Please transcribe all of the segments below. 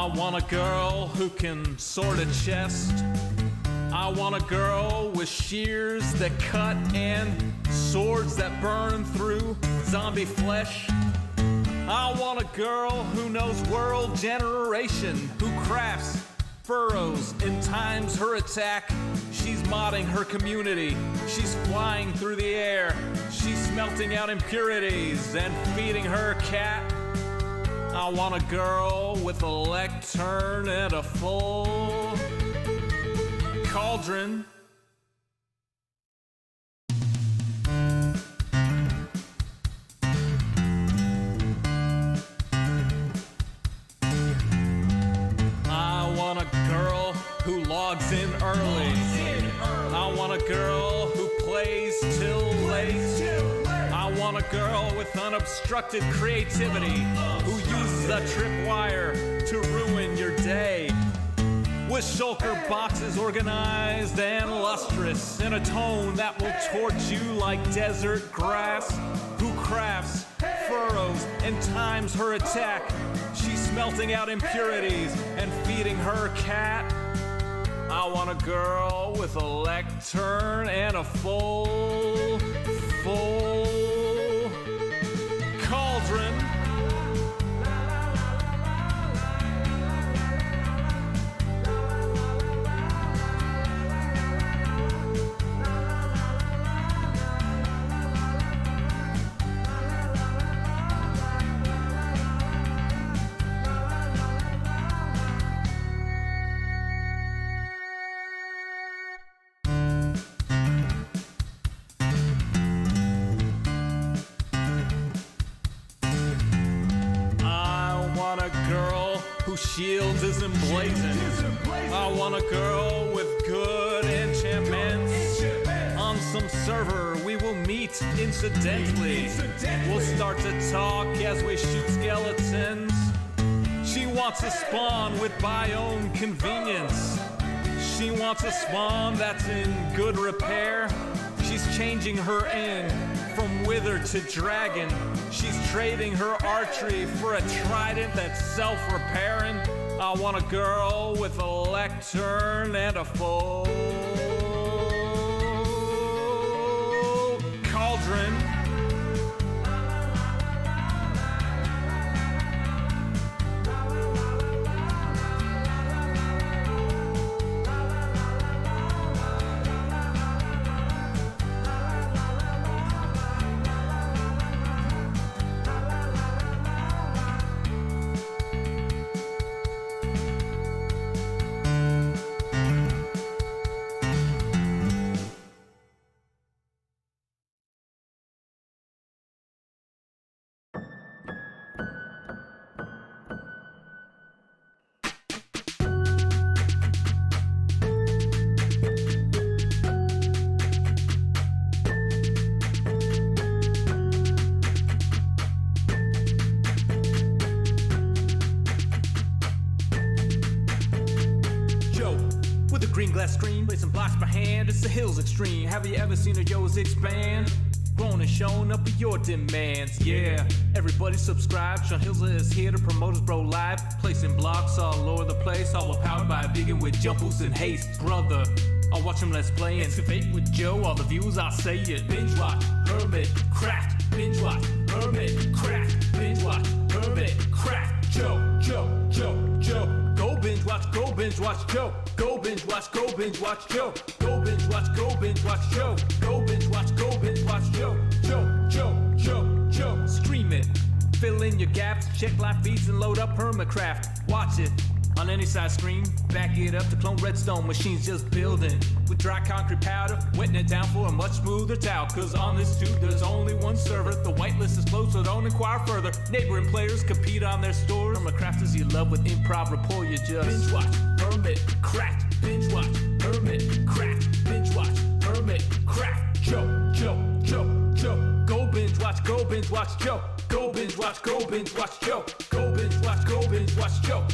I want a girl who can sort a chest. I want a girl with shears that cut and swords that burn through zombie flesh. I want a girl who knows world generation, who crafts furrows and times her attack. She's modding her community, she's flying through the air, she's smelting out impurities and feeding her cat. I want a girl with a lectern and a full cauldron. I want a girl who logs in early. I want a girl who plays till late. I want a girl with unobstructed creativity, who uses a tripwire to ruin your day. With shulker boxes organized and lustrous, in a tone that will torch you like desert grass. Who crafts furrows and times her attack. She's smelting out impurities and feeding her cat. I want a girl with a lectern and a full cauldron. Whose shield is emblazoned. I want a girl with good enchantments. On some server we will meet incidentally. We'll start to talk as we shoot skeletons. She wants a spawn with biome convenience. She wants a spawn that's in good repair. She's changing her end from wither to dragon. She's trading her archery for a trident that's self-repairing. I want a girl with a lectern and a full cauldron. Screen, placing blocks per hand, it's the hills extreme. Have you ever seen a yo's expand? Grown and shown up with your demands, yeah. Everybody subscribe, Sean Hills is here to promote his bro live. Placing blocks all over the place, all powered by a vegan with jump boost and haste. Brother, I'll watch him let's play and excavate with Joe, all the views I'll say it. Binge watch, Hermitcraft, binge watch, Hermitcraft, binge watch, Hermitcraft. Joe. Go binge watch, Joe. Go binge watch, Joe. Go binge watch, Joe. Go binge watch, Joe. Stream it, fill in your gaps, check live feeds and load up Hermitcraft. Watch it on any side screen, back it up to clone redstone machines just building. With dry concrete powder, wetting it down for a much smoother towel. Cause on this tube there's only one server, the whitelist is closed so don't inquire further. Neighboring players compete on their stores. Hermitcrafters you love with improv rapport, you just binge watch, Hermitcraft, binge watch, Hermitcraft, binge watch, Hermitcraft. Joe. Go binge watch, Joe. Go binge watch, Joe. Go binge watch, Joe. Go binge watch, Joe.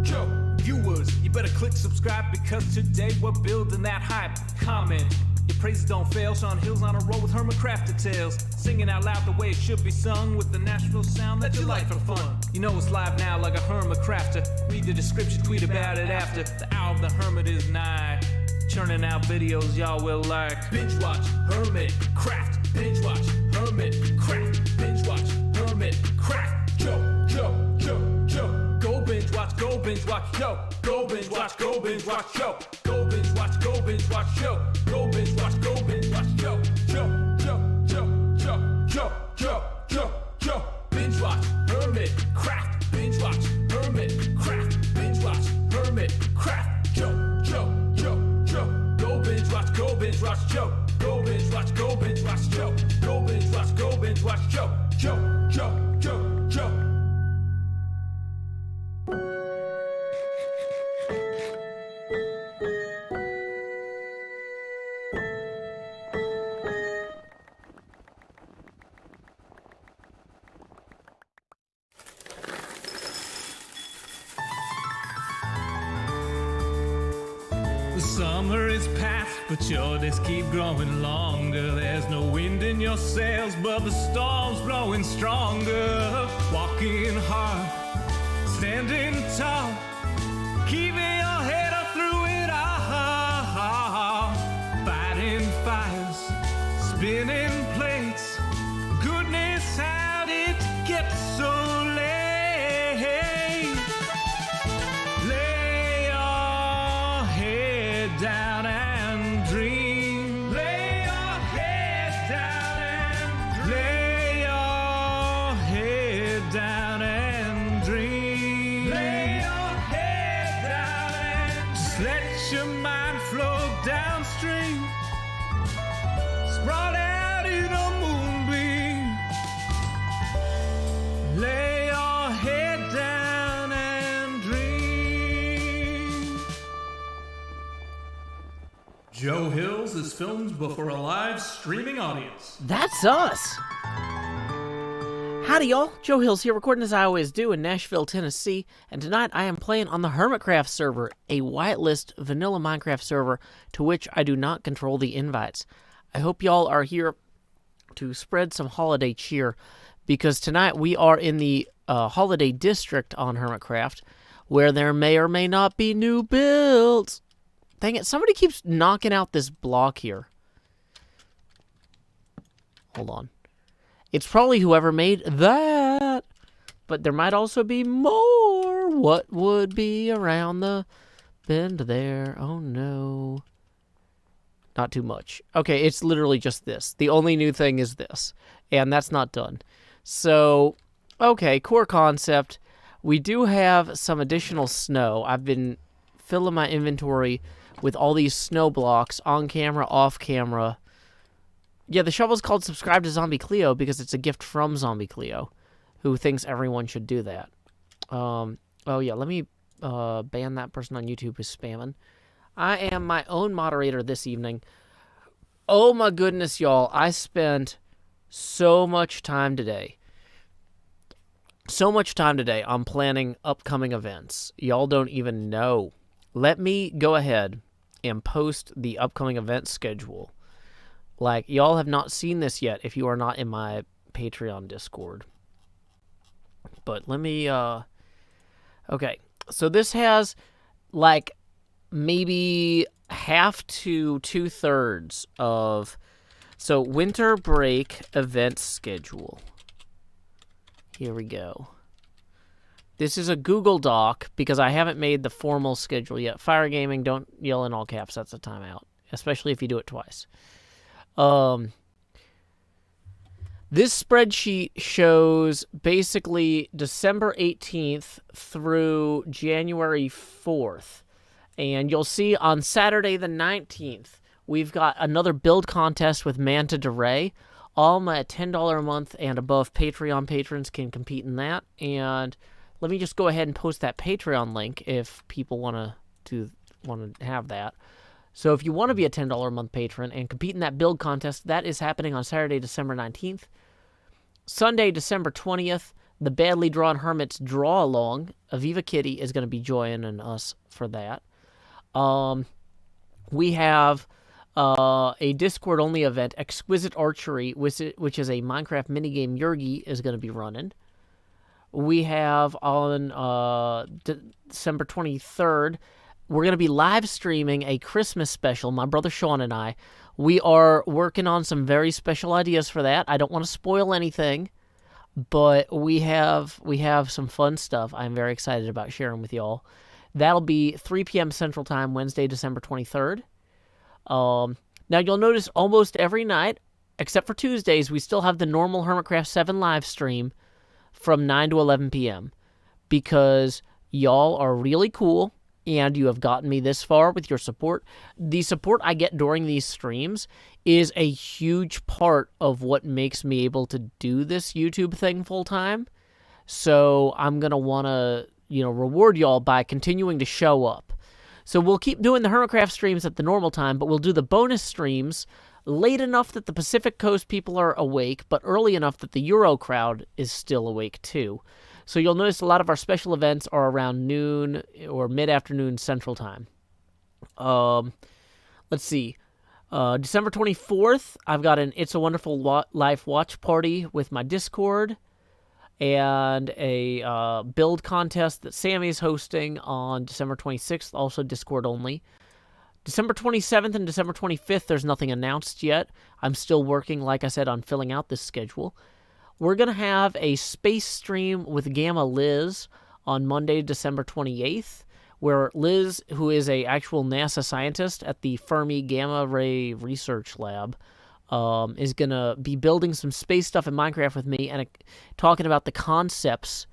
Joe. Viewers, you better click subscribe because today we're building that hype. Comment Praises don't fail. Sean Hill's on a roll with Hermitcraft Tales, singing out loud the way it should be sung, with the Nashville sound that you like for fun. You know it's live now like a Hermitcrafter. Read the description, tweet about it after. The hour of the Hermit is nigh, churning out videos y'all will like. Binge watch Hermitcraft. Binge watch Hermitcraft. Binge watch Hermitcraft. Yo. Go binge watch, yo. Go binge watch, yo. Go binge watch, yo. Go binge watch, yo. Go binge watch, yo. Go binge watch, yo. Binge watch Hermitcraft. Binge watch Hermitcraft. Binge watch Hermitcraft. Yo. Go binge watch, yo. Go binge watch, yo. Go binge watch, yo. Go binge watch, yo. The summer is past, but your days keep growing longer. There's no wind in your sails, but the storm's blowing stronger. Walking hard, standing tall, keeping your head up through it all. Fighting fires, spinning plates. Goodness, how did it get so late? Lay your head down and dream. Lay your head down and lay your head down and dream. Lay your head down and just let your mind flow downstream. Sprawled out in a moonbeam. Lay your head down and dream. Joe Hills is filmed before a live streaming audience. That's us! Howdy, y'all. Joe Hills here, recording as I always do in Nashville, Tennessee, and tonight I am playing on the Hermitcraft server, a whitelist vanilla Minecraft server to which I do not control the invites. I hope y'all are here to spread some holiday cheer, because tonight we are in the holiday district on Hermitcraft, where there may or may not be new builds. Dang it, somebody keeps knocking out this block here. Hold on. It's probably whoever made that, but there might also be more. What would be around the bend there? Oh no. Not too much. Okay, it's literally just this. The only new thing is this, and that's not done. So, okay, core concept. We do have some additional snow. I've been filling my inventory with all these snow blocks on camera, off camera. Yeah, the shovel's called Subscribe to Zombie Cleo because it's a gift from Zombie Cleo, who thinks everyone should do that. Oh yeah, let me ban that person on YouTube who's spamming. I am my own moderator this evening. Oh my goodness, y'all. I spent so much time today. So much time today on planning upcoming events. Y'all don't even know. Let me go ahead and post the upcoming event schedule. Like, y'all have not seen this yet if you are not in my Patreon Discord. But let me, okay. So this has, like, maybe half to 2/3 of... So, winter break event schedule. Here we go. This is a Google Doc because I haven't made the formal schedule yet. Fire Gaming, don't yell in all caps. That's a timeout, especially if you do it twice. This spreadsheet shows basically December 18th through January 4th. And you'll see on Saturday the 19th, we've got another build contest with Manta Derail. All my $10 a month and above Patreon patrons can compete in that. And let me just go ahead and post that Patreon link if people want to have that. So if you want to be a $10 a month patron and compete in that build contest, that is happening on Saturday, December 19th. Sunday, December 20th, the Badly Drawn Hermits Draw Along. Aviva Kitty is going to be joining us for that. We have a Discord-only event, Exquisite Archery, which is a Minecraft minigame Yurgi is going to be running. We have on December 23rd, we're going to be live streaming a Christmas special, my brother Sean and I. We are working on some very special ideas for that. I don't want to spoil anything, but we have some fun stuff I'm very excited about sharing with y'all. That'll be 3 p.m. Central Time, Wednesday, December 23rd. Now, you'll notice almost every night, except for Tuesdays, we still have the normal Hermitcraft 7 live stream from 9 to 11 p.m. because y'all are really cool and you have gotten me this far with your support. The support I get during these streams is a huge part of what makes me able to do this YouTube thing full time. So I'm going to want to, reward y'all by continuing to show up. So we'll keep doing the Hermitcraft streams at the normal time, but we'll do the bonus streams late enough that the Pacific Coast people are awake, but early enough that the Euro crowd is still awake too. So you'll notice a lot of our special events are around noon or mid-afternoon Central Time. Let's see. December 24th, I've got an It's a Wonderful Life watch party with my Discord and a build contest that Sammy's hosting on December 26th, also Discord only. December 27th and December 25th, there's nothing announced yet. I'm still working, like I said, on filling out this schedule. We're going to have a space stream with Gamma Liz on Monday, December 28th, where Liz, who is a actual NASA scientist at the Fermi Gamma Ray Research Lab, is going to be building some space stuff in Minecraft with me and talking about the concepts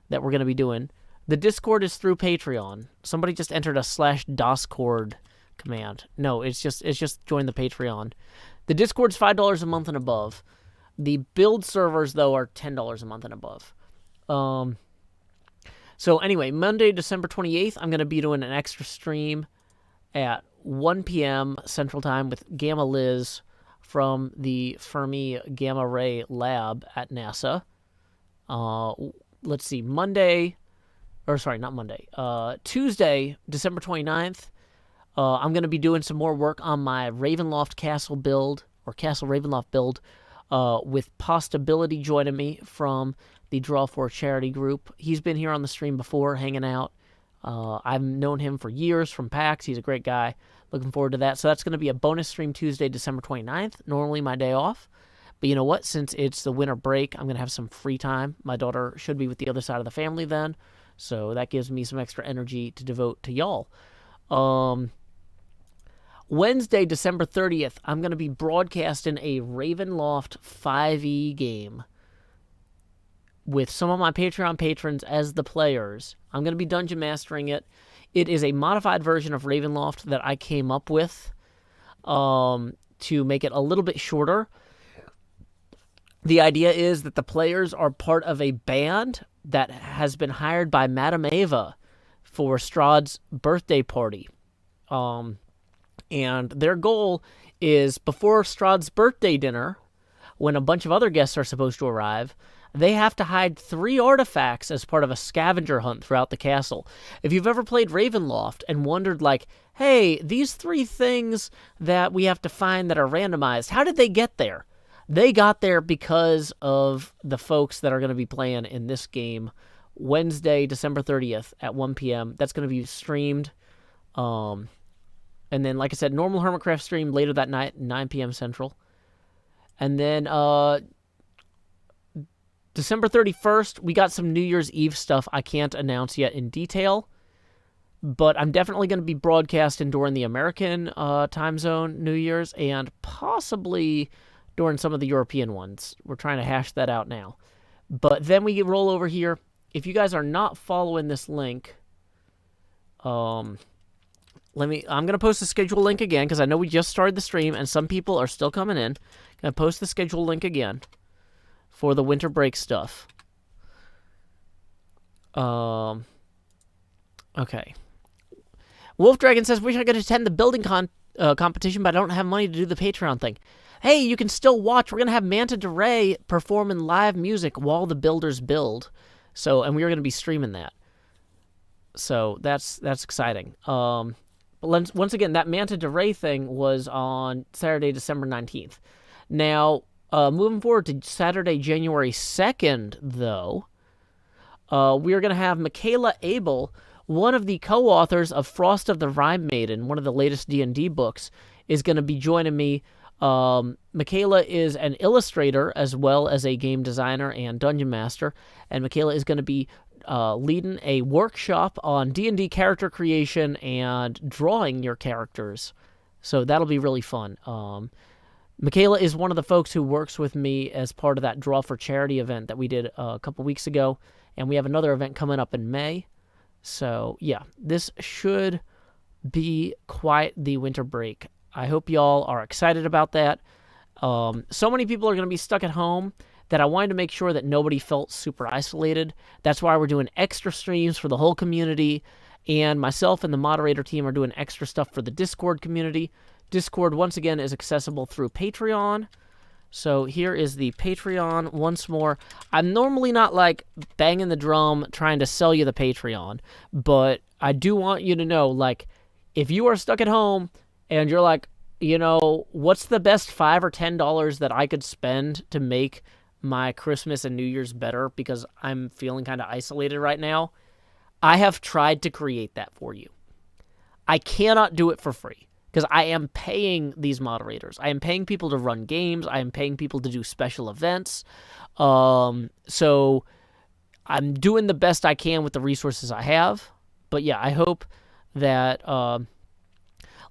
that we're going to be doing. The Discord is through Patreon. Somebody just entered a /DOScord command. No, it's just join the Patreon. The Discord's $5 a month and above. The build servers, though, are $10 a month and above. So anyway, Monday, December 28th, I'm going to be doing an extra stream at 1 p.m. Central Time with Gamma Liz from the Fermi Gamma Ray Lab at NASA. Let's see, Tuesday, December 29th, I'm going to be doing some more work on my Ravenloft Castle build, or Castle Ravenloft build, with Postability joining me from the Draw for Charity group. He's been here on the stream before, hanging out. I've known him for years from PAX. He's a great guy. Looking forward to that. So that's going to be a bonus stream Tuesday, December 29th, normally my day off. But you know what? Since it's the winter break, I'm going to have some free time. My daughter should be with the other side of the family then, so that gives me some extra energy to devote to y'all. Wednesday, December 30th, I'm going to be broadcasting a Ravenloft 5e game with some of my Patreon patrons as the players. I'm going to be dungeon mastering it. It is a modified version of Ravenloft that I came up with to make it a little bit shorter. The idea is that the players are part of a band that has been hired by Madame Ava for Strahd's birthday party. And their goal is, before Strahd's birthday dinner, when a bunch of other guests are supposed to arrive, they have to hide 3 artifacts as part of a scavenger hunt throughout the castle. If you've ever played Ravenloft and wondered, like, hey, these 3 things that we have to find that are randomized, how did they get there? They got there because of the folks that are going to be playing in this game Wednesday, December 30th at 1 p.m. That's going to be streamed. And then, like I said, normal Hermitcraft stream later that night, 9 p.m. Central. And then December 31st, we got some New Year's Eve stuff I can't announce yet in detail. But I'm definitely going to be broadcasting during the American time zone New Year's and possibly during some of the European ones. We're trying to hash that out now. But then we roll over here. If you guys are not following this link, I'm going to post the schedule link again because I know we just started the stream and some people are still coming in. Going to post the schedule link again for the winter break stuff. Okay. Wolf Dragon says, wish I could attend the building competition, but I don't have money to do the Patreon thing. Hey, you can still watch. We're going to have Manta DeRay performing live music while the builders build. So, and we're going to be streaming that. So that's exciting. But once again, that Manta de Ray thing was on Saturday, December 19th. Now, moving forward to Saturday, January 2nd, though, we are going to have Michaela Abel, one of the co-authors of Frost of the Rhyme Maiden, one of the latest D&D books, is going to be joining me. Michaela is an illustrator as well as a game designer and dungeon master, and Michaela is going to be leading a workshop on D&D character creation and drawing your characters. So that'll be really fun. Michaela is one of the folks who works with me as part of that Draw for Charity event that we did a couple weeks ago, and we have another event coming up in May. So, yeah, this should be quite the winter break. I hope y'all are excited about that. So many people are going to be stuck at home that I wanted to make sure that nobody felt super isolated. That's why we're doing extra streams for the whole community, and myself and the moderator team are doing extra stuff for the Discord community. Discord, once again, is accessible through Patreon. So here is the Patreon once more. I'm normally not, like, banging the drum trying to sell you the Patreon, but I do want you to know, like, if you are stuck at home and you're like, you know, what's the best $5 or $10 that I could spend to make my Christmas and New Year's better because I'm feeling kind of isolated right now? I have tried to create that for you. I cannot do it for free because I am paying these moderators. I am paying people to run games. I am paying people to do special events. So I'm doing the best I can with the resources I have. But yeah, I hope that...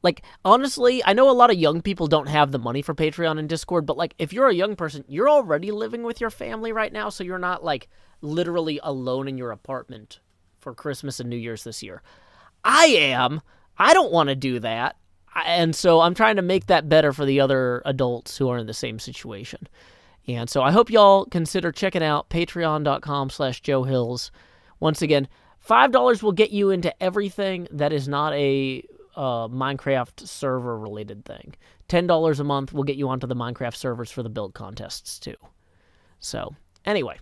like, honestly, I know a lot of young people don't have the money for Patreon and Discord, but, like, if you're a young person, you're already living with your family right now, so you're not, like, literally alone in your apartment for Christmas and New Year's this year. I am. I don't want to do that, and so I'm trying to make that better for the other adults who are in the same situation. And so I hope y'all consider checking out patreon.com/JoeHills. Once again, $5 will get you into everything that is not a... Minecraft server related thing. $10 a month will get you onto the Minecraft servers for the build contests too. So anyway,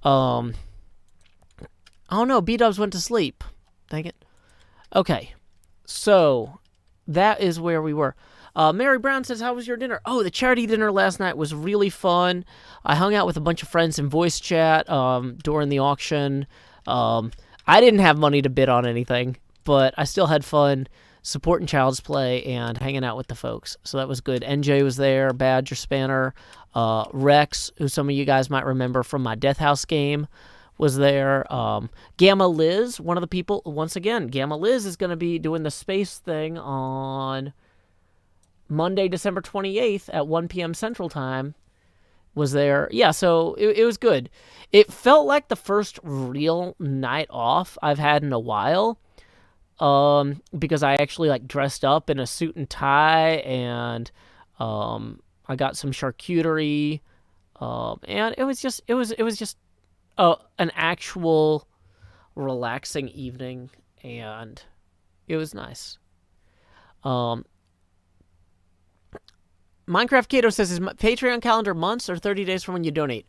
oh no, B-Dubs went to sleep. Dang it. Okay, so that is where we were. Mary Brown says, how was your dinner? Oh, the charity dinner last night was really fun. I hung out with a bunch of friends in voice chat during the auction. I didn't have money to bid on anything, but I still had fun supporting Child's Play and hanging out with the folks. So that was good. NJ was there, Badger Spanner, Rex, who some of you guys might remember from my Death House game, was there. Gamma Liz, one of the people, once again, Gamma Liz is going to be doing the space thing on Monday, December 28th at 1 p.m. Central Time, was there. Yeah, so it was good. It felt like the first real night off I've had in a while. Because I actually like dressed up in a suit and tie, and I got some charcuterie, and it was just an actual relaxing evening, and it was nice. Minecraft Kato says, is my Patreon calendar months or 30 days from when you donate?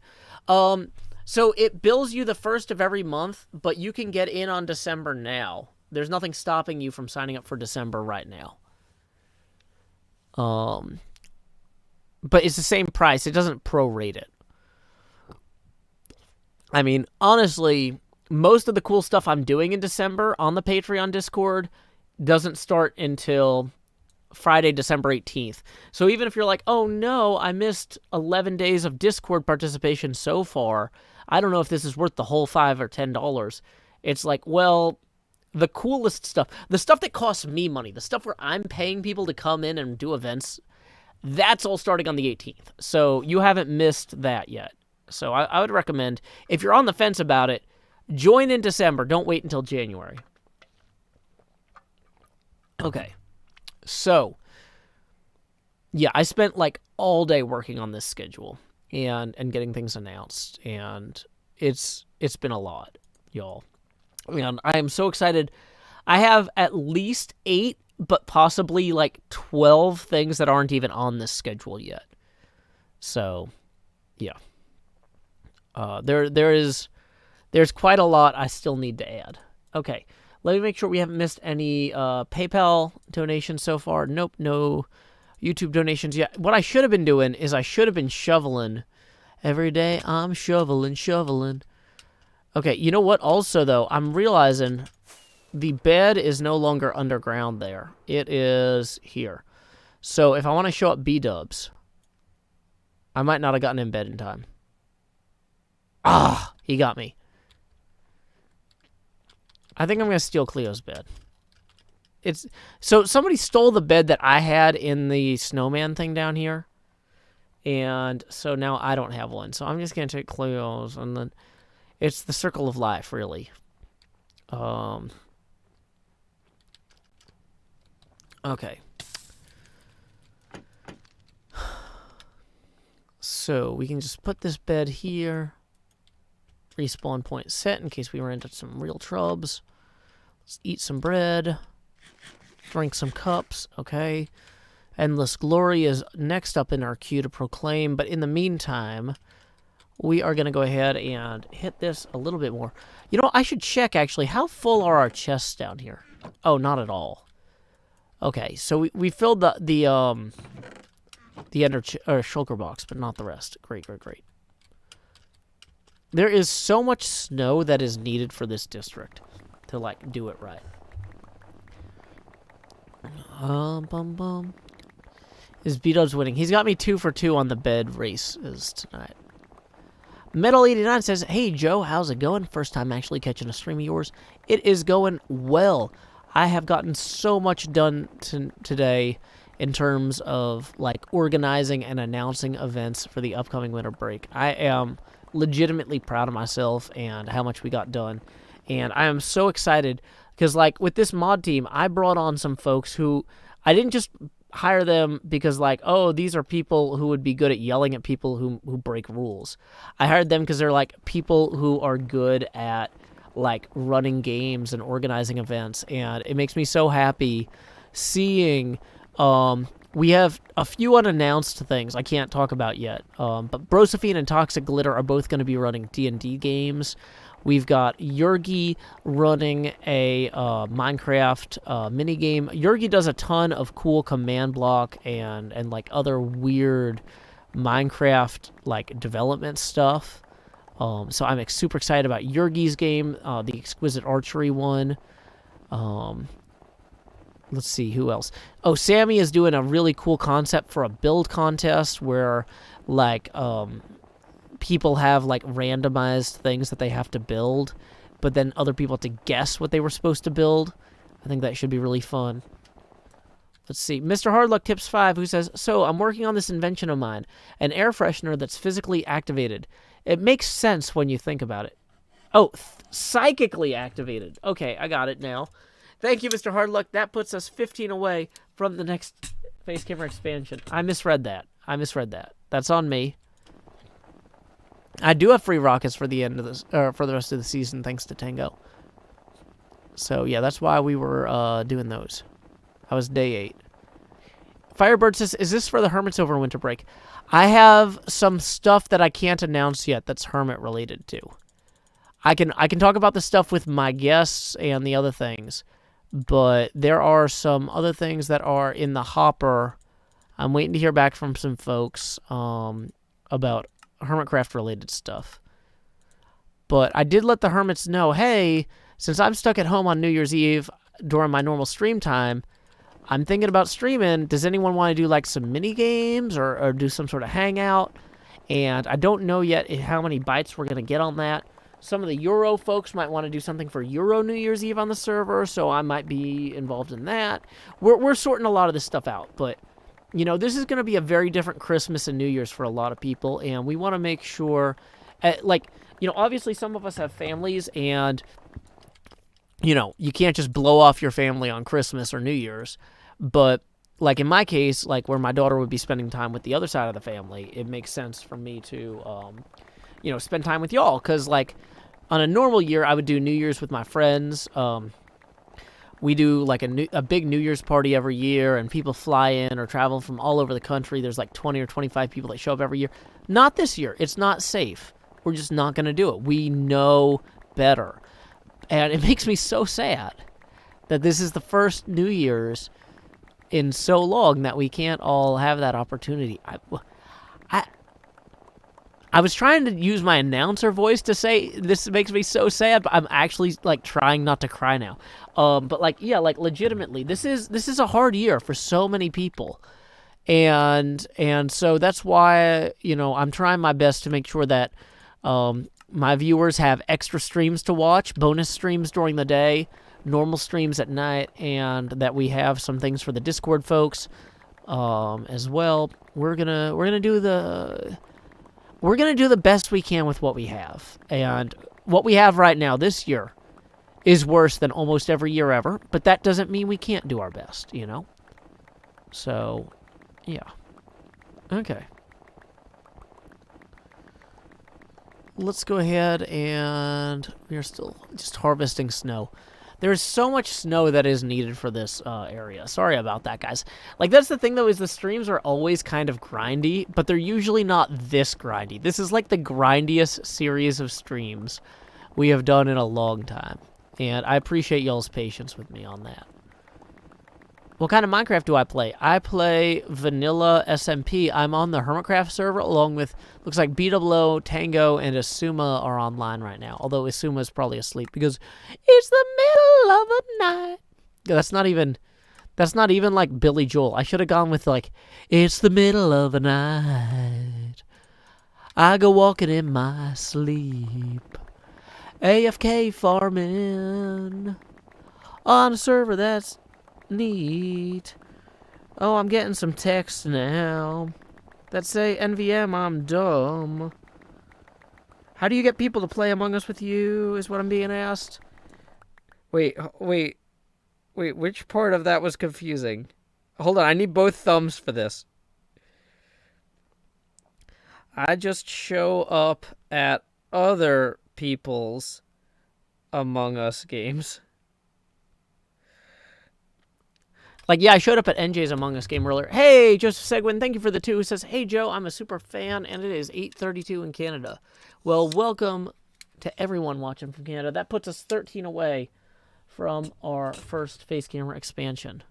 So it bills you the first of every month, but you can get in on December now. There's nothing stopping you from signing up for December right now. But it's the same price. It doesn't prorate it. I mean, honestly, most of the cool stuff I'm doing in December on the Patreon Discord doesn't start until Friday, December 18th. So even if you're like, oh no, I missed 11 days of Discord participation so far, I don't know if this is worth the whole $5 or $10. It's like, well... the coolest stuff, the stuff that costs me money, the stuff where I'm paying people to come in and do events, that's all starting on the 18th. So you haven't missed that yet. So I would recommend, if you're on the fence about it, join in December. Don't wait until January. Okay. So, yeah, I spent like all day working on this schedule and getting things announced. And it's been a lot, y'all. And I am so excited. I have at least 8, but possibly like 12 things that aren't even on this schedule yet. So, yeah. There's quite a lot I still need to add. Okay, Let me make sure we haven't missed any PayPal donations so far. Nope, no YouTube donations yet. What I should have been doing is I should have been shoveling. Every day I'm shoveling. Okay, you know what? Also, though, I'm realizing the bed is no longer underground there. It is here. So if I want to show up B-dubs, I might not have gotten in bed in time. Ah, he got me. I think I'm going to steal Cleo's bed. So somebody stole the bed that I had in the snowman thing down here. And so now I don't have one. So I'm just going to take Cleo's, and then it's the circle of life, really. Okay. So we can just put this bed here. Respawn point set in case we run into some real trubs. Let's eat some bread. Drink some cups. Okay. Endless Glory is next up in our queue to proclaim. But in the meantime, we are going to go ahead and hit this a little bit more. You know, I should check, actually. How full are our chests down here? Oh, not at all. Okay, so we filled the ender shulker box, but not the rest. Great. There is so much snow that is needed for this district to, like, do it right. Is B-Dubs winning? He's got me 2 for 2 on the bed races tonight. Metal89 says, hey, Joe, how's it going? First time actually catching a stream of yours. It is going well. I have gotten so much done today in terms of, like, organizing and announcing events for the upcoming winter break. I am legitimately proud of myself and how much we got done. And I am so excited because, like, with this mod team, I brought on some folks who I didn't just hire them because, like, oh, these are people who would be good at yelling at people who break rules. I hired them because they're, like, people who are good at, like, running games and organizing events, and it makes me so happy seeing we have a few unannounced things I can't talk about yet, but Brosophine and Toxic Glitter are both going to be running D&D games. We've got Yurgi running a Minecraft minigame. Yurgi does a ton of cool command block and like other weird Minecraft like development stuff. So I'm super excited about Yurgi's game, the Exquisite Archery one. Let's see, who else? Oh, Sammy is doing a really cool concept for a build contest where, like, people have, like, randomized things that they have to build, but then other people have to guess what they were supposed to build. I think that should be really fun. Let's see. Mr. Hardluck Tips 5, who says, so I'm working on this invention of mine, an air freshener that's physically activated. It makes sense when you think about it. Oh, psychically activated. Okay, I got it now. Thank you, Mr. Hardluck. That puts us 15 away from the next face camera expansion. I misread that. That's on me. I do have free rockets for the end of this, for the rest of the season, thanks to Tango. So yeah, that's why we were doing those. I was day 8. Firebird says, "Is this for the hermits over winter break?" I have some stuff that I can't announce yet that's hermit related too. I can talk about the stuff with my guests and the other things, but there are some other things that are in the hopper. I'm waiting to hear back from some folks about Hermitcraft related stuff. But I did let the hermits know, hey, since I'm stuck at home on New Year's Eve during my normal stream time, I'm thinking about streaming. Does anyone want to do like some mini games or do some sort of hangout? And I don't know yet how many bites we're going to get on that. Some of the Euro folks might want to do something for Euro New Year's Eve on the server, so I might be involved in that. We're sorting a lot of this stuff out, but you know, this is going to be a very different Christmas and New Year's for a lot of people, and we want to make sure, like, you know, obviously some of us have families, and, you know, you can't just blow off your family on Christmas or New Year's, but, like, in my case, like, where my daughter would be spending time with the other side of the family, it makes sense for me to, you know, spend time with y'all, because, like, on a normal year, I would do New Year's with my friends. We do, like, a big New Year's party every year, and people fly in or travel from all over the country. There's, like, 20 or 25 people that show up every year. Not this year. It's not safe. We're just not going to do it. We know better. And it makes me so sad. that this is the first New Year's in so long that we can't all have that opportunity. I was trying to use my announcer voice to say this makes me so sad, but I'm actually like trying not to cry now. But like, yeah, like legitimately, this is a hard year for so many people, and so that's why, you know, I'm trying my best to make sure that my viewers have extra streams to watch, bonus streams during the day, normal streams at night, and that we have some things for the Discord folks as well. We're gonna do the best we can with what we have, and what we have right now this year is worse than almost every year ever, but that doesn't mean we can't do our best, you know? So, yeah. Okay. Let's go ahead, and we are still just harvesting snow. There's so much snow that is needed for this area. Sorry about that, guys. Like, that's the thing, though, is the streams are always kind of grindy, but they're usually not this grindy. This is like the grindiest series of streams we have done in a long time, and I appreciate y'all's patience with me on that. What kind of Minecraft do I play? I play vanilla SMP. I'm on the Hermitcraft server, along with, looks like BWO, Tango, and Asuma are online right now. Although Asuma is probably asleep because it's the middle of the night. That's not even like Billy Joel. I should have gone with like, it's the middle of the night. I go walking in my sleep. AFK farming on a server that's neat. Oh, I'm getting some text now that say, NVM, I'm dumb. How do you get people to play Among Us with you, is what I'm being asked. Wait, which part of that was confusing? Hold on, I need both thumbs for this. I just show up at other people's Among Us games. Like, yeah, I showed up at NJ's Among Us game earlier. Hey, Joseph Seguin, thank you for the 2. Who says, hey, Joe, I'm a super fan, and it is 8:32 in Canada. Well, welcome to everyone watching from Canada. That puts us 13 away from our first face camera expansion.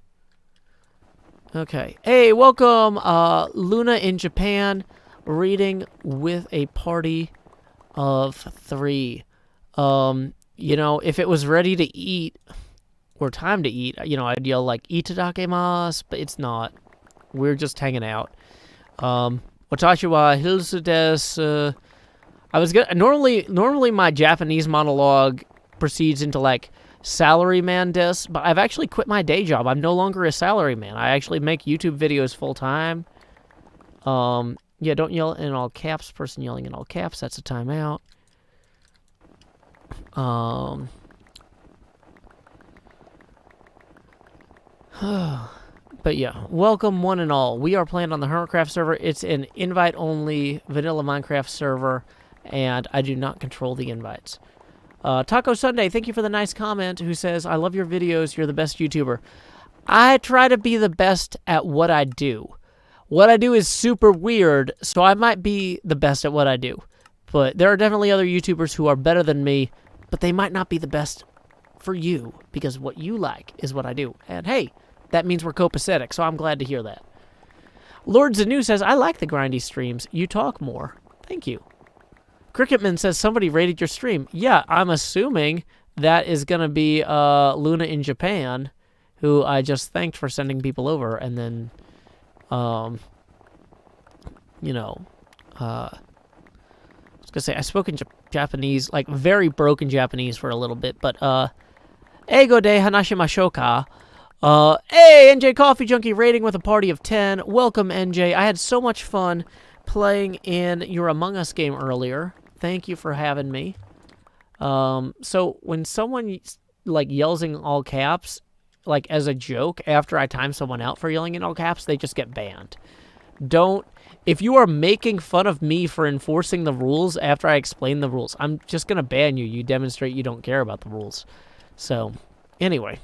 Okay. Hey, welcome, Luna in Japan, reading with a party of 3. You know, if it was ready to eat, or time to eat, you know, I'd yell like itadakimasu, but it's not. We're just hanging out. Watashi wa hilsu desu. I was gonna normally my Japanese monologue proceeds into like salaryman desu, but I've actually quit my day job. I'm no longer a salaryman. I actually make YouTube videos full time. Yeah, don't yell in all caps. Person yelling in all caps, that's a timeout. But yeah, welcome one and all. We are playing on the Hermitcraft server. It's an invite-only vanilla Minecraft server, and I do not control the invites. Taco Sunday, thank you for the nice comment, who says, I love your videos, you're the best YouTuber. I try to be the best at what I do. What I do is super weird, so I might be the best at what I do. But there are definitely other YouTubers who are better than me, but they might not be the best for you, because what you like is what I do. And hey, that means we're copacetic, so I'm glad to hear that. Lord Zanu says, I like the grindy streams. You talk more. Thank you. Cricketman says, somebody rated your stream. Yeah, I'm assuming that is going to be Luna in Japan, who I just thanked for sending people over, and then, you know, I was going to say, I spoke in Japanese, like very broken Japanese for a little bit, but, Eigo de hanashimashouka. Hey, NJ Coffee Junkie rating with a party of 10. Welcome, NJ. I had so much fun playing in your Among Us game earlier. Thank you for having me. So when someone, like, yells in all caps, like, as a joke, after I time someone out for yelling in all caps, they just get banned. If you are making fun of me for enforcing the rules after I explain the rules, I'm just gonna ban you. You demonstrate you don't care about the rules. So, anyway.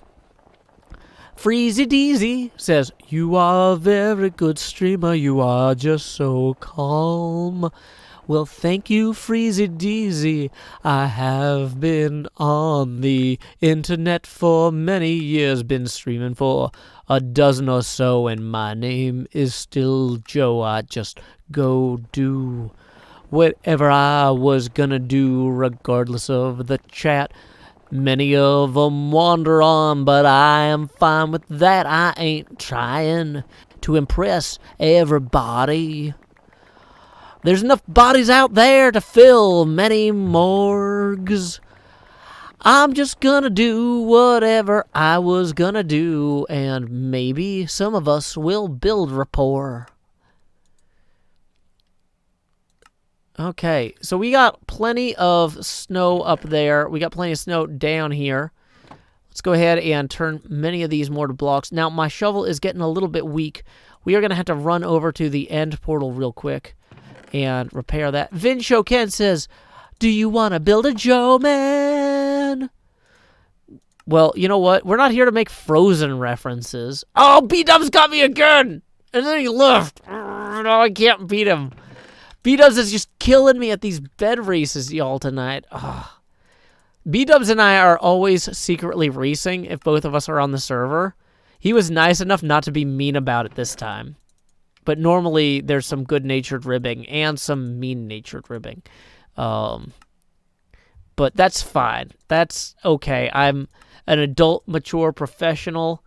Freezy Deezy says, you are a very good streamer. You are just so calm. Well, thank you, Freezy Deezy. I have been on the internet for many years, been streaming for a dozen or so, and my name is still Joe. I just go do whatever I was gonna do, regardless of the chat. Many of them wander on, but I am fine with that. I ain't trying to impress everybody. There's enough bodies out there to fill many morgues. I'm just gonna do whatever I was gonna do, and maybe some of us will build rapport. Okay, so we got plenty of snow up there. We got plenty of snow down here. Let's go ahead and turn many of these more to blocks. Now, my shovel is getting a little bit weak. We are going to have to run over to the end portal real quick and repair that. Vincho Ken says, do you want to build a Joe Man? Well, you know what? We're not here to make Frozen references. Oh, B-Dubs got me again! And then he left. No, I can't beat him. B-Dubs is just killing me at these bed races, y'all, tonight. Ugh. B-Dubs and I are always secretly racing if both of us are on the server. He was nice enough not to be mean about it this time. But normally, there's some good-natured ribbing and some mean-natured ribbing. But that's fine. That's okay. I'm an adult, mature professional.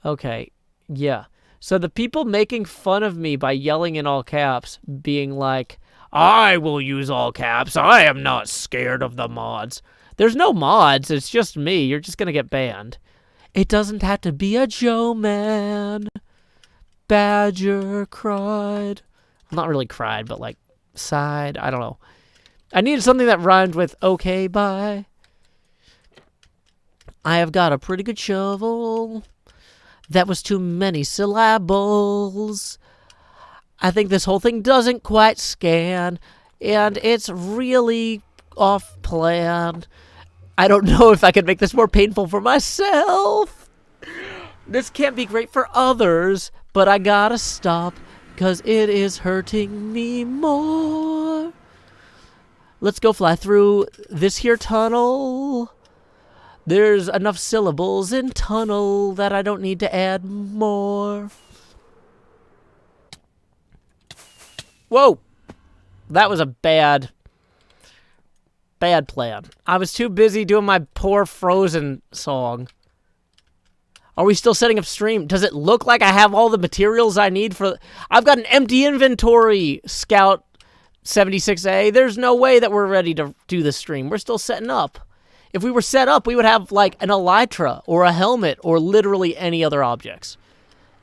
Okay, yeah. So the people making fun of me by yelling in all caps, being like, I will use all caps. I am not scared of the mods. There's no mods. It's just me. You're just going to get banned. It doesn't have to be a Joe Man. Badger cried. Not really cried, but like sighed. I don't know. I needed something that rhymed with okay, bye. I have got a pretty good shovel. That was too many syllables. I think this whole thing doesn't quite scan, and it's really off-plan. I don't know if I could make this more painful for myself. This can't be great for others, but I gotta stop, because it is hurting me more. Let's go fly through this here tunnel. There's enough syllables in tunnel that I don't need to add more. Whoa! That was a bad plan. I was too busy doing my poor Frozen song. Are we still setting up stream? Does it look like I have all the materials I need for... I've got an empty inventory, Scout 76A. There's no way that we're ready to do the stream. We're still setting up. If we were set up, we would have, like, an elytra or a helmet or literally any other objects.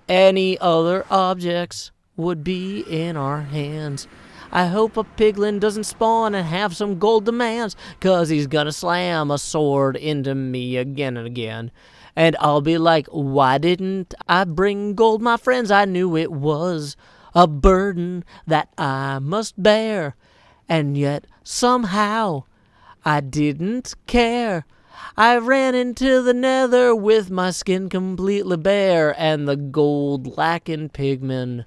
Any other objects would be in our hands. I hope a piglin doesn't spawn and have some gold demands, 'cause he's gonna slam a sword into me again and again. And I'll be like, why didn't I bring gold, my friends? I knew it was a burden that I must bear. And yet, somehow, I didn't care. I ran into the nether with my skin completely bare, and the gold lacking pigman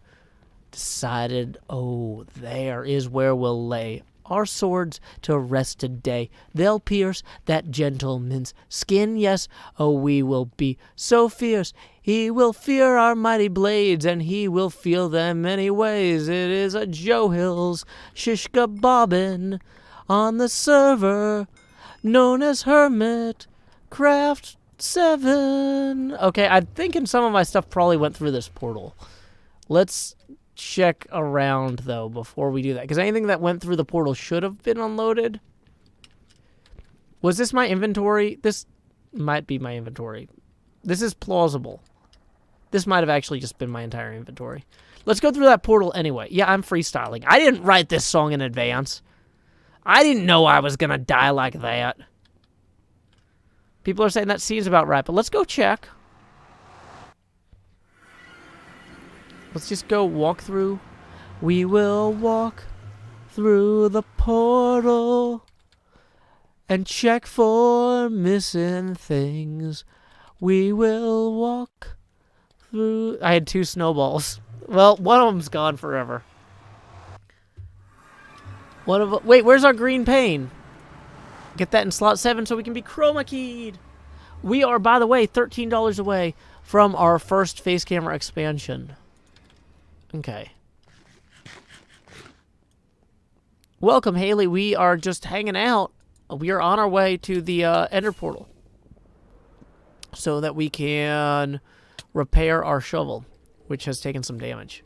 decided, oh, there is where we'll lay our swords to rest today. They'll pierce that gentleman's skin, yes. Oh, we will be so fierce. He will fear our mighty blades, and he will feel them anyways. It is a Joe Hills shishka bobbin on the server known as Hermitcraft 7. Okay, I'm thinking some of my stuff probably went through this portal. Let's check around, though, before we do that, because anything that went through the portal should have been unloaded. Was this my inventory? This might be my inventory. This is plausible. This might have actually just been my entire inventory. Let's go through that portal anyway. Yeah, I'm freestyling. I didn't write this song in advance. I didn't know I was gonna die like that. People are saying that seems about right, but let's go check. Let's just go walk through. We will walk through the portal and check for missing things. We will walk through... I had 2 snowballs. Well, one of them's gone forever. Wait, where's our green pane? Get that in slot 7 so we can be chroma keyed. We are, by the way, $13 away from our first face camera expansion. Okay. Welcome, Haley. We are just hanging out. We are on our way to the Ender Portal so that we can repair our shovel, which has taken some damage.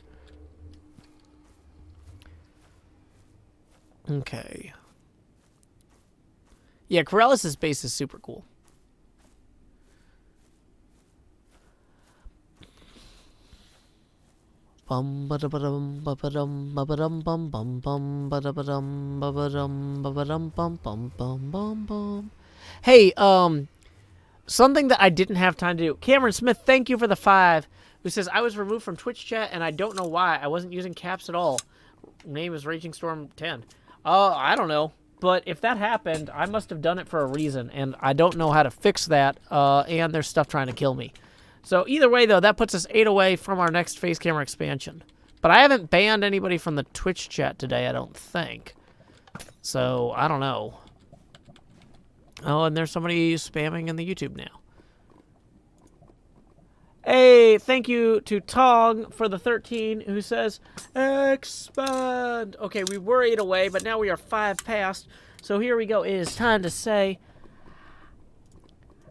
Okay. Yeah, Corellis' base is super cool. Bum ba da ba dum ba ba dum ba ba dum bum bum bum ba da ba dum ba ba dum ba ba dum bum bum bum bum bum. Hey, something that I didn't have time to do. Cameron Smith, thank you for the 5. Who says I was removed from Twitch chat and I don't know why. I wasn't using caps at all. Name is Raging Storm 10. I don't know. But if that happened, I must have done it for a reason, and I don't know how to fix that, and there's stuff trying to kill me. So either way, though, that puts us 8 away from our next face camera expansion. But I haven't banned anybody from the Twitch chat today, I don't think. So, I don't know. Oh, and there's somebody spamming in the YouTube now. Hey, thank you to Tong for the 13, who says, expand. Okay, we were 8 away, but now we are 5 past. So here we go. It is time to say,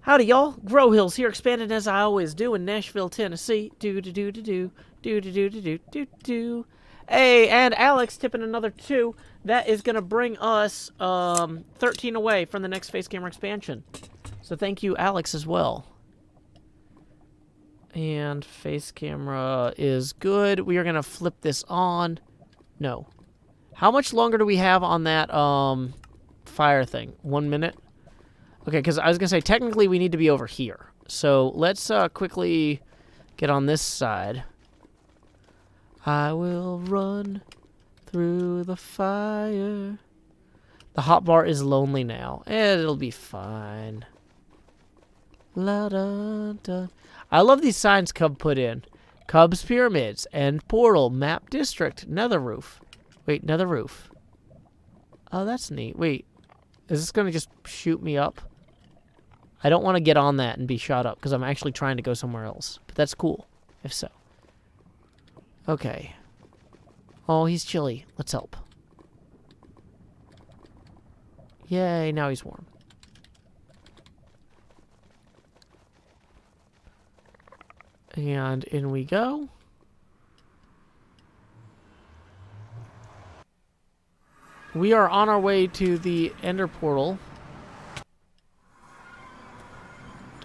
howdy, y'all. Grow Hills here, expanding as I always do in Nashville, Tennessee. Do-do-do-do-do. Do-do-do-do-do-do. Hey, and Alex tipping another 2. That is going to bring us 13 away from the next face camera expansion. So thank you, Alex, as well. And face camera is good. We are going to flip this on. No. How much longer do we have on that fire thing? 1 minute? Okay, because I was going to say, technically we need to be over here. So let's quickly get on this side. I will run through the fire. The hotbar is lonely now. It'll be fine. La da da. I love these signs Cub put in. Cub's Pyramids, End Portal, Map District, Nether Roof. Wait, Nether Roof. Oh, that's neat. Wait, is this going to just shoot me up? I don't want to get on that and be shot up because I'm actually trying to go somewhere else. But that's cool, if so. Okay. Oh, he's chilly. Let's help. Yay, now he's warm. And in we go. We are on our way to the Ender Portal.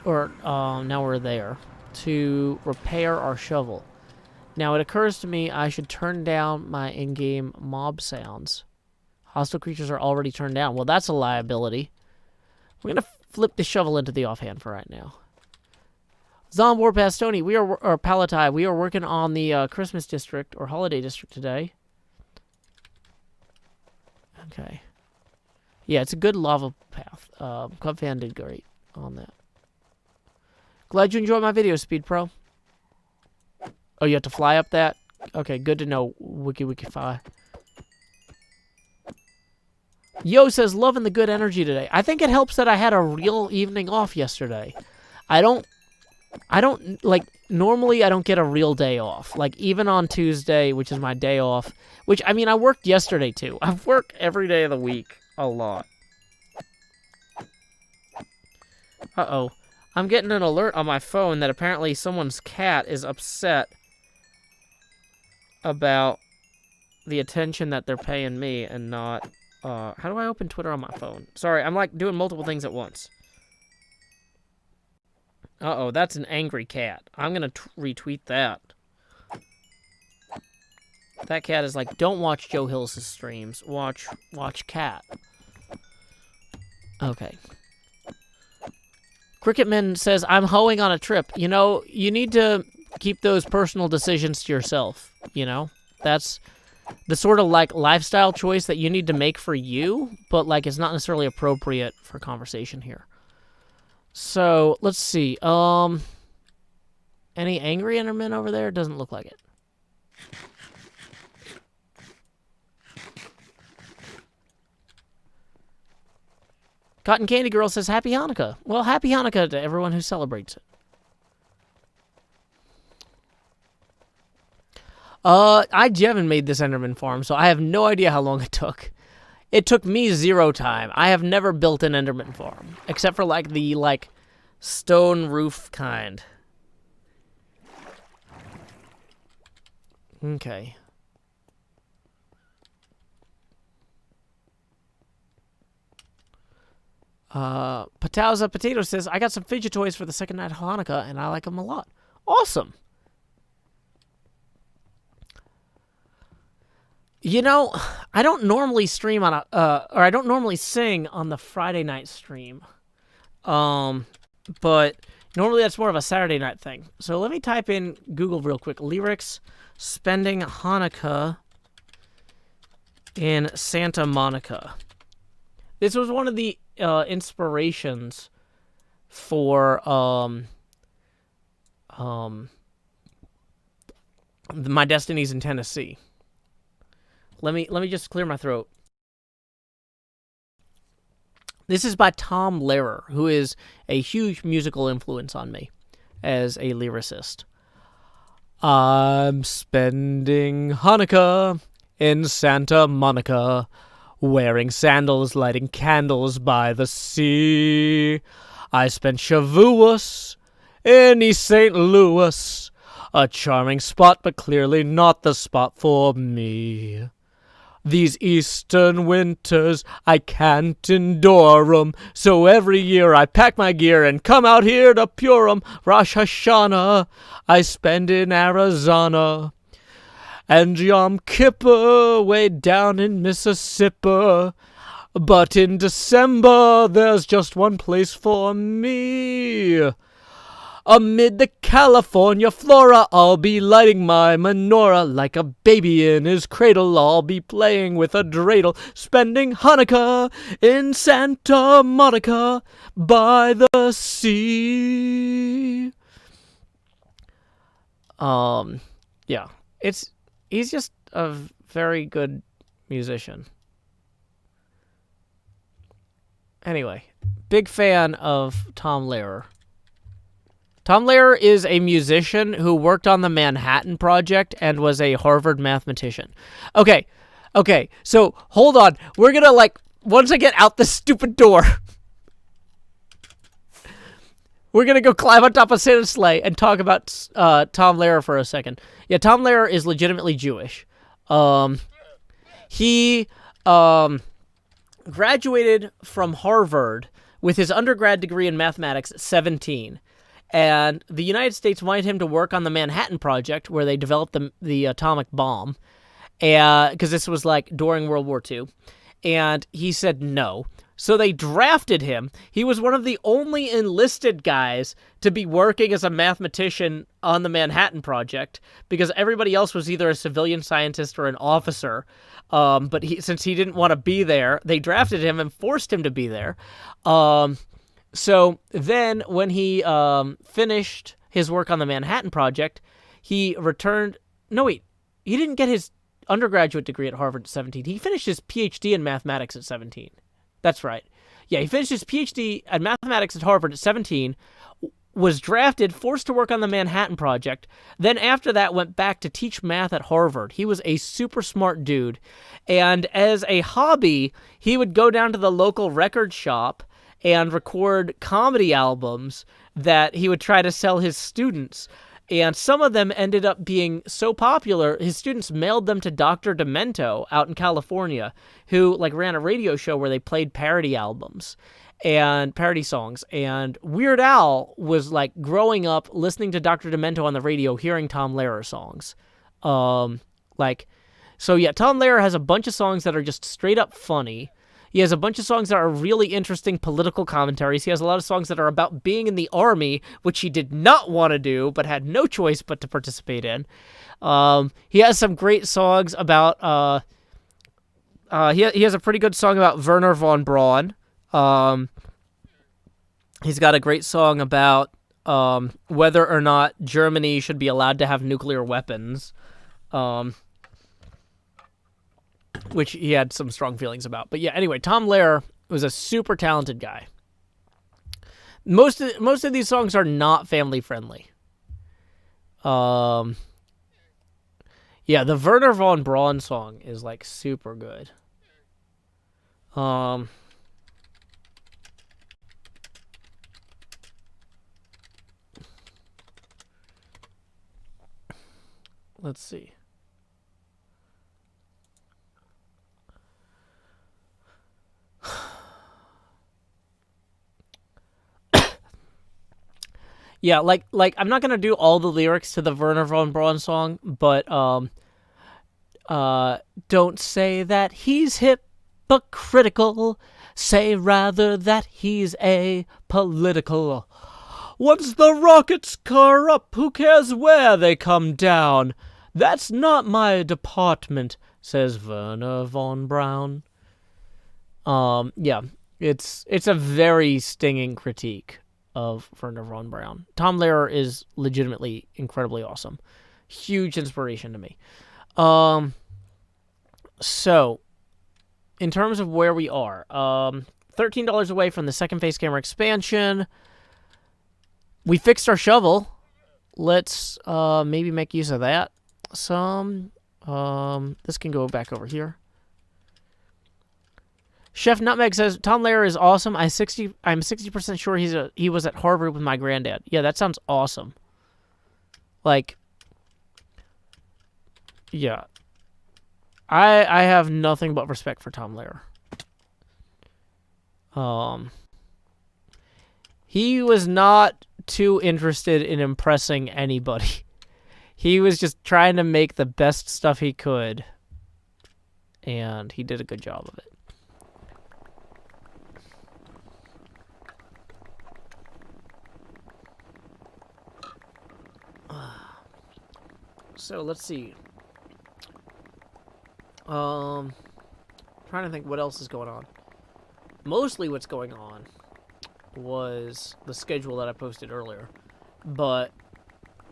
Or, now we're there. To repair our shovel. Now, it occurs to me I should turn down my in-game mob sounds. Hostile creatures are already turned down. Well, that's a liability. We're going to flip the shovel into the offhand for right now. Zombor Pastoni, or Palatai, we are working on the Christmas district, or holiday district today. Okay. Yeah, it's a good lava path. Club Fan did great on that. Glad you enjoyed my video, Speed Pro. Oh, you have to fly up that? Okay, good to know, Wiki-Wiki-Fi. Yo says, loving the good energy today. I think it helps that I had a real evening off yesterday. I don't, like, normally I don't get a real day off. Like, even on Tuesday, which is my day off, which, I mean, I worked yesterday, too. I've worked every day of the week a lot. Uh-oh. I'm getting an alert on my phone that apparently someone's cat is upset about the attention that they're paying me and not... how do I open Twitter on my phone? Sorry, I'm, like, doing multiple things at once. Uh-oh, that's an angry cat. I'm gonna retweet that. That cat is like, don't watch Joe Hill's streams. Watch cat. Okay. Cricketman says, I'm hoeing on a trip. You know, you need to keep those personal decisions to yourself, you know? That's the sort of, like, lifestyle choice that you need to make for you, but, like, it's not necessarily appropriate for conversation here. So, let's see. Any angry Endermen over there? Doesn't look like it. Cotton Candy Girl says Happy Hanukkah. Well, Happy Hanukkah to everyone who celebrates it. Jevin made this Enderman farm, so I have no idea how long it took. It took me 0 time. I have never built an Enderman farm, except for the stone roof kind. Okay. Patauza Potato says, I got some fidget toys for the second night of Hanukkah, and I like them a lot. Awesome. You know, I don't normally stream on or I don't normally sing on the Friday night stream. But normally that's more of a Saturday night thing. So let me type in Google real quick. Lyrics spending Hanukkah in Santa Monica. This was one of the inspirations for My Destinies in Tennessee. Let me just clear my throat. This is by Tom Lehrer, who is a huge musical influence on me as a lyricist. I'm spending Hanukkah in Santa Monica, wearing sandals, lighting candles by the sea. I spent Shavuos in East St. Louis, a charming spot, but clearly not the spot for me. These eastern winters, I can't endure 'em, so every year I pack my gear and come out here to Purim. Rosh Hashanah, I spend in Arizona, and Yom Kippur way down in Mississippi. But in December, there's just one place for me. Amid the California flora, I'll be lighting my menorah. Like a baby in his cradle, I'll be playing with a dreidel, spending Hanukkah in Santa Monica by the sea. Yeah, he's just a very good musician. Anyway, big fan of Tom Lehrer. Tom Lehrer is a musician who worked on the Manhattan Project and was a Harvard mathematician. Okay, so hold on. We're gonna, once I get out this stupid door, we're gonna go climb on top of Santa's sleigh and talk about Tom Lehrer for a second. Yeah, Tom Lehrer is legitimately Jewish. He graduated from Harvard with his undergrad degree in mathematics at 17. And the United States wanted him to work on the Manhattan Project, where they developed the atomic bomb, because this was during World War II. And he said no. So they drafted him. He was one of the only enlisted guys to be working as a mathematician on the Manhattan Project, because everybody else was either a civilian scientist or an officer. But since he didn't want to be there, they drafted him and forced him to be there. So then when he finished his work on the Manhattan Project, he returned... No, wait. He didn't get his undergraduate degree at Harvard at 17. He finished his PhD in mathematics at 17. That's right. Yeah, he finished his PhD in mathematics at Harvard at 17, was drafted, forced to work on the Manhattan Project, then after that went back to teach math at Harvard. He was a super smart dude. And as a hobby, he would go down to the local record shop and record comedy albums that he would try to sell his students. And some of them ended up being so popular, his students mailed them to Dr. Demento out in California, who ran a radio show where they played parody albums and parody songs. And Weird Al was growing up listening to Dr. Demento on the radio, hearing Tom Lehrer songs. So yeah, Tom Lehrer has a bunch of songs that are just straight up funny. He has a bunch of songs that are really interesting political commentaries. He has a lot of songs that are about being in the army, which he did not want to do, but had no choice but to participate in. He has some great songs about... he has a pretty good song about Werner von Braun. He's got a great song about whether or not Germany should be allowed to have nuclear weapons. Which he had some strong feelings about. But yeah, anyway, Tom Lehrer was a super talented guy. Most of these songs are not family friendly. Yeah, the Werner von Braun song is like super good. Let's see. Yeah, like I'm not gonna do all the lyrics to the Werner von Braun song, but don't say that he's hypocritical. Say rather that he's apolitical. Once the rockets car up, who cares where they come down? That's not my department, says Werner von Braun. Yeah, it's a very stinging critique of Werner von Braun. Tom Lehrer is legitimately incredibly awesome. Huge inspiration to me. So, in terms of where we are, $13 away from the second face camera expansion. We fixed our shovel. Let's maybe make use of that some. This can go back over here. Chef Nutmeg says Tom Lehrer is awesome. I'm 60% sure he was at Harvard with my granddad. Yeah, that sounds awesome. Like, yeah, I have nothing but respect for Tom Lehrer. He was not too interested in impressing anybody. He was just trying to make the best stuff he could, and he did a good job of it. So let's see. Trying to think what else is going on. Mostly what's going on was the schedule that I posted earlier, but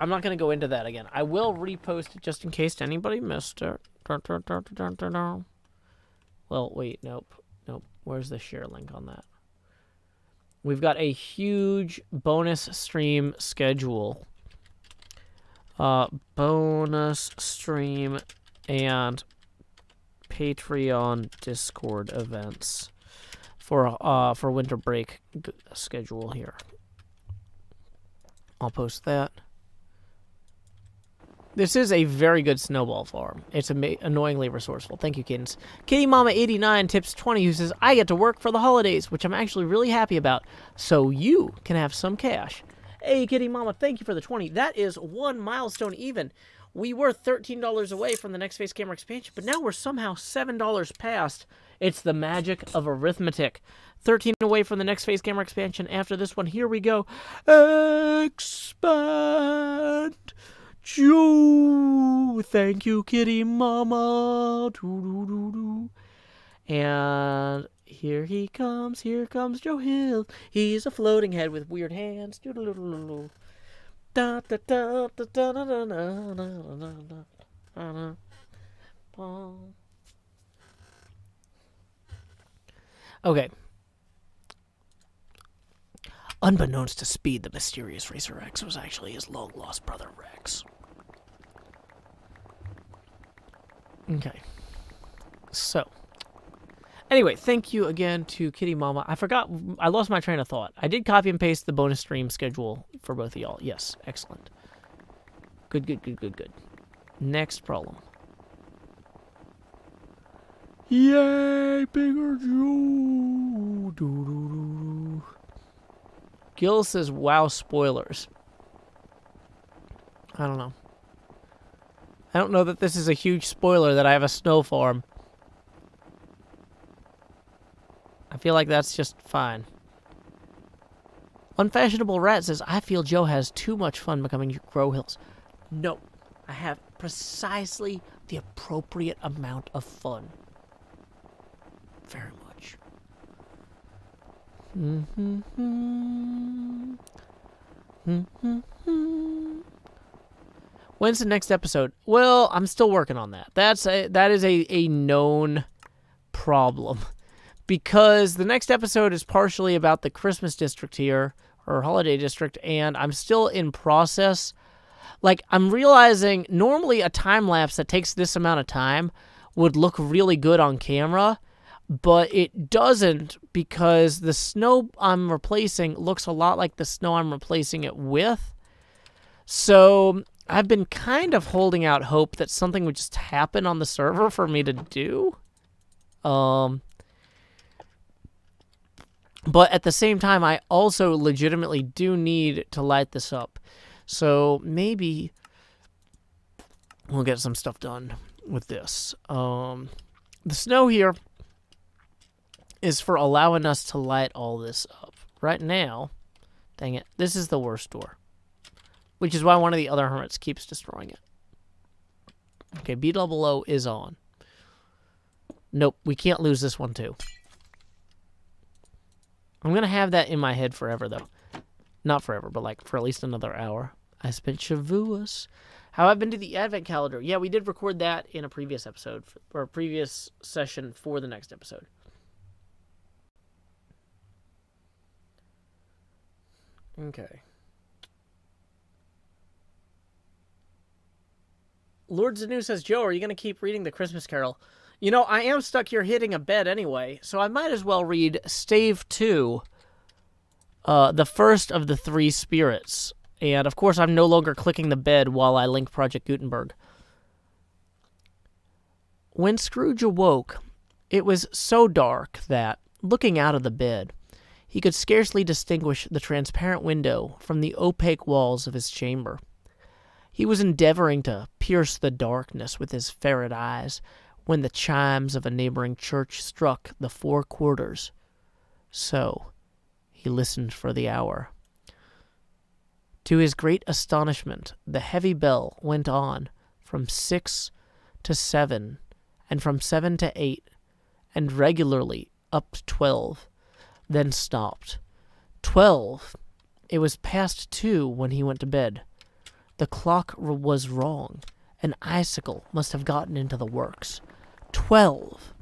I'm not going to go into that again. I will repost it just in case anybody missed it. Well, wait, nope. Where's the share link on that? We've got a huge bonus stream schedule. Bonus stream and Patreon Discord events for winter break schedule here. I'll post that. This is a very good snowball farm. It's annoyingly resourceful. Thank you, kittens. Kitty Mama 89 tips 20 who says, I get to work for the holidays, which I'm actually really happy about, so you can have some cash. Hey, Kitty Mama, thank you for the 20. That is one milestone even. We were $13 away from the next face camera expansion, but now we're somehow $7 past. It's the magic of arithmetic. 13 away from the next face camera expansion. After this one, here we go. Expand. Joe. Thank you, Kitty Mama. And here comes Joe Hill. He's a floating head with weird hands. Okay. Unbeknownst to Speed, the mysterious Racer X was actually his long-lost brother, Rex. Okay. So. Anyway, thank you again to Kitty Mama. I lost my train of thought. I did copy and paste the bonus stream schedule for both of y'all. Yes, excellent. Good. Next problem. Yay, bigger Joe. Gil says, wow, spoilers. I don't know. I don't know that this is a huge spoiler that I have a snow farm. I feel like that's just fine. Unfashionable Rat says, I feel Joe has too much fun becoming Grow Hills. No, I have precisely the appropriate amount of fun. Very much. When's the next episode? Well, I'm still working on that. That is a known problem. because the next episode is partially about the Christmas district here, or holiday district, and I'm still in process. Like, I'm realizing normally a time lapse that takes this amount of time would look really good on camera, but it doesn't because the snow I'm replacing looks a lot like the snow I'm replacing it with. So I've been kind of holding out hope that something would just happen on the server for me to do. But at the same time, I also legitimately do need to light this up. So maybe we'll get some stuff done with this. The snow here is for allowing us to light all this up. Right now, dang it, this is the worst door. Which is why one of the other hermits keeps destroying it. Okay, B-double-O is on. Nope, we can't lose this one too. I'm going to have that in my head forever, though. Not forever, but like for at least another hour. I spent Shavuos. How I've been to the Advent calendar. Yeah, we did record that in a previous episode, or a previous session for the next episode. Okay. Lord Zanu says, Joe, are you going to keep reading the Christmas Carol? You know, I am stuck here hitting a bed anyway, so I might as well read Stave 2, the first of the three spirits. And, of course, I'm no longer clicking the bed while I link Project Gutenberg. When Scrooge awoke, it was so dark that, looking out of the bed, he could scarcely distinguish the transparent window from the opaque walls of his chamber. He was endeavoring to pierce the darkness with his ferret eyes when the chimes of a neighboring church struck the 4 quarters. So he listened for the hour. To his great astonishment, the heavy bell went on from 6 to 7, and from 7 to 8, and regularly up to 12, then stopped. 12! It was past 2 when he went to bed. The clock was wrong. An icicle must have gotten into the works. 12!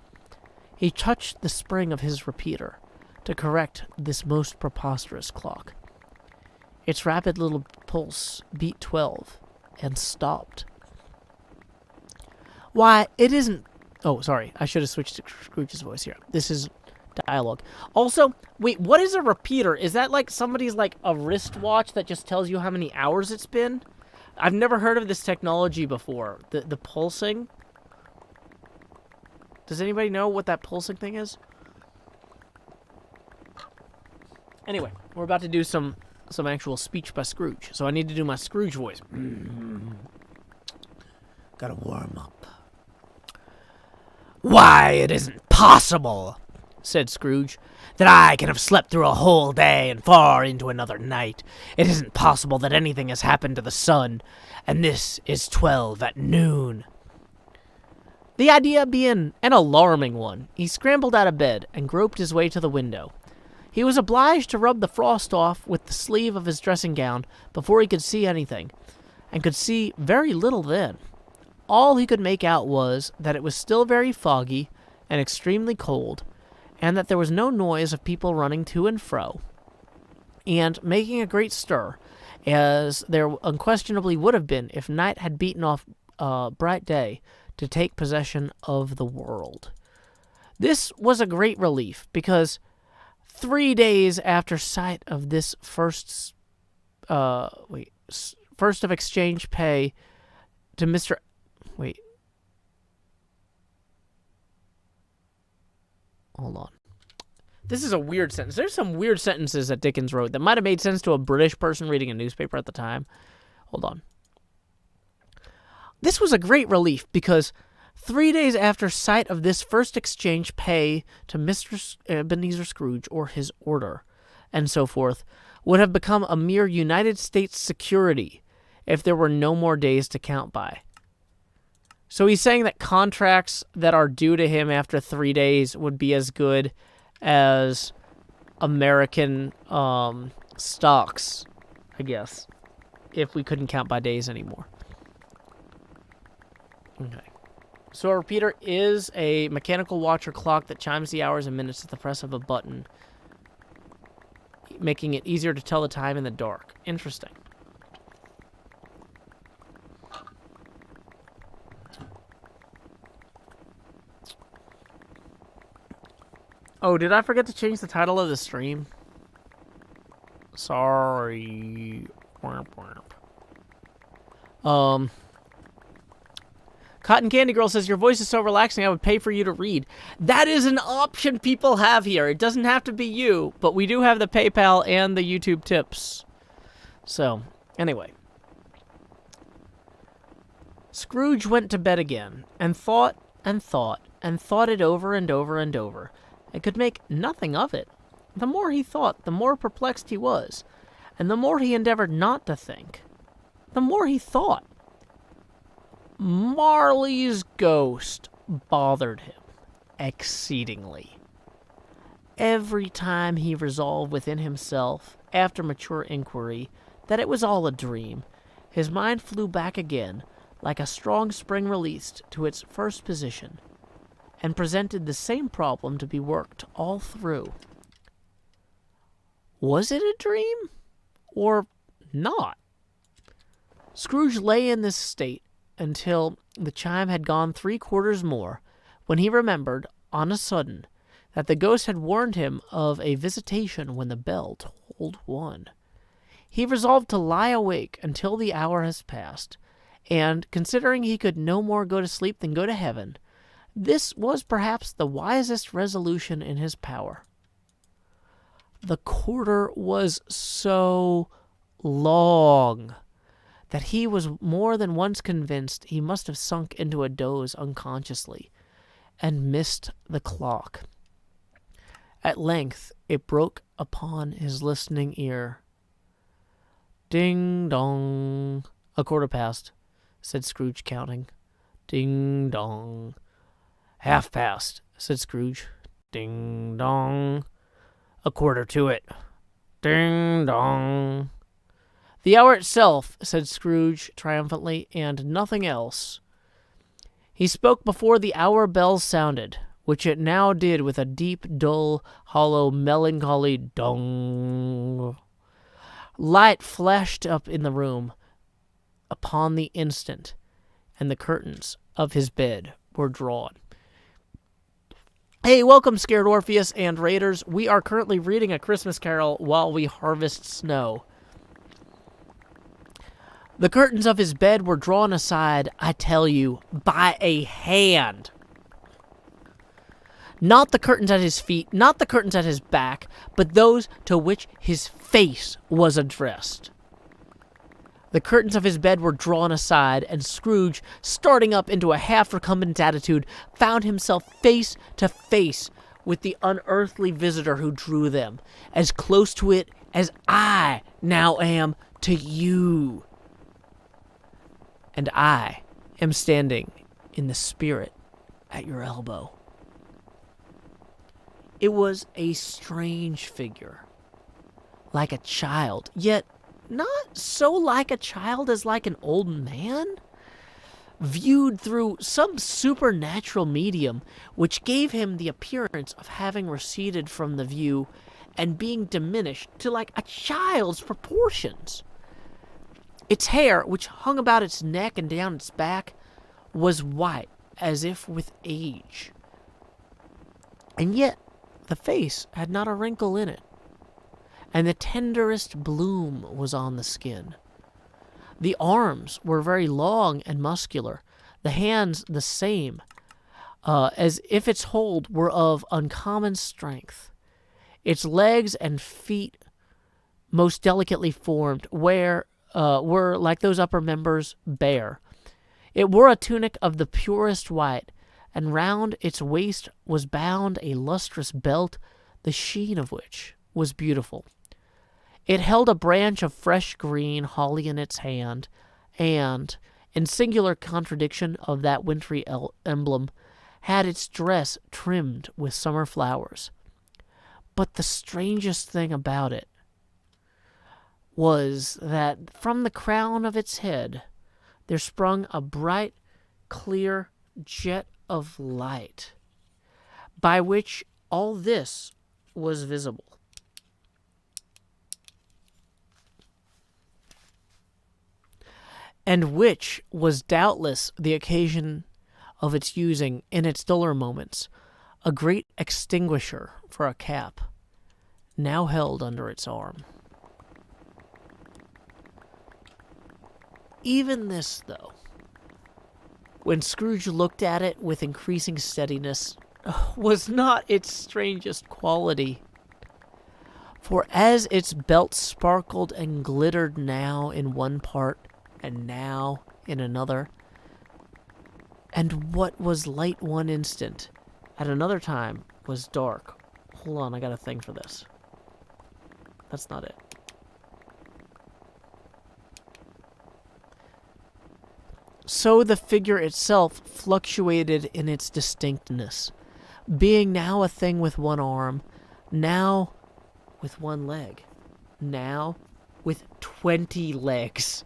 He touched the spring of his repeater to correct this most preposterous clock. Its rapid little pulse beat 12 and stopped. Why, it isn't... Oh, sorry. I should have switched to Scrooge's voice here. This is dialogue. Also, wait, what is a repeater? Is that like somebody's like a wristwatch that just tells you how many hours it's been? I've never heard of this technology before. The pulsing. Does anybody know what that pulsing thing is? Anyway, we're about to do some actual speech by Scrooge, so I need to do my Scrooge voice. Gotta warm up. Why, it isn't possible, said Scrooge, that I can have slept through a whole day and far into another night. It isn't possible that anything has happened to the sun, and this is 12 at noon. The idea being an alarming one, he scrambled out of bed and groped his way to the window. He was obliged to rub the frost off with the sleeve of his dressing gown before he could see anything, and could see very little then. All he could make out was that it was still very foggy and extremely cold, and that there was no noise of people running to and fro, and making a great stir, as there unquestionably would have been if night had beaten off bright day to take possession of the world. This was a great relief, because 3 days after sight of this first of exchange pay to Mr. Hold on. This is a weird sentence. There's some weird sentences that Dickens wrote that might have made sense to a British person reading a newspaper at the time. Hold on. This was a great relief because 3 days after sight of this first exchange pay to Mr. Ebenezer Scrooge or his order, and so forth, would have become a mere United States security if there were no more days to count by. So he's saying that contracts that are due to him after 3 days would be as good as American stocks, I guess, if we couldn't count by days anymore. Okay. So a repeater is a mechanical watch or clock that chimes the hours and minutes at the press of a button, making it easier to tell the time in the dark. Interesting. Oh, did I forget to change the title of the stream? Sorry. Cotton Candy Girl says, your voice is so relaxing, I would pay for you to read. That is an option people have here. It doesn't have to be you, but we do have the PayPal and the YouTube tips. So, anyway. Scrooge went to bed again, and thought and thought, and thought it over and over and over, and could make nothing of it. The more he thought, the more perplexed he was, and the more he endeavored not to think, the more he thought. Marley's ghost bothered him exceedingly. Every time he resolved within himself, after mature inquiry, that it was all a dream, his mind flew back again, like a strong spring released, to its first position, and presented the same problem to be worked all through. Was it a dream, or not? Scrooge lay in this state until the chime had gone 3/4 more, when he remembered, on a sudden, that the ghost had warned him of a visitation when the bell tolled 1. He resolved to lie awake until the hour has passed, and, considering he could no more go to sleep than go to heaven, this was perhaps the wisest resolution in his power. The quarter was so long that he was more than once convinced he must have sunk into a doze unconsciously, and missed the clock. At length it broke upon his listening ear. Ding dong. 1/4 past, said Scrooge, counting. Ding dong. 1/2 past, said Scrooge. Ding dong. 1/4 to it. Ding dong. The hour itself, said Scrooge triumphantly, and nothing else. He spoke before the hour bell sounded, which it now did with a deep, dull, hollow, melancholy dong. Light flashed up in the room upon the instant, and the curtains of his bed were drawn. Hey, welcome, Scared Orpheus and Raiders. We are currently reading A Christmas Carol while we harvest snow. The curtains of his bed were drawn aside, I tell you, by a hand. Not the curtains at his feet, not the curtains at his back, but those to which his face was addressed. The curtains of his bed were drawn aside, and Scrooge, starting up into a half-recumbent attitude, found himself face to face with the unearthly visitor who drew them, as close to it as I now am to you. And I am standing in the spirit at your elbow. It was a strange figure, like a child, yet not so like a child as like an old man, viewed through some supernatural medium which gave him the appearance of having receded from the view and being diminished to like a child's proportions. Its hair, which hung about its neck and down its back, was white, as if with age. And yet the face had not a wrinkle in it, and the tenderest bloom was on the skin. The arms were very long and muscular, the hands the same, as if its hold were of uncommon strength. Its legs and feet, most delicately formed, were, like those upper members, bare. It wore a tunic of the purest white, and round its waist was bound a lustrous belt, the sheen of which was beautiful. It held a branch of fresh green holly in its hand, and, in singular contradiction of that wintry emblem, had its dress trimmed with summer flowers. But the strangest thing about it was that from the crown of its head there sprung a bright, clear, jet of light by which all this was visible. And which was doubtless the occasion of its using, in its duller moments, a great extinguisher for a cap, now held under its arm. Even this, though, when Scrooge looked at it with increasing steadiness, was not its strangest quality. For as its belt sparkled and glittered now in one part, and now in another, and what was light one instant, at another time was dark. Hold on, I got a thing for this. That's not it. So the figure itself fluctuated in its distinctness, being now a thing with one arm, now with one leg, now with 20 legs.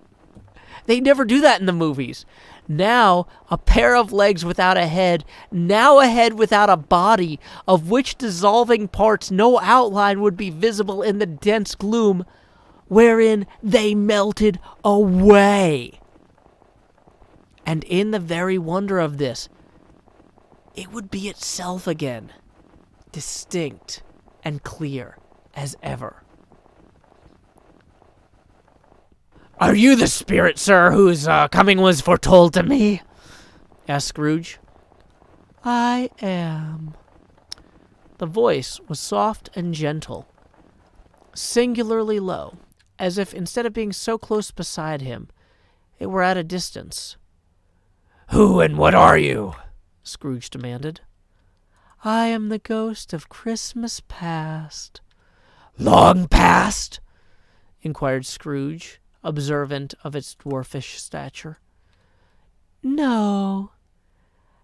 They never do that in the movies. Now, a pair of legs without a head, now a head without a body, of which dissolving parts no outline would be visible in the dense gloom, wherein they melted away. And in the very wonder of this, it would be itself again, distinct and clear as ever. "Are you the spirit, sir, whose coming was foretold to me?" asked Scrooge. "I am." The voice was soft and gentle, singularly low, as if instead of being so close beside him, it were at a distance. "Who and what are you?" Scrooge demanded. "I am the ghost of Christmas past." "Long past?" inquired Scrooge, observant of its dwarfish stature. "No,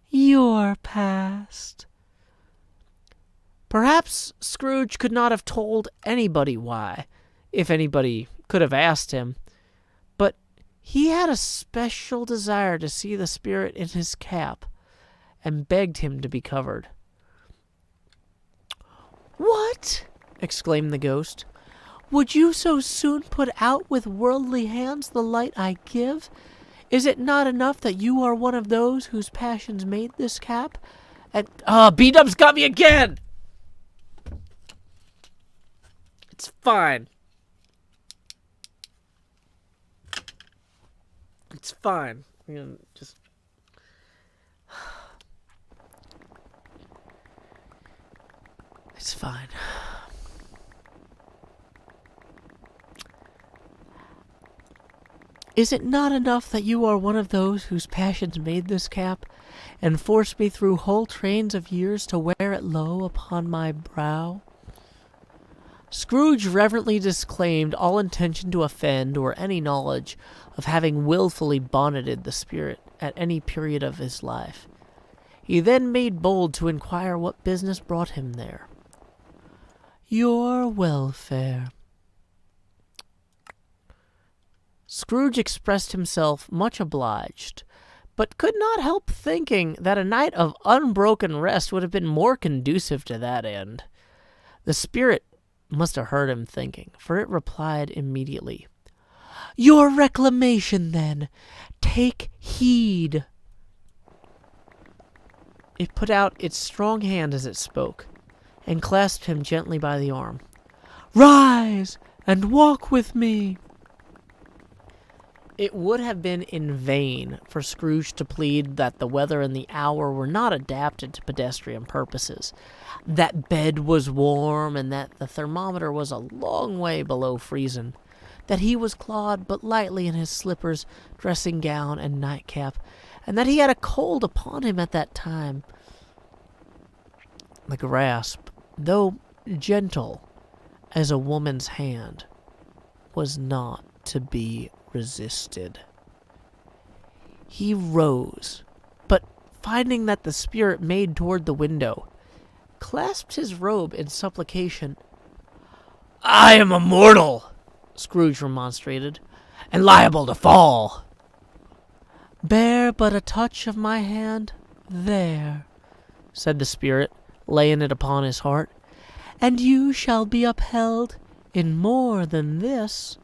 your past." Perhaps Scrooge could not have told anybody why, if anybody could have asked him, but he had a special desire to see the spirit in his cap, and begged him to be covered. "What?" exclaimed the ghost. "Would you so soon put out with worldly hands the light I give? Is it not enough that you are one of those whose passions made this cap? And B-Dub's got me again!" It's fine. It's fine. I'm gonna just... It's fine. Is it not enough that you are one of those whose passions made this cap, and forced me through whole trains of years to wear it low upon my brow? Scrooge reverently disclaimed all intention to offend or any knowledge of having willfully bonneted the spirit at any period of his life. He then made bold to inquire what business brought him there. "Your welfare." Scrooge expressed himself much obliged, but could not help thinking that a night of unbroken rest would have been more conducive to that end. The spirit must have heard him thinking, for it replied immediately, "Your reclamation, then. Take heed." It put out its strong hand as it spoke, and clasped him gently by the arm. "Rise, and walk with me." It would have been in vain for Scrooge to plead that the weather and the hour were not adapted to pedestrian purposes, that bed was warm, and that the thermometer was a long way below freezing, that he was clad but lightly in his slippers, dressing gown, and nightcap, and that he had a cold upon him at that time. The grasp, though gentle as a woman's hand, was not to be resisted. He rose, but finding that the spirit made toward the window, clasped his robe in supplication. "I am a mortal," Scrooge remonstrated, "and liable to fall." "Bear but a touch of my hand," There, said the spirit, laying it upon his heart, and you shall be upheld in more than this.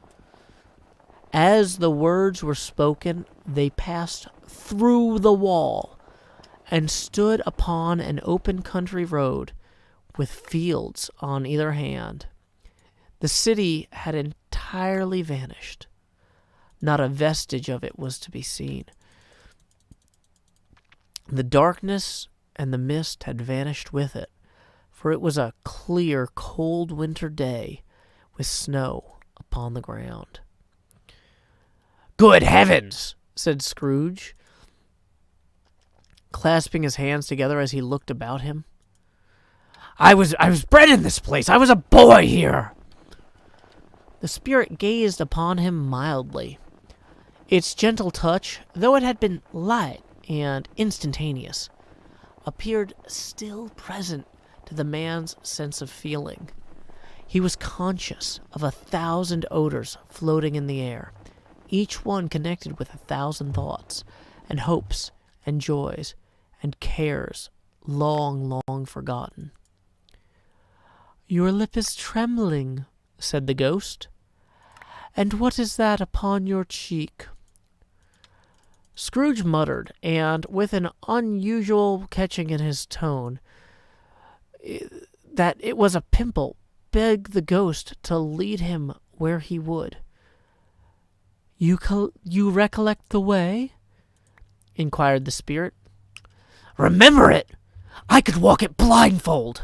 As the words were spoken, they passed through the wall and stood upon an open country road with fields on either hand. The city had entirely vanished. Not a vestige of it was to be seen. The darkness and the mist had vanished with it, for it was a clear, cold winter day with snow upon the ground. "Good heavens!" said Scrooge, clasping his hands together as he looked about him. I was bred in this place. I was a boy here." The spirit gazed upon him mildly. Its gentle touch, though it had been light and instantaneous, appeared still present to the man's sense of feeling. He was conscious of 1,000 odors floating in the air, each one connected with 1,000 thoughts and hopes and joys and cares long, long forgotten. "Your lip is trembling," said the ghost. "And what is that upon your cheek?" Scrooge muttered, and with an unusual catching in his tone, that it was a pimple, begged the ghost to lead him where he would. You recollect the way?" inquired the spirit. "Remember it! I could walk it blindfold."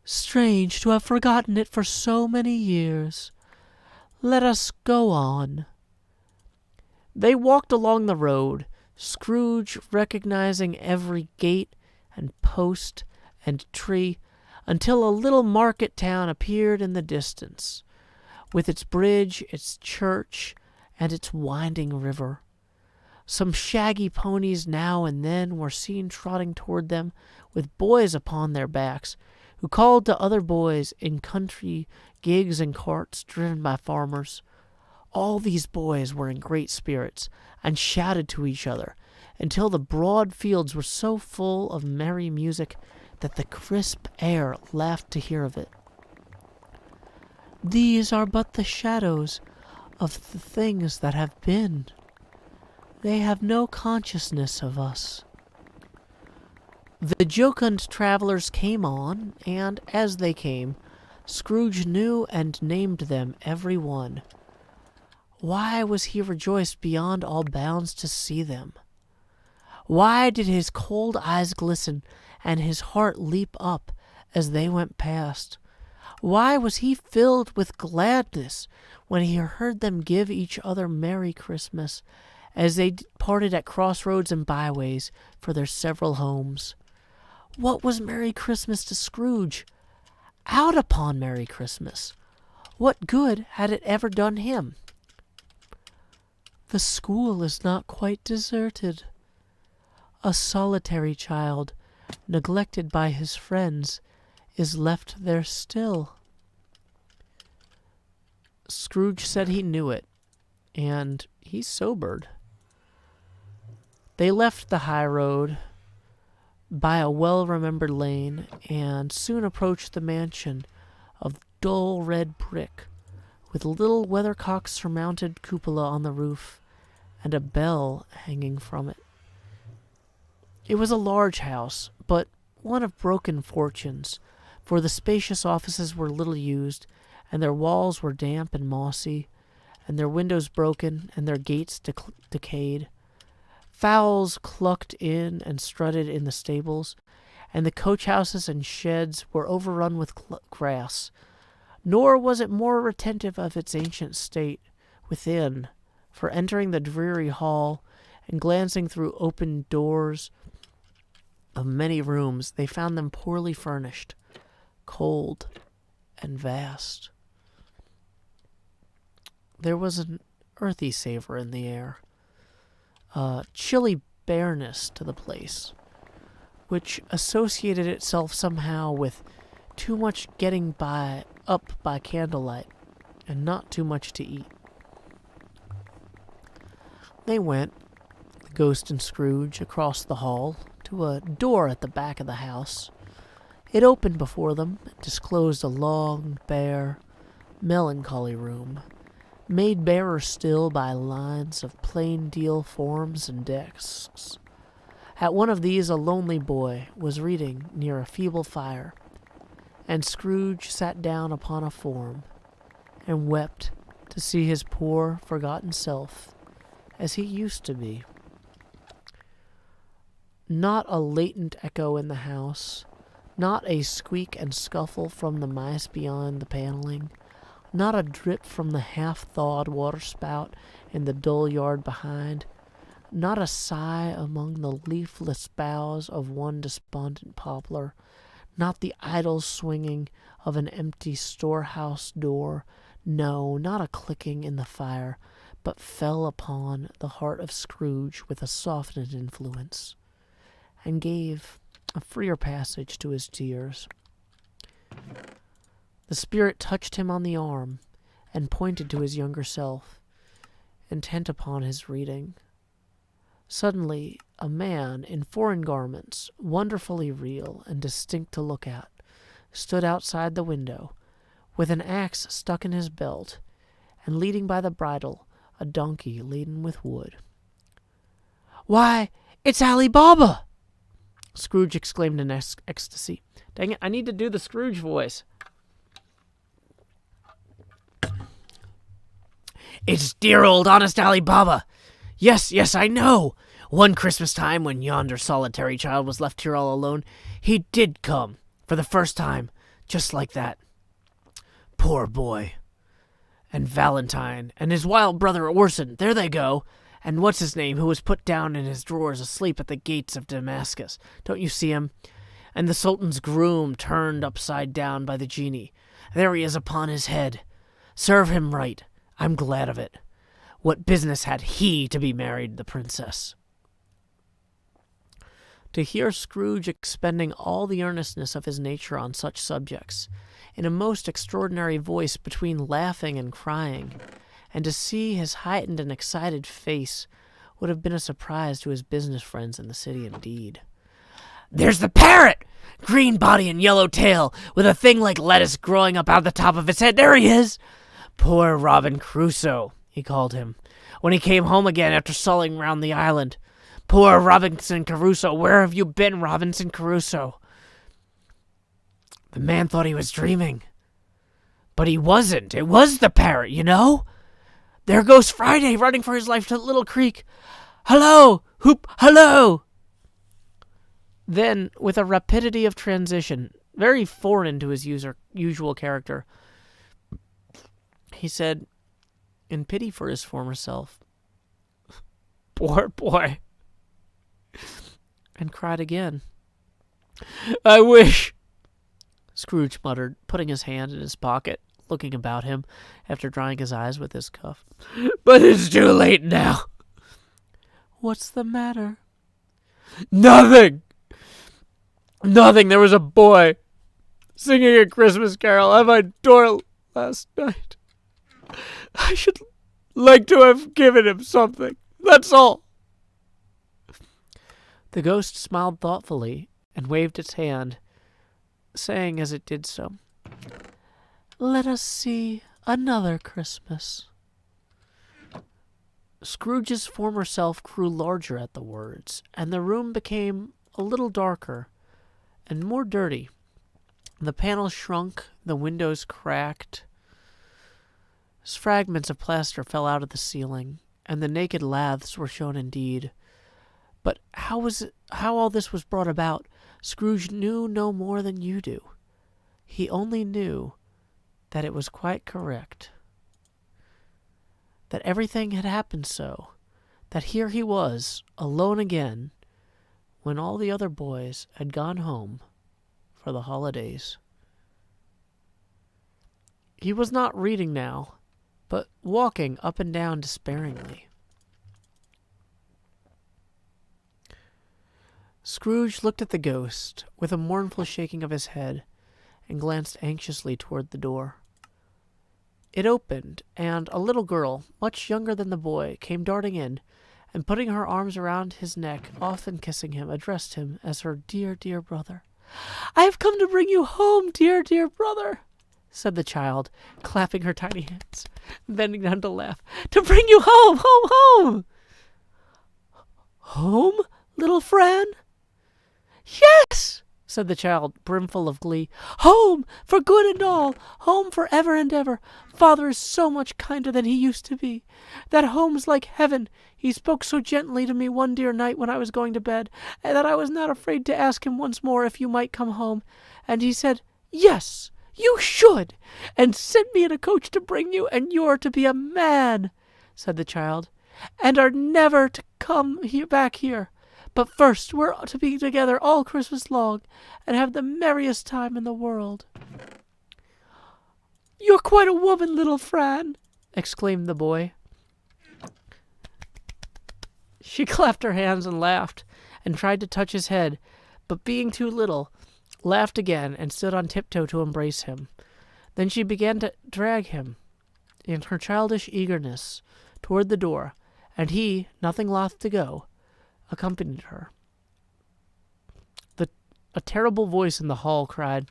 "Strange to have forgotten it for so many years. Let us go on." They walked along the road, Scrooge recognizing every gate and post and tree, until a little market town appeared in the distance, with its bridge, its church, and its winding river. Some shaggy ponies now and then were seen trotting toward them, with boys upon their backs, who called to other boys in country gigs and carts driven by farmers. All these boys were in great spirits, and shouted to each other, until the broad fields were so full of merry music that the crisp air laughed to hear of it. "These are but the shadows of the things that have been. They have no consciousness of us." The jocund travelers came on, and as they came, Scrooge knew and named them every one. Why was he rejoiced beyond all bounds to see them? Why did his cold eyes glisten and his heart leap up as they went past? Why was he filled with gladness when he heard them give each other Merry Christmas as they parted at crossroads and byways for their several homes? What was Merry Christmas to Scrooge? Out upon Merry Christmas! What good had it ever done him? "The school is not quite deserted. A solitary child, neglected by his friends, is left there still." Scrooge said he knew it, and he sobered. They left the high road by a well-remembered lane, and soon approached the mansion of dull red brick, with a little weathercock-surmounted cupola on the roof, and a bell hanging from it. It was a large house, but one of broken fortunes, for the spacious offices were little used, and their walls were damp and mossy, and their windows broken, and their gates decayed. Fowls clucked in and strutted in the stables, and the coach-houses and sheds were overrun with grass. Nor was it more retentive of its ancient state within, for entering the dreary hall and glancing through open doors of many rooms, they found them poorly furnished, cold, and vast. There was an earthy savor in the air, a chilly bareness to the place, which associated itself somehow with too much getting up by candlelight, and not too much to eat. They went, the Ghost and Scrooge across the hall to a door at the back of the house. It opened before them and disclosed a long, bare, melancholy room, made barer still by lines of plain deal forms and desks. At one of these a lonely boy was reading near a feeble fire, and Scrooge sat down upon a form and wept to see his poor, forgotten self as he used to be. Not a latent echo in the house, not a squeak and scuffle from the mice beyond the paneling, not a drip from the half-thawed waterspout in the dull yard behind, not a sigh among the leafless boughs of one despondent poplar, not the idle swinging of an empty storehouse door, no, not a clicking in the fire, but fell upon the heart of Scrooge with a softened influence, and gave a freer passage to his tears. The spirit touched him on the arm, and pointed to his younger self, intent upon his reading. Suddenly, a man in foreign garments, wonderfully real and distinct to look at, stood outside the window, with an axe stuck in his belt, and leading by the bridle a donkey laden with wood. "Why, it's Ali Baba!" Scrooge exclaimed in ecstasy. Dang it, I need to do the Scrooge voice. "It's dear old honest Ali Baba. Yes, I know. One Christmas time, when yonder solitary child was left here all alone, he did come, for the first time, just like that. Poor boy. And Valentine, and his wild brother Orson, there they go. And what's his name, who was put down in his drawers asleep at the gates of Damascus. Don't you see him? And the Sultan's groom turned upside down by the genie. There he is upon his head. Serve him right. I'm glad of it. What business had he to be married the princess?" To hear Scrooge expending all the earnestness of his nature on such subjects, in a most extraordinary voice between laughing and crying, and to see his heightened and excited face, would have been a surprise to his business friends in the city indeed. "There's the parrot! Green body and yellow tail, with a thing like lettuce growing up out the top of his head. There he is! Poor Robin Crusoe, he called him, when he came home again after sullying round the island. Poor Robinson Crusoe, where have you been, Robinson Crusoe?" The man thought he was dreaming. But he wasn't. It was the parrot, you know. There goes Friday, running for his life to the little creek. "Hello! Hoop! Hello!" Then, with a rapidity of transition, very foreign to his usual character, he said, in pity for his former self, "Poor boy," and cried again. "I wish," Scrooge muttered, putting his hand in his pocket, looking about him after drying his eyes with his cuff. "But it's too late now." "What's the matter?" Nothing. There was a boy singing a Christmas carol at my door last night. I should like to have given him something. That's all." The ghost smiled thoughtfully and waved its hand, saying as it did so, "Let us see another Christmas." Scrooge's former self grew larger at the words, and the room became a little darker and more dirty. The panels shrunk, the windows cracked. Fragments of plaster fell out of the ceiling, and the naked laths were shown indeed. But how all this was brought about, Scrooge knew no more than you do. He only knew that it was quite correct. That everything had happened so, that here he was, alone again, when all the other boys had gone home for the holidays. He was not reading now, but walking up and down despairingly. Scrooge looked at the ghost with a mournful shaking of his head and glanced anxiously toward the door. It opened, and a little girl, much younger than the boy, came darting in and putting her arms around his neck, often kissing him, addressed him as her dear, dear brother. "I have come to bring you home, dear, dear brother," said the child, clapping her tiny hands, bending down to laugh. "To bring you home, home, home!" "Home, little Fran?" "Yes," said the child, brimful of glee. "Home, for good and all. Home for ever and ever. Father is so much kinder than he used to be. That home's like heaven. He spoke so gently to me one dear night when I was going to bed, and that I was not afraid to ask him once more if you might come home. And he said, 'Yes, you should,' and sent me in a coach to bring you, and you're to be a man," said the child, "and are never to come back here. But first we're to be together all Christmas long, and have the merriest time in the world." "You're quite a woman, little Fran," exclaimed the boy. She clapped her hands and laughed, and tried to touch his head, but being too little, laughed again and stood on tiptoe to embrace him. Then she began to drag him, in her childish eagerness, toward the door, and he, nothing loth to go, accompanied her. A terrible voice in the hall cried,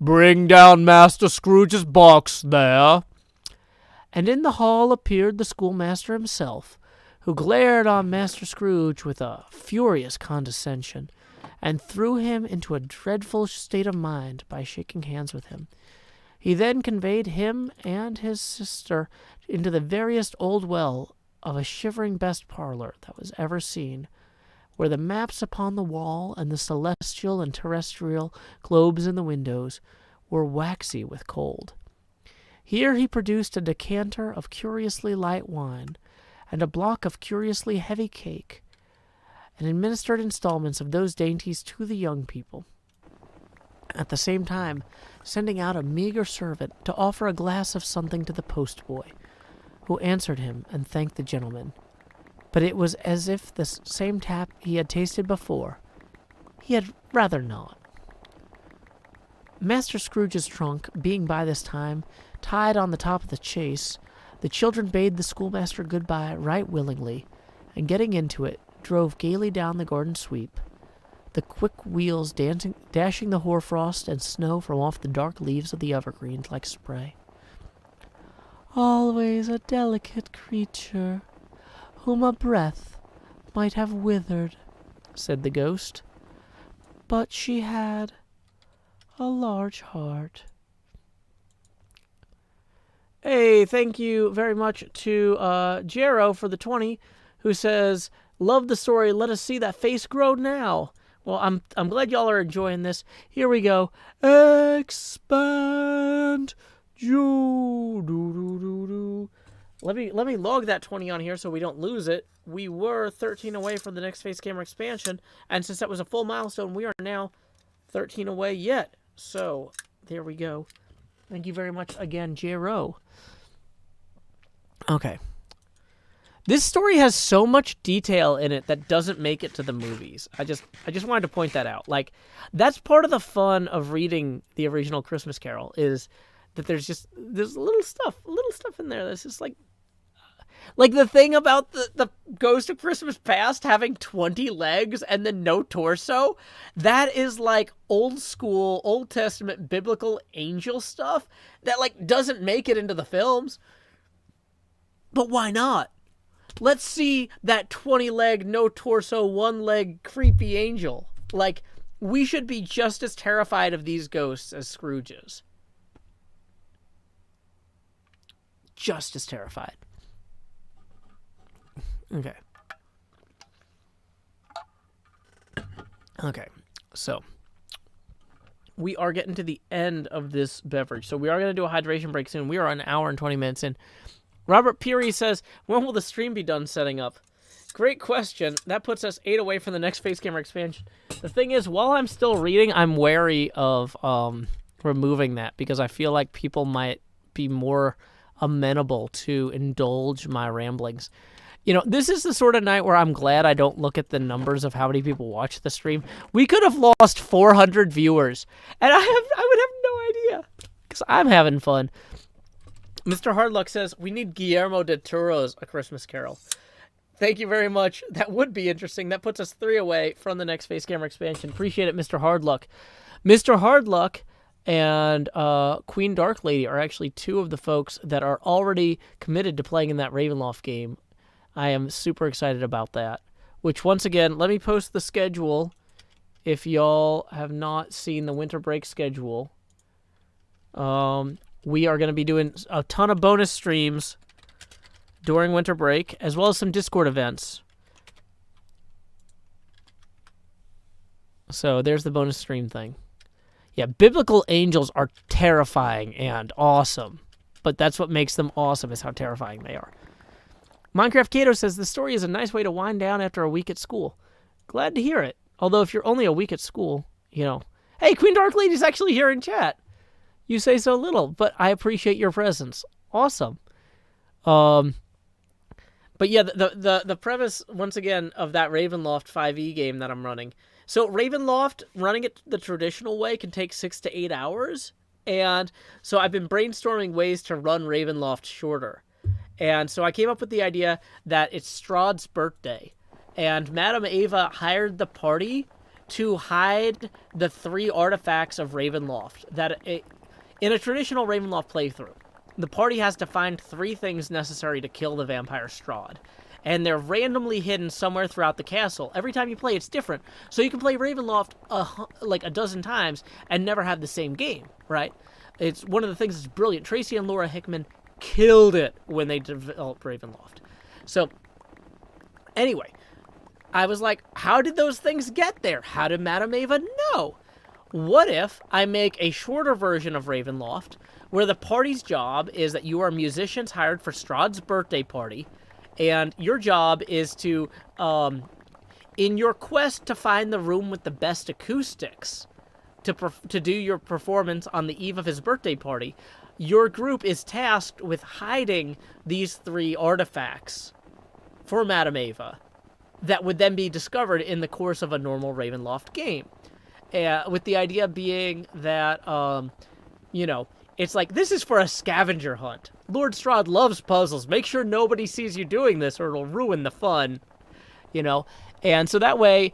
"Bring down Master Scrooge's box there." And in the hall appeared the schoolmaster himself, who glared on Master Scrooge with a furious condescension, and threw him into a dreadful state of mind by shaking hands with him. He then conveyed him and his sister into the veriest old well of a shivering best parlor that was ever seen, where the maps upon the wall and the celestial and terrestrial globes in the windows were waxy with cold. Here he produced a decanter of curiously light wine, and a block of curiously heavy cake, and administered installments of those dainties to the young people, at the same time sending out a meager servant to offer a glass of something to the postboy, who answered him and thanked the gentleman. But it was as if the same tap he had tasted before. He had rather not. Master Scrooge's trunk being by this time tied on the top of the chaise, the children bade the schoolmaster good-bye right willingly, and getting into it, drove gaily down the garden sweep, the quick wheels dashing the hoarfrost and snow from off the dark leaves of the evergreens like spray. "Always a delicate creature, whom a breath might have withered," said the ghost, "but she had a large heart." Hey, thank you very much to Jero for the 20, who says, "Love the story. Let us see that face grow now." Well, I'm glad y'all are enjoying this. Here we go. Expand. Let me log that 20 on here so we don't lose it. We were 13 away from the next face camera expansion, and since that was a full milestone, we are now 13 away yet. So there we go. Thank you very much again, Jero. Okay. This story has so much detail in it that doesn't make it to the movies. I just wanted to point that out. Like, that's part of the fun of reading the original Christmas Carol, is that there's little stuff in there that's just like the thing about the Ghost of Christmas Past having 20 legs and then no torso. That is like old school, Old Testament biblical angel stuff that like doesn't make it into the films. But why not? Let's see that 20-leg, no torso, one-leg creepy angel. Like, we should be just as terrified of these ghosts as Scrooge is. Just as terrified. Okay. Okay, so we are getting to the end of this beverage. So we are going to do a hydration break soon. We are an hour and 20 minutes in. Robert Peary says, "When will the stream be done setting up?" Great question. That puts us 8 away from the next face camera expansion. The thing is, while I'm still reading, I'm wary of removing that because I feel like people might be more amenable to indulge my ramblings. You know, this is the sort of night where I'm glad I don't look at the numbers of how many people watch the stream. We could have lost 400 viewers, and I would have no idea because I'm having fun. Mr. Hardluck says, "We need Guillermo del Toro's A Christmas Carol." Thank you very much. That would be interesting. That puts us 3 away from the next face camera expansion. Appreciate it, Mr. Hardluck. Mr. Hardluck and Queen Dark Lady are actually 2 of the folks that are already committed to playing in that Ravenloft game. I am super excited about that. Which, once again, let me post the schedule if y'all have not seen the winter break schedule. We are going to be doing a ton of bonus streams during winter break, as well as some Discord events. So there's the bonus stream thing. Yeah, biblical angels are terrifying and awesome. But that's what makes them awesome, is how terrifying they are. Minecraft Kato says, the story is a nice way to wind down after a week at school. Glad to hear it. Although if you're only a week at school, you know. Hey, Queen Dark Lady's actually here in chat. You say so little, but I appreciate your presence. Awesome. But yeah, the premise, once again, of that Ravenloft 5e game that I'm running. So Ravenloft, running it the traditional way, can take 6 to 8 hours. And so I've been brainstorming ways to run Ravenloft shorter. And so I came up with the idea that it's Strahd's birthday. And Madame Ava hired the party to hide the 3 artifacts of Ravenloft. In a traditional Ravenloft playthrough, the party has to find 3 things necessary to kill the vampire Strahd. And they're randomly hidden somewhere throughout the castle. Every time you play, it's different. So you can play Ravenloft like a dozen times and never have the same game, right? It's one of the things that's brilliant. Tracy and Laura Hickman killed it when they developed Ravenloft. So, anyway, I was like, how did those things get there? How did Madame Ava know? What if I make a shorter version of Ravenloft where the party's job is that you are musicians hired for Strahd's birthday party, and your job is to, in your quest to find the room with the best acoustics to do your performance on the eve of his birthday party, your group is tasked with hiding these 3 artifacts for Madame Ava that would then be discovered in the course of a normal Ravenloft game. With the idea being that, you know, it's like, this is for a scavenger hunt. Lord Strahd loves puzzles. Make sure nobody sees you doing this or it'll ruin the fun, you know? And so that way,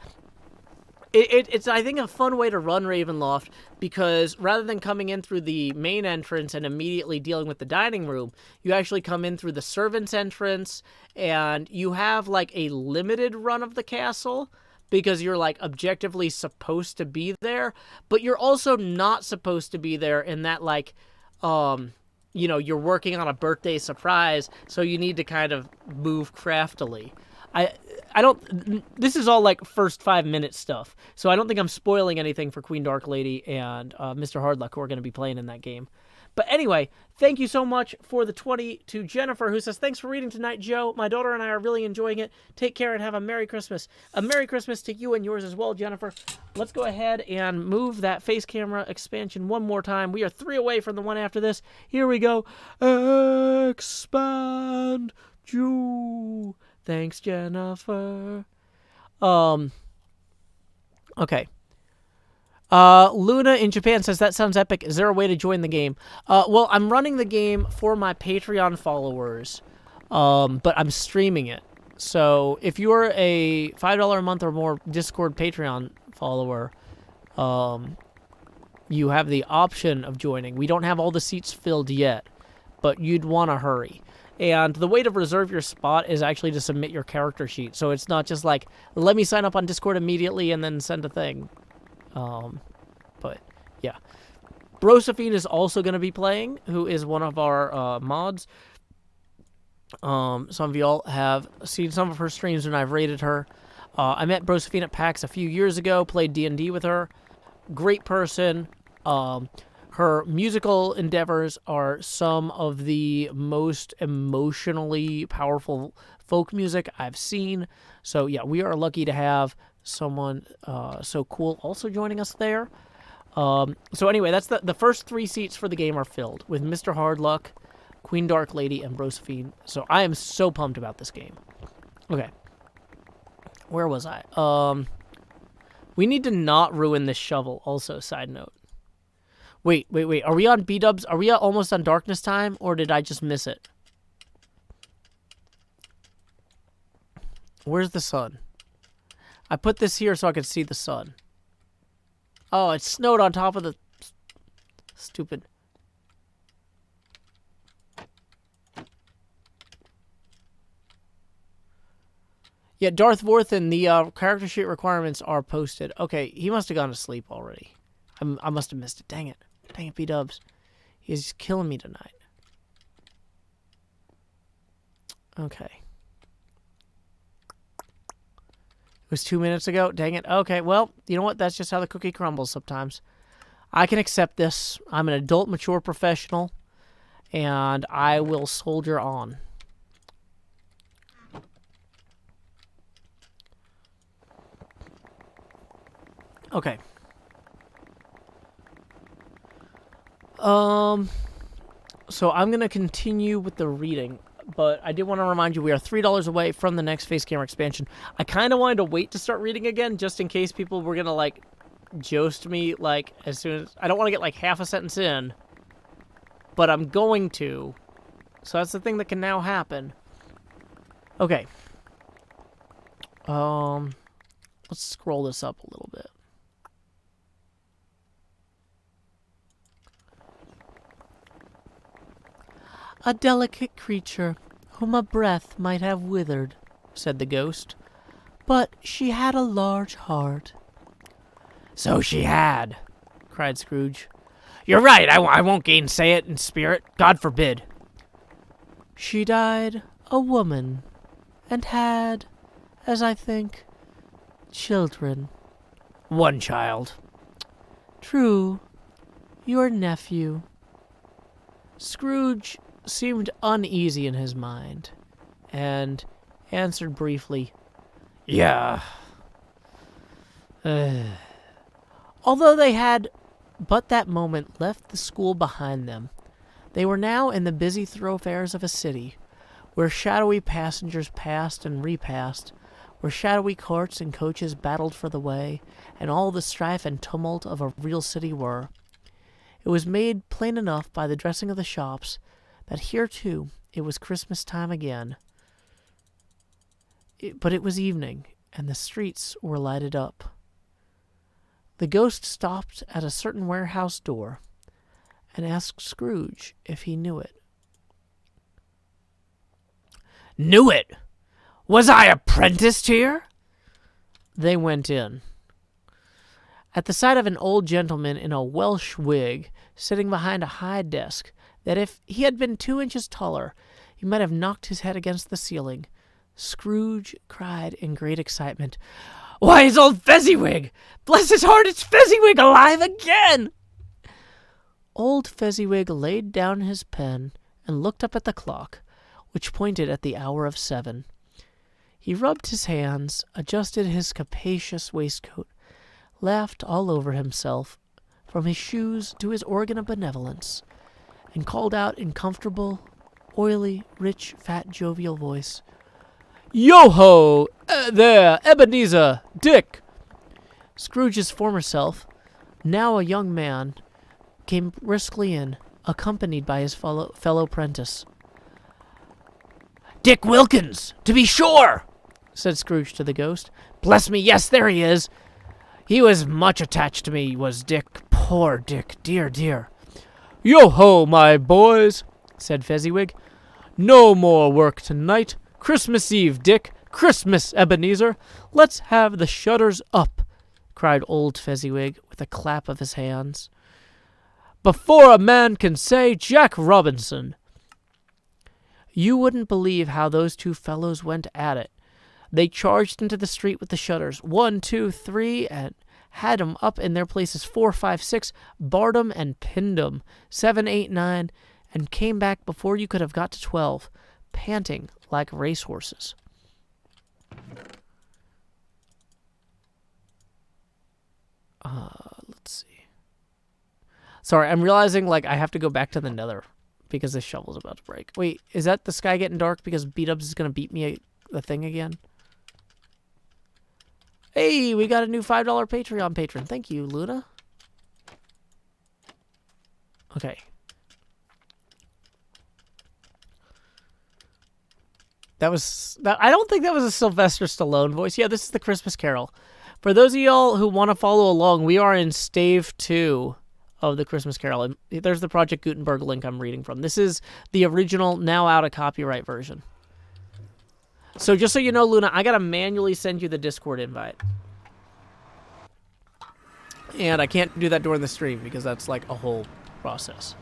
it's, I think, a fun way to run Ravenloft, because rather than coming in through the main entrance and immediately dealing with the dining room, you actually come in through the servants' entrance, and you have, like, a limited run of the castle, because you're, like, objectively supposed to be there, but you're also not supposed to be there in that, like, you know, you're working on a birthday surprise, so you need to kind of move craftily. I don't, this is all like first 5-minute stuff, so I don't think I'm spoiling anything for Queen Dark Lady and Mr. Hardluck, who are going to be playing in that game. But anyway, thank you so much for the 20 to Jennifer, who says, thanks for reading tonight, Joe. My daughter and I are really enjoying it. Take care and have a Merry Christmas. A Merry Christmas to you and yours as well, Jennifer. Let's go ahead and move that face camera expansion one more time. We are 3 away from the one after this. Here we go. Expand you. Thanks, Jennifer. Okay. Luna in Japan says, that sounds epic. Is there a way to join the game? Well, I'm running the game for my Patreon followers, but I'm streaming it. So if you're a $5 a month or more Discord Patreon follower, you have the option of joining. We don't have all the seats filled yet, but you'd want to hurry. And the way to reserve your spot is actually to submit your character sheet. So it's not just like, let me sign up on Discord immediately and then send a thing. But yeah. Brosephine is also going to be playing, who is one of our mods. Some of y'all have seen some of her streams when I've rated her. I met Brosephine at PAX a few years ago, played D&D with her. Great person. Her musical endeavors are some of the most emotionally powerful folk music I've seen. So yeah, we are lucky to have someone so cool also joining us there. So anyway, that's the first 3 seats for the game are filled with Mr. Hardluck, Queen Dark Lady, and Brosephine. So I am so pumped about this game. Okay. Where was I? We need to not ruin this shovel also, side note. Wait. Are we on B-dubs? Are we almost on darkness time, or did I just miss it? Where's the sun? I put this here so I could see the sun. Oh, it snowed on top of the... Stupid. Yeah, Darth Vorthen, the character sheet requirements are posted. Okay, he must have gone to sleep already. I must have missed it. Dang it. Dang it, B-dubs. He's killing me tonight. Okay. It was 2 minutes ago. Dang it. Okay, well, you know what? That's just how the cookie crumbles sometimes. I can accept this. I'm an adult, mature professional, and I will soldier on. Okay. So I'm going to continue with the reading, but I did want to remind you we are $3 away from the next face camera expansion. I kind of wanted to wait to start reading again just in case people were going to, like, jost me, like, as soon as... I don't want to get, like, half a sentence in, but I'm going to. So that's the thing that can now happen. Okay. Let's scroll this up a little bit. A delicate creature, whom a breath might have withered, said the ghost. But she had a large heart. So she had, cried Scrooge. You're right, I won't gainsay it in spirit. God forbid. She died a woman, and had, as I think, children. One child. True, your nephew. Scrooge seemed uneasy in his mind, and answered briefly, Yeah. Although they had but that moment left the school behind them, they were now in the busy thoroughfares of a city, where shadowy passengers passed and repassed, where shadowy carts and coaches battled for the way, and all the strife and tumult of a real city were. It was made plain enough by the dressing of the shops that here, too, it was Christmas time again. But it was evening, and the streets were lighted up. The ghost stopped at a certain warehouse door and asked Scrooge if he knew it. Knew it? Was I apprenticed here? They went in. At the sight of an old gentleman in a Welsh wig sitting behind a high desk, that if he had been 2 inches taller, he might have knocked his head against the ceiling, Scrooge cried in great excitement, Why, it's old Fezziwig! Bless his heart, it's Fezziwig alive again! Old Fezziwig laid down his pen and looked up at the clock, which pointed at the hour of 7. He rubbed his hands, adjusted his capacious waistcoat, laughed all over himself, from his shoes to his organ of benevolence, and called out in comfortable, oily, rich, fat, jovial voice, Yo-ho! There, Ebenezer! Dick! Scrooge's former self, now a young man, came briskly in, accompanied by his fellow prentice. Dick Wilkins, to be sure, said Scrooge to the ghost. Bless me, yes, there he is. He was much attached to me, was Dick. Poor Dick, dear, dear. Yo-ho, my boys, said Fezziwig. No more work tonight. Christmas Eve, Dick. Christmas, Ebenezer. Let's have the shutters up, cried old Fezziwig with a clap of his hands. Before a man can say Jack Robinson. You wouldn't believe how those two fellows went at it. They charged into the street with the shutters, 1, 2, 3, and had 'em up in their places, 4, 5, 6, barred 'em and pinned 'em, 7, 8, 9, and came back before you could have got to 12, panting like racehorses. Let's see. Sorry, I'm realizing, like, I have to go back to the nether because this shovel's about to break. Wait, is that the sky getting dark because B-dubs is going to beat me the thing again? Hey, we got a new $5 Patreon patron. Thank you, Luna. Okay. I don't think that was a Sylvester Stallone voice. Yeah, this is the Christmas Carol. For those of y'all who want to follow along, we are in stave 2 of the Christmas Carol. And there's the Project Gutenberg link I'm reading from. This is the original, now out of copyright version. So just so you know, Luna, I got to manually send you the Discord invite. And I can't do that during the stream because that's like a whole process.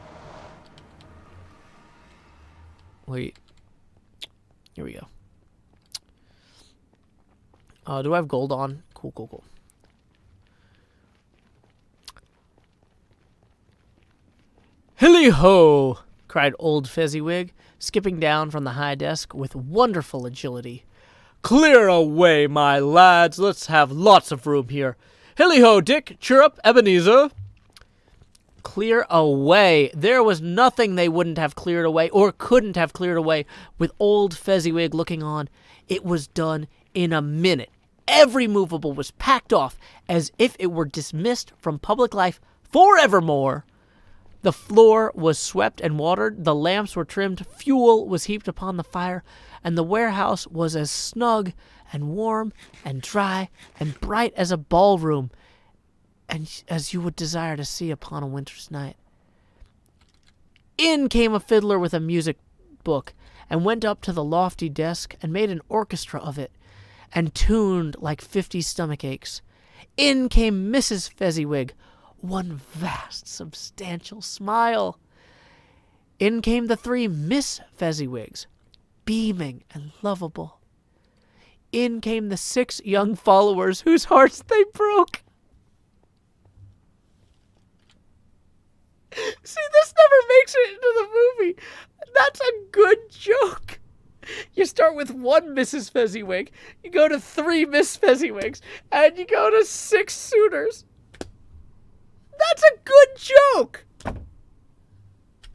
Wait. Here we go. Do I have gold on? Cool. Hilly-ho! Cried old Fezziwig, skipping down from the high desk with wonderful agility. Clear away, my lads. Let's have lots of room here. Hilly-ho, Dick. Chirrup, Ebenezer. Clear away. There was nothing they wouldn't have cleared away or couldn't have cleared away with old Fezziwig looking on. It was done in a minute. Every movable was packed off as if it were dismissed from public life forevermore. The floor was swept and watered, the lamps were trimmed, fuel was heaped upon the fire, and the warehouse was as snug and warm and dry and bright as a ballroom, and as you would desire to see upon a winter's night. In came a fiddler with a music book, and went up to the lofty desk and made an orchestra of it, and tuned like 50 stomach aches. In came Mrs. Fezziwig, one vast, substantial smile. In came the 3 Miss Fezziwigs, beaming and lovable. In came the 6 young followers whose hearts they broke. See, this never makes it into the movie. That's a good joke. You start with 1 Mrs. Fezziwig, you go to 3 Miss Fezziwigs, and you go to 6 suitors. That's a good joke.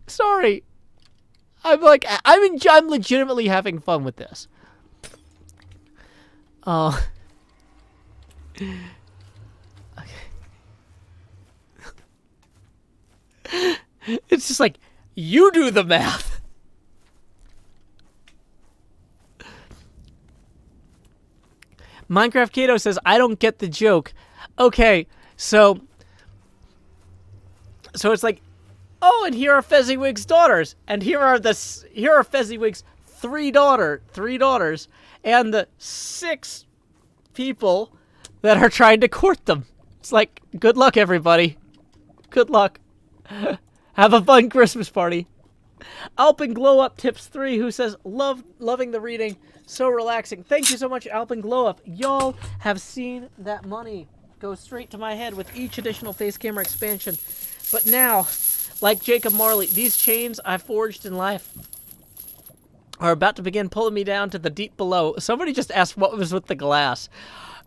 Sorry. I'm legitimately having fun with this. Okay. It's just like, you do the math. Minecraft Kato says, I don't get the joke. Okay, so it's like, oh, and here are Fezziwig's daughters, and here are Fezziwig's 3 daughters, and the 6 people that are trying to court them. It's like, good luck, everybody. Good luck. Have a fun Christmas party. Alpin Glow Up tips 3, who says, loving the reading, so relaxing. Thank you so much, Alpin Glow Up. Y'all have seen that money go straight to my head with each additional face camera expansion. But now, like Jacob Marley, these chains I forged in life are about to begin pulling me down to the deep below. Somebody just asked what was with the glass.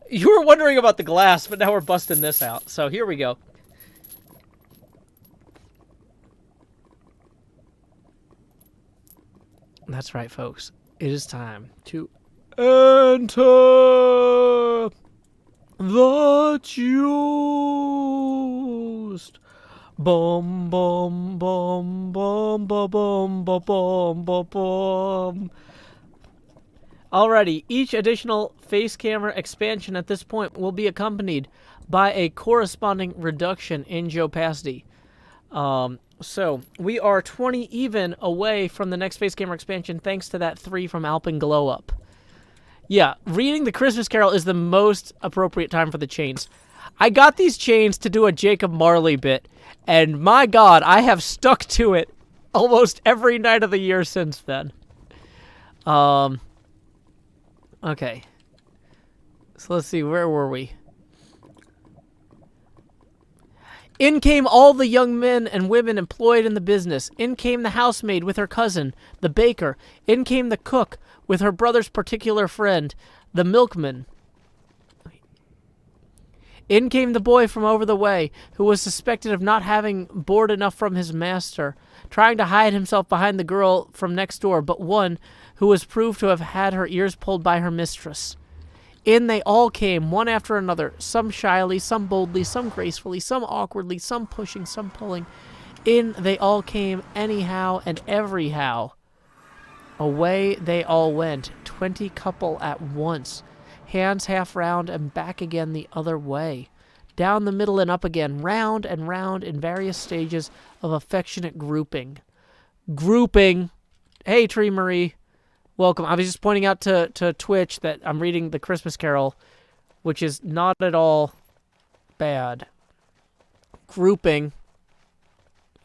You were wondering about the glass, but now we're busting this out. So here we go. That's right, folks. It is time to enter the juiced. Bum bum bum bum bum bum bum bum bum bum. Alrighty, each additional face camera expansion at this point will be accompanied by a corresponding reduction in opacity. So we are 20 even away from the next face camera expansion thanks to that 3 from Alpin Glow Up. Yeah, reading the Christmas Carol is the most appropriate time for the chains. I got these chains to do a Jacob Marley bit, and my God, I have stuck to it almost every night of the year since then. Okay. So let's see, where were we? In came all the young men and women employed in the business. In came the housemaid with her cousin, the baker. In came the cook with her brother's particular friend, the milkman. In came the boy from over the way, who was suspected of not having board enough from his master, trying to hide himself behind the girl from next door, but one who was proved to have had her ears pulled by her mistress. In they all came, one after another, some shyly, some boldly, some gracefully, some awkwardly, some pushing, some pulling. In they all came anyhow and everyhow. Away they all went, 20 couple at once, hands half round and back again the other way, down the middle and up again, round and round in various stages of affectionate grouping. Grouping. Hey, Tree Marie. Welcome. I was just pointing out to Twitch that I'm reading The Christmas Carol, which is not at all bad. Grouping.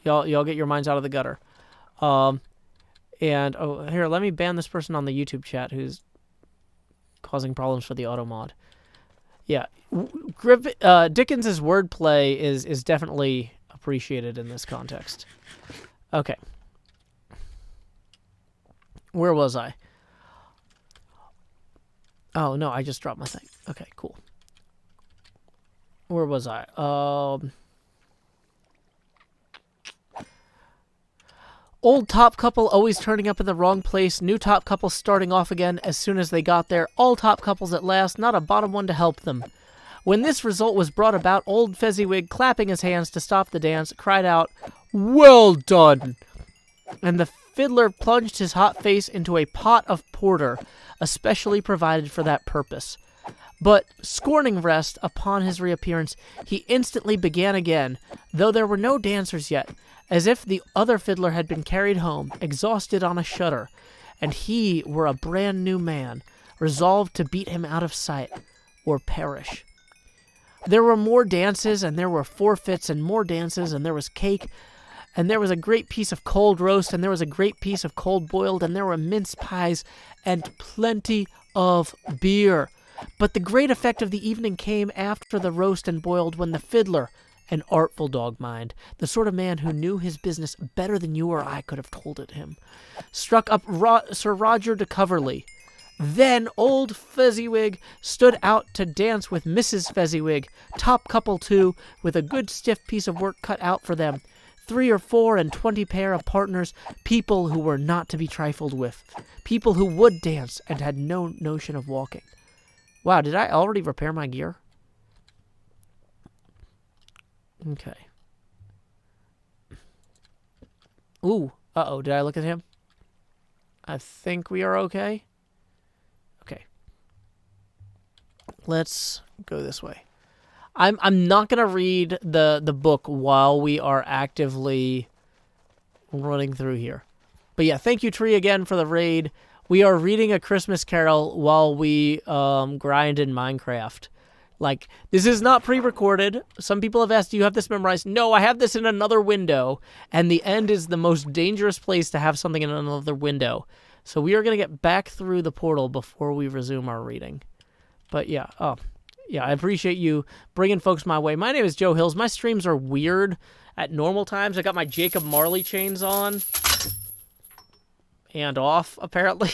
Y'all get your minds out of the gutter. And, here, let me ban this person on the YouTube chat who's causing problems for the auto mod. Yeah. Dickens's wordplay is definitely appreciated in this context. Okay. Where was I? Oh, no, I just dropped my thing. Okay, cool. Where was I? Old top couple always turning up in the wrong place. New top couple starting off again as soon as they got there. All top couples at last, not a bottom one to help them. When this result was brought about, old Fezziwig, clapping his hands to stop the dance, cried out, "Well done!" And the fiddler plunged his hot face into a pot of porter, especially provided for that purpose. But, scorning rest, upon his reappearance, he instantly began again, though there were no dancers yet, as if the other fiddler had been carried home, exhausted on a shutter, and he were a brand new man, resolved to beat him out of sight, or perish. There were more dances, and there were forfeits, and more dances, and there was cake, and there was a great piece of cold roast, and there was a great piece of cold boiled, and there were mince pies, and plenty of beer. But the great effect of the evening came after the roast and boiled, when the fiddler, an artful dog, mind, the sort of man who knew his business better than you or I could have told it him, struck up Sir Roger de Coverley. Then old Fezziwig stood out to dance with Mrs. Fezziwig, top couple too, with a good stiff piece of work cut out for them, 3 or 4 and 20 pair of partners, people who were not to be trifled with, people who would dance and had no notion of walking. Wow, did I already repair my gear? Okay. Ooh, uh-oh, did I look at him? I think we are okay. Okay. Let's go this way. I'm not going to read the book while we are actively running through here. But yeah, thank you, Tree, again for the raid. We are reading A Christmas Carol while we grind in Minecraft. Like, this is not pre-recorded. Some people have asked, do you have this memorized? No, I have this in another window. And the end is the most dangerous place to have something in another window. So we are going to get back through the portal before we resume our reading. But yeah, I appreciate you bringing folks my way. My name is Joe Hills. My streams are weird at normal times. I got my Jacob Marley chains on. And off, apparently.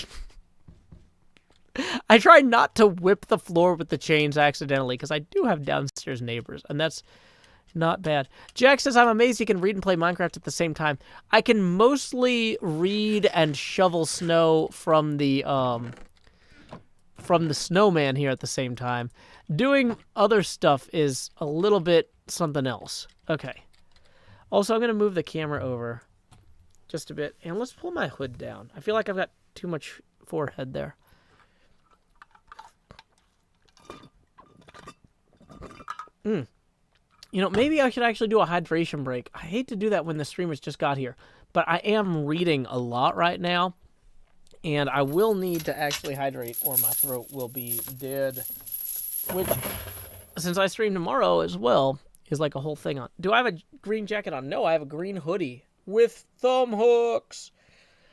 I try not to whip the floor with the chains accidentally, because I do have downstairs neighbors, and that's not bad. Jack says, I'm amazed he can read and play Minecraft at the same time. I can mostly read and shovel snow from the snowman here at the same time. Doing other stuff is a little bit something else. Okay. Also, I'm going to move the camera over just a bit, and let's pull my hood down. I feel like I've got too much forehead there. You know, maybe I should actually do a hydration break. I hate to do that when the streamers just got here, but I am reading a lot right now, and I will need to actually hydrate or my throat will be dead, which, since I stream tomorrow as well, is like a whole thing on. Do I have a green jacket on? No, I have a green hoodie with thumb hooks,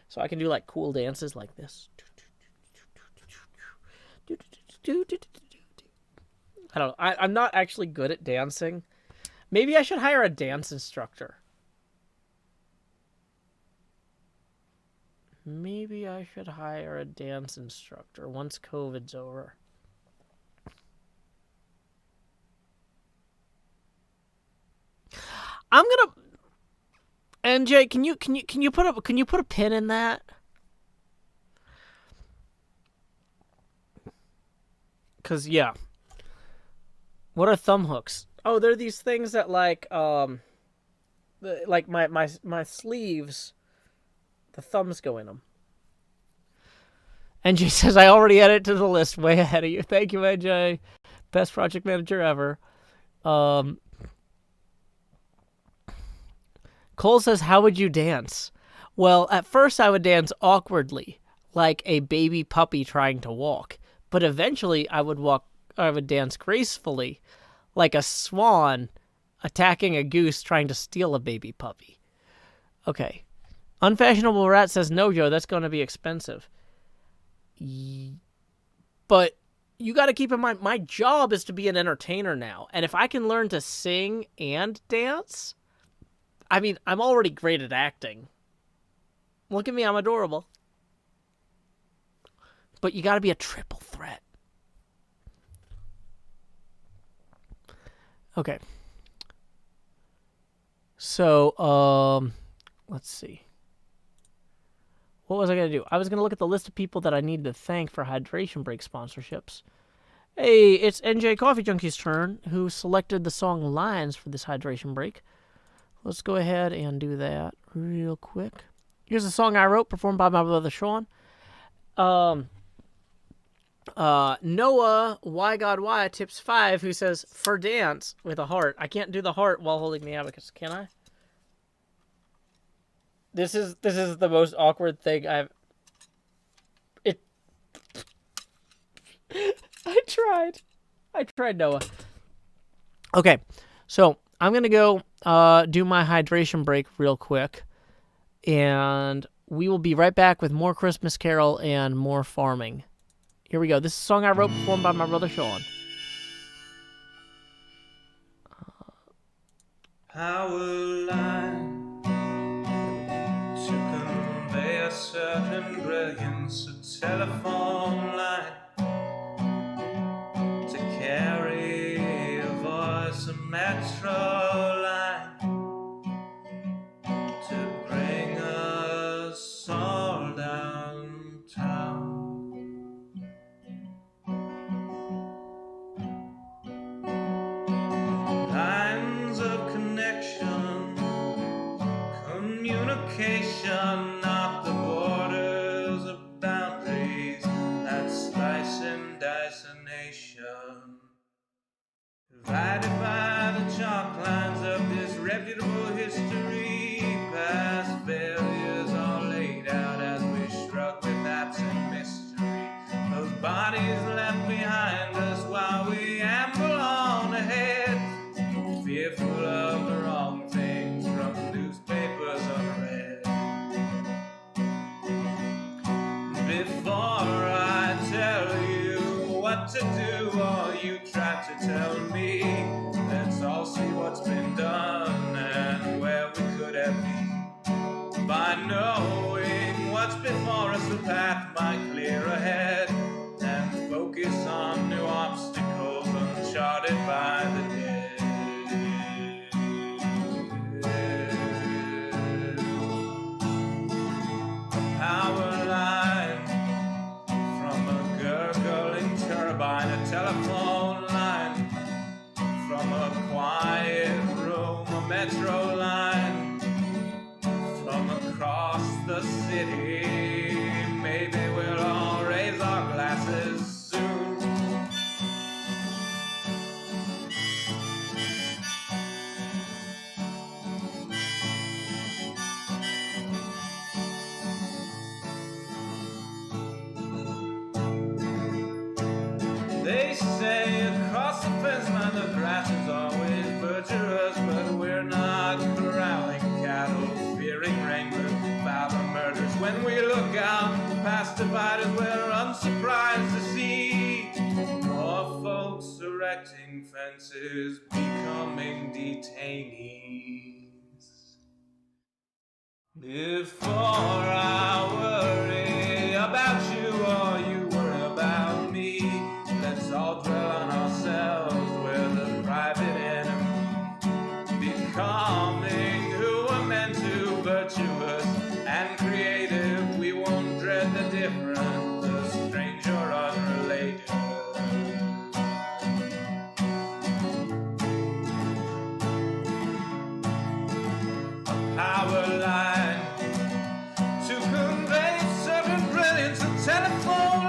so I can do like cool dances like this. I don't know. I'm not actually good at dancing. Maybe I should hire a dance instructor. Maybe I should hire a dance instructor once COVID's over. I'm gonna. MJ, can you put a pin in that? Cause yeah. What are thumb hooks? Oh, they're these things that like my sleeves, the thumbs go in them. NJ says, I already added it to the list. Way ahead of you. Thank you, NJ. Best project manager ever. Cole says, how would you dance? Well, at first I would dance awkwardly, like a baby puppy trying to walk. But eventually I would dance gracefully, like a swan attacking a goose trying to steal a baby puppy. Okay. Unfashionable Rat says, no, Joe, that's going to be expensive. But you got to keep in mind, my job is to be an entertainer now. And if I can learn to sing and dance, I mean, I'm already great at acting. Look at me, I'm adorable. But you got to be a triple threat. Okay. So, let's see. What was I going to do? I was going to look at the list of people that I need to thank for Hydration Break sponsorships. Hey, it's NJ Coffee Junkie's turn, who selected the song Lines for this Hydration Break. Let's go ahead and do that real quick. Here's a song I wrote, performed by my brother Sean. Noah, Why God Why, tips 5, who says, for dance, with a heart. I can't do the heart while holding the abacus, can I? This is the most awkward thing I tried, Noah. Okay, so I'm going to go do my hydration break real quick, and we will be right back with more Christmas Carol and more farming. Here we go. This is a song I wrote, performed by my brother Sean. Power line to convey a certain brilliance, a telephone line to carry a voice, a metro line to bring us all downtown. Lines of connection, communication, not the borders of boundaries that slice and dice a nation. Divided by the chalk lines of disreputable history, past failures all laid out as we shrug with absent mystery. Those bodies left behind us while we amble on ahead, fearful of the wrong things from newspapers unread. Before I tell you what to do, or you try to tell me, let's all see what's been done and where we could have been. By knowing what's before us, the path might clear ahead, and focus on new obstacles uncharted by the dead. Power line from a gurgling turbine, a telephone line from a quiet room, a metro line from across the city. Maybe we'll all raise our glasses soon. They say across the fence line the grass is always butcherous, but we're not corralling cattle, fearing wranglers about the murders. When we look out past dividers, we're unsurprised to see more folks erecting fences, becoming detainees. Before I worry about you or you worry about me, let's all dwell on ourselves, we're the private enemy, becoming who we're meant to, virtuous and creative. We won't dread the different, the strange or unrelated. A power line to convey certain brilliance, a telephone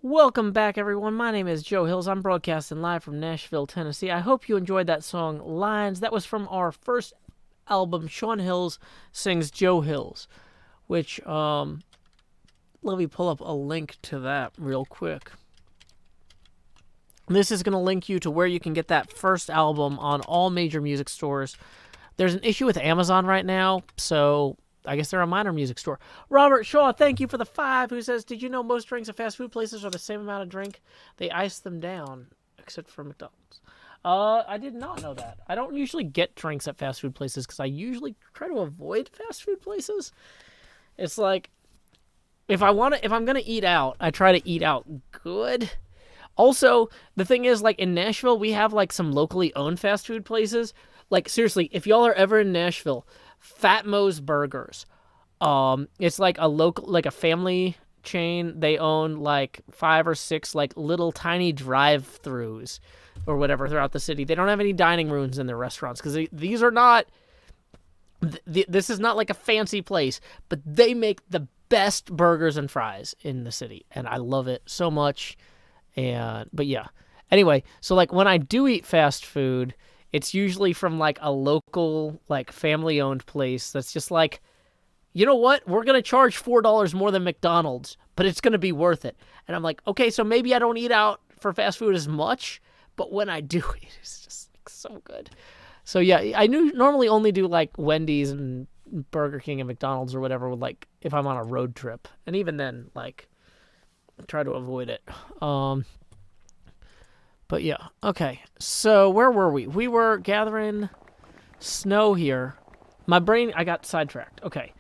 Welcome back, everyone. My name is Joe Hills. I'm broadcasting live from Nashville, Tennessee. I hope you enjoyed that song, Lines. That was from our first album, Sean Hills Sings Joe Hills, which, let me pull up a link to that real quick. This is going to link you to where you can get that first album on all major music stores. There's an issue with Amazon right now, so I guess they're a minor music store. Robert Shaw, thank you for the 5, who says, did you know most drinks at fast food places are the same amount of drink? They ice them down, except for McDonald's. I did not know that. I don't usually get drinks at fast food places because I usually try to avoid fast food places. It's like, if I'm going to eat out, I try to eat out good. Also, the thing is, like, in Nashville, we have, like, some locally owned fast food places. Like, seriously, if y'all are ever in Nashville, Fat Mo's Burgers. It's like a family chain. They own, like, 5 or 6, like, little tiny drive-thrus or whatever throughout the city. They don't have any dining rooms in their restaurants because these are not... This is not, like, a fancy place, but they make the best burgers and fries in the city, and I love it so much. But yeah. Anyway, so like when I do eat fast food, it's usually from like a local, like family-owned place that's just like, you know what? We're going to charge $4 more than McDonald's, but it's going to be worth it. And I'm like, okay, so maybe I don't eat out for fast food as much, but when I do eat, it's just like, so good. So yeah, I normally only do like Wendy's and Burger King and McDonald's or whatever, like if I'm on a road trip. And even then, like, try to avoid it. But yeah, okay. So where were we? We were gathering snow here. My brain, I got sidetracked. Okay.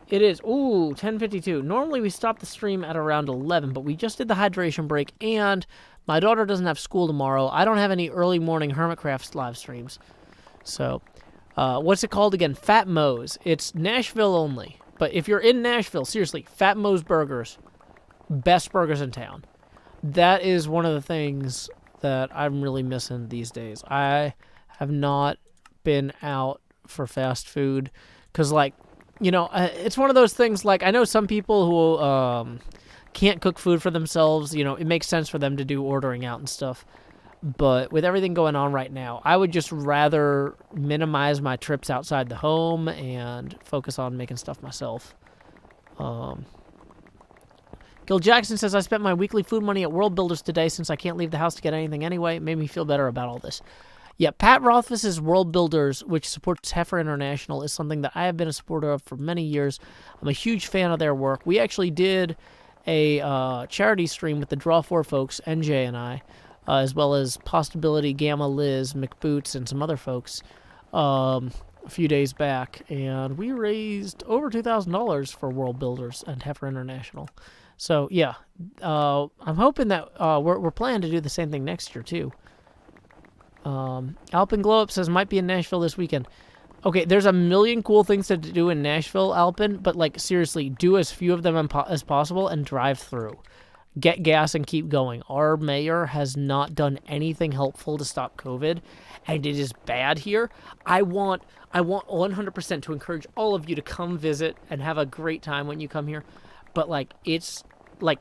It is, 10:52. Normally we stop the stream at around 11, but we just did the hydration break, and my daughter doesn't have school tomorrow. I don't have any early morning Hermitcraft live streams. So, what's it called again? Fat Mo's. It's Nashville only. But if you're in Nashville, seriously, Fat Mo's Burgers. Best burgers in town. That is one of the things that I'm really missing these days. I have not been out for fast food because, like, you know, it's one of those things, like, I know some people who can't cook food for themselves. You know, it makes sense for them to do ordering out and stuff. But with everything going on right now, I would just rather minimize my trips outside the home and focus on making stuff myself. Gil Jackson says, I spent my weekly food money at World Builders today since I can't leave the house to get anything anyway. It made me feel better about all this. Yeah, Pat Rothfuss's World Builders, which supports Heifer International, is something that I have been a supporter of for many years. I'm a huge fan of their work. We actually did a charity stream with the Draw 4 folks, NJ and I, as well as Possibility, Gamma, Liz, McBoots, and some other folks a few days back. And we raised over $2,000 for World Builders and Heifer International. So, yeah, I'm hoping that we're planning to do the same thing next year, too. Alpin Glow Up says, might be in Nashville this weekend. Okay, there's a million cool things to do in Nashville, Alpin, but, like, seriously, do as few of them as possible and drive through. Get gas and keep going. Our mayor has not done anything helpful to stop COVID, and it is bad here. I want 100% to encourage all of you to come visit and have a great time when you come here. But, like, it's, like,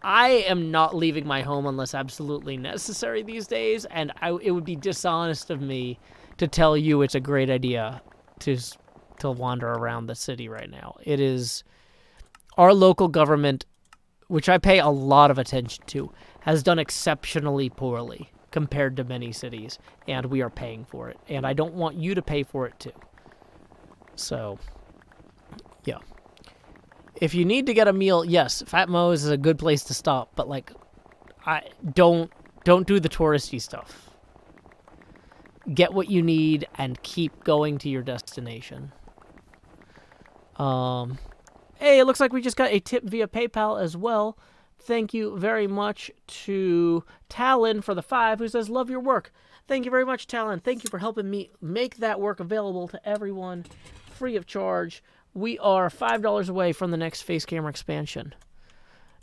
I am not leaving my home unless absolutely necessary these days, and it would be dishonest of me to tell you it's a great idea to wander around the city right now. It is, our local government, which I pay a lot of attention to, has done exceptionally poorly compared to many cities, and we are paying for it. And I don't want you to pay for it, too. So, yeah. If you need to get a meal, yes, Fat Mo's is a good place to stop, but, like, don't do the touristy stuff. Get what you need and keep going to your destination. Hey, it looks like we just got a tip via PayPal as well. Thank you very much to Talon for the 5, who says, love your work. Thank you very much, Talon. Thank you for helping me make that work available to everyone free of charge. We are $5 away from the next face camera expansion.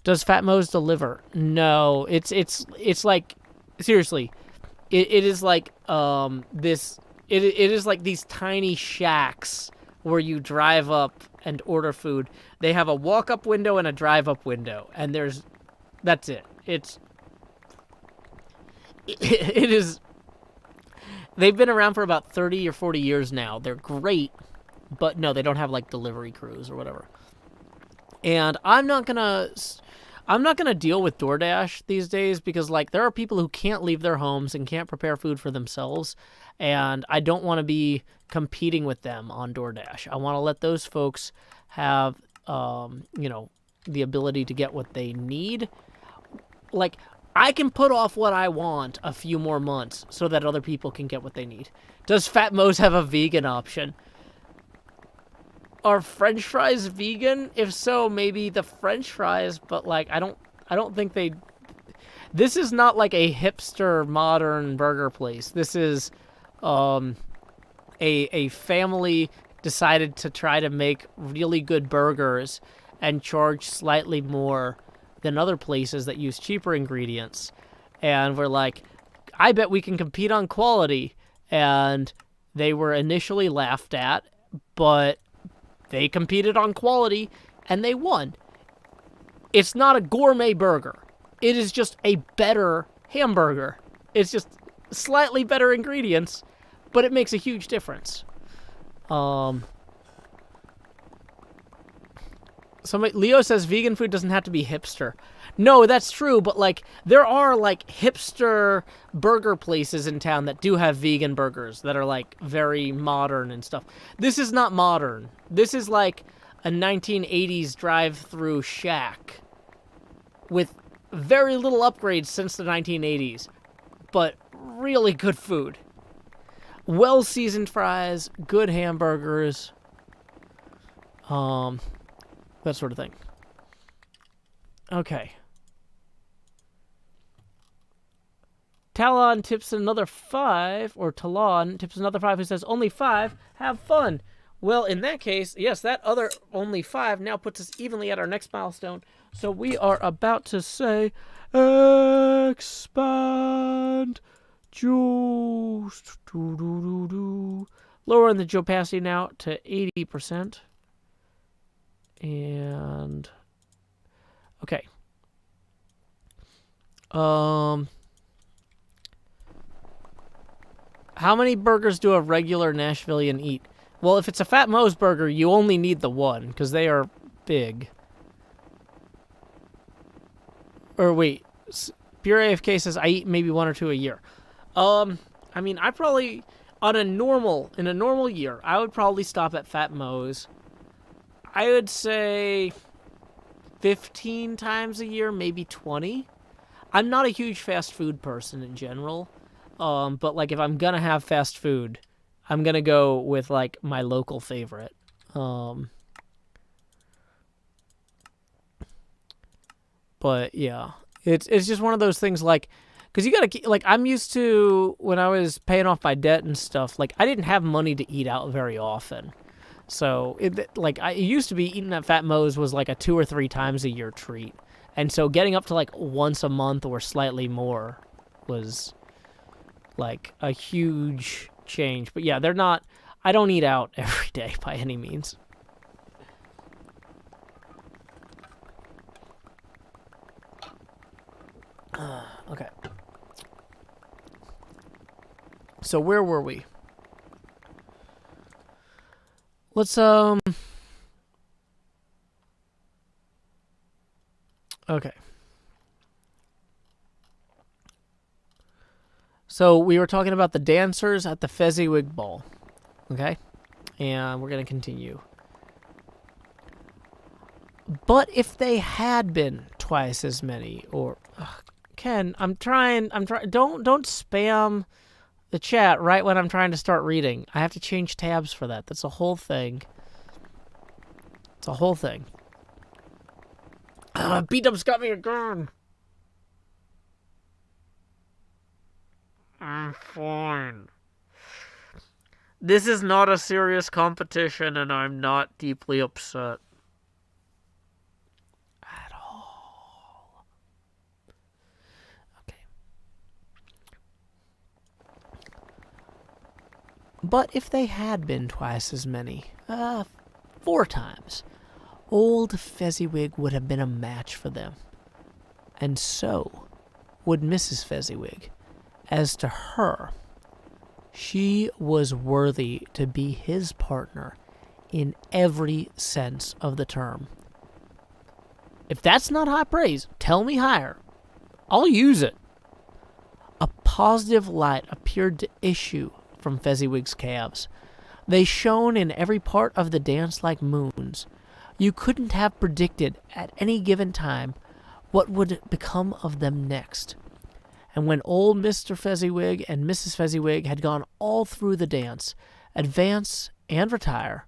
Does Fat Mo's deliver? No, it's like, seriously, it is like this. It is like these tiny shacks where you drive up and order food. They have a walk-up window and a drive-up window, and there's That's it. It is. They've been around for about 30 or 40 years now. They're great, but no, they don't have like delivery crews or whatever. And I'm not gonna deal with DoorDash these days because like there are people who can't leave their homes and can't prepare food for themselves, and I don't want to be competing with them on DoorDash. I want to let those folks have the ability to get what they need. Like, I can put off what I want a few more months so that other people can get what they need. Does Fat Moe's have a vegan option? Are French fries vegan? If so, maybe the French fries, but like I don't think they. This is not like a hipster modern burger place. This is a family decided to try to make really good burgers and charge slightly more than other places that use cheaper ingredients. And we're like, I bet we can compete on quality. And they were initially laughed at, but they competed on quality and they won. It's not a gourmet burger. It is just a better hamburger. It's just slightly better ingredients, but it makes a huge difference. Leo says vegan food doesn't have to be hipster. No, that's true, but like there are like hipster burger places in town that do have vegan burgers that are like very modern and stuff. This is not modern. This is like a 1980s drive-through shack with very little upgrades since the 1980s, but really good food. Well-seasoned fries, good hamburgers, that sort of thing. Okay. Talon tips another 5, or Talon tips another 5 who says, only 5, have fun. Well, in that case, yes, that other only 5 now puts us evenly at our next milestone. So we are about to say, expand juice. Lowering the opacity now to 80%. And okay. How many burgers do a regular Nashvilleian eat? Well, if it's a Fat Moe's burger, you only need the one because they are big. Or wait, Pure AFK says I eat maybe 1 or 2 a year. I mean, I probably in a normal year, I would probably stop at Fat Moe's. I would say 15 times a year, maybe 20. I'm not a huge fast food person in general, but like if I'm gonna have fast food, I'm gonna go with like my local favorite. But yeah, it's just one of those things like, because you gotta like I'm used to when I was paying off my debt and stuff. Like I didn't have money to eat out very often. So, it used to be eating at Fat Moe's was like a 2 or 3 times a year treat. And so getting up to like once a month or slightly more was like a huge change. But yeah, I don't eat out every day by any means. Okay. So where were we? Let's, okay. So we were talking about the dancers at the Fezziwig Ball. Okay? And we're going to continue. But if they had been twice as many, or... Ken, I'm trying, don't spam the chat right when I'm trying to start reading. I have to change tabs for that. That's a whole thing. It's a whole thing. B-Dub's got me again. I'm fine. This is not a serious competition, and I'm not deeply upset. At all. Okay. But if they had been twice as many, 4 times, old Fezziwig would have been a match for them. And so would Mrs. Fezziwig. As to her, she was worthy to be his partner in every sense of the term. If that's not high praise, tell me higher. I'll use it. A positive light appeared to issue from Fezziwig's calves. They shone in every part of the dance like moons. You couldn't have predicted at any given time what would become of them next. And when old Mr. Fezziwig and Mrs. Fezziwig had gone all through the dance, advance and retire,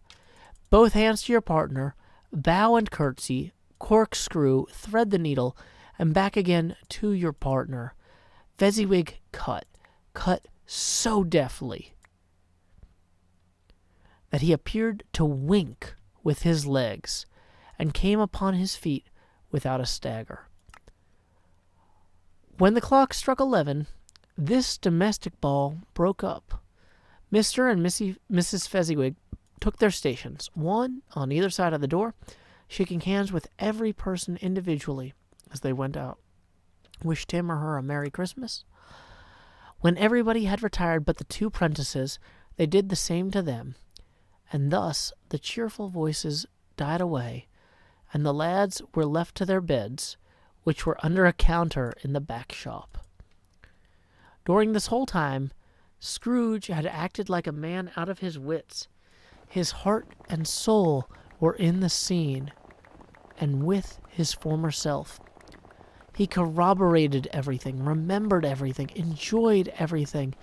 both hands to your partner, bow and curtsy, corkscrew, thread the needle, and back again to your partner, Fezziwig cut so deftly that he appeared to wink with his legs and came upon his feet without a stagger. When the clock struck 11, this domestic ball broke up. Mr. and Mrs. Fezziwig took their stations, one on either side of the door, shaking hands with every person individually as they went out. Wished him or her a Merry Christmas. When everybody had retired but the two prentices, they did the same to them, and thus the cheerful voices died away, and the lads were left to their beds, which were under a counter in the back shop. During this whole time, Scrooge had acted like a man out of his wits. His heart and soul were in the scene, and with his former self. He corroborated everything, remembered everything, enjoyed everything,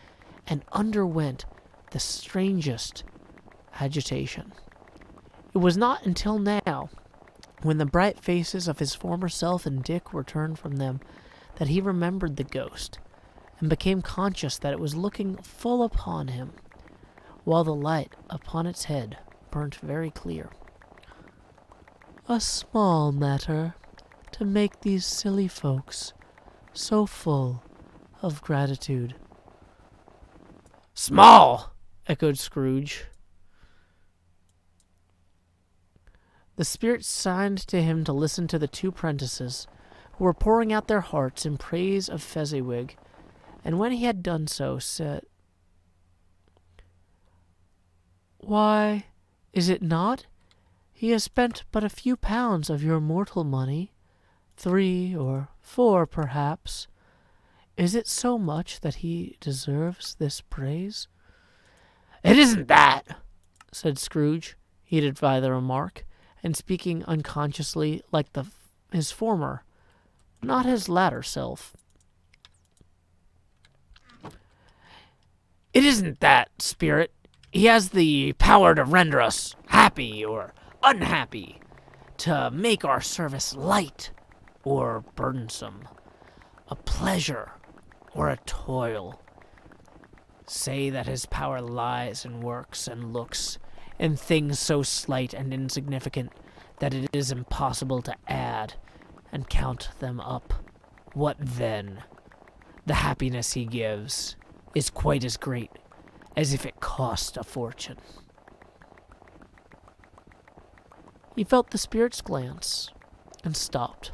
and underwent the strangest agitation. It was not until now, when the bright faces of his former self and Dick were turned from them, that he remembered the ghost, and became conscious that it was looking full upon him, while the light upon its head burnt very clear. A small matter to make these silly folks so full of gratitude. Small! Echoed Scrooge. The spirit signed to him to listen to the two prentices, who were pouring out their hearts in praise of Fezziwig, and when he had done so, said, "Why, is it not? He has spent but a few pounds of your mortal money, 3 or 4 perhaps. Is it so much that he deserves this praise?" "It isn't that," said Scrooge, heated by the remark, and speaking unconsciously like his former, not his latter self. "It isn't that, spirit. He has the power to render us happy or unhappy, to make our service light or burdensome, a pleasure or a toil. Say that his power lies in works and looks, in things so slight and insignificant that it is impossible to add and count them up. What then? The happiness he gives is quite as great as if it cost a fortune." He felt the spirit's glance and stopped.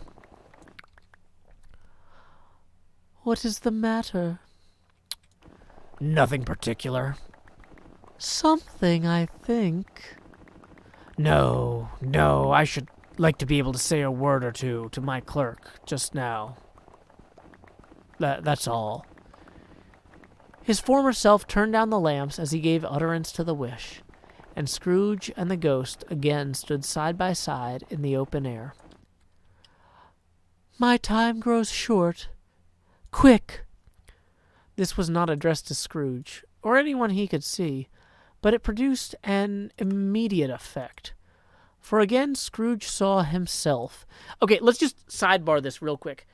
"What is the matter?" "Nothing particular." "Something, I think." No, I should like to be able to say a word or two to my clerk just now. That's all." His former self turned down the lamps as he gave utterance to the wish, and Scrooge and the ghost again stood side by side in the open air. "My time grows short. Quick!" This was not addressed to Scrooge, or anyone he could see, but it produced an immediate effect. For again Scrooge saw himself. Okay, let's just sidebar this real quick.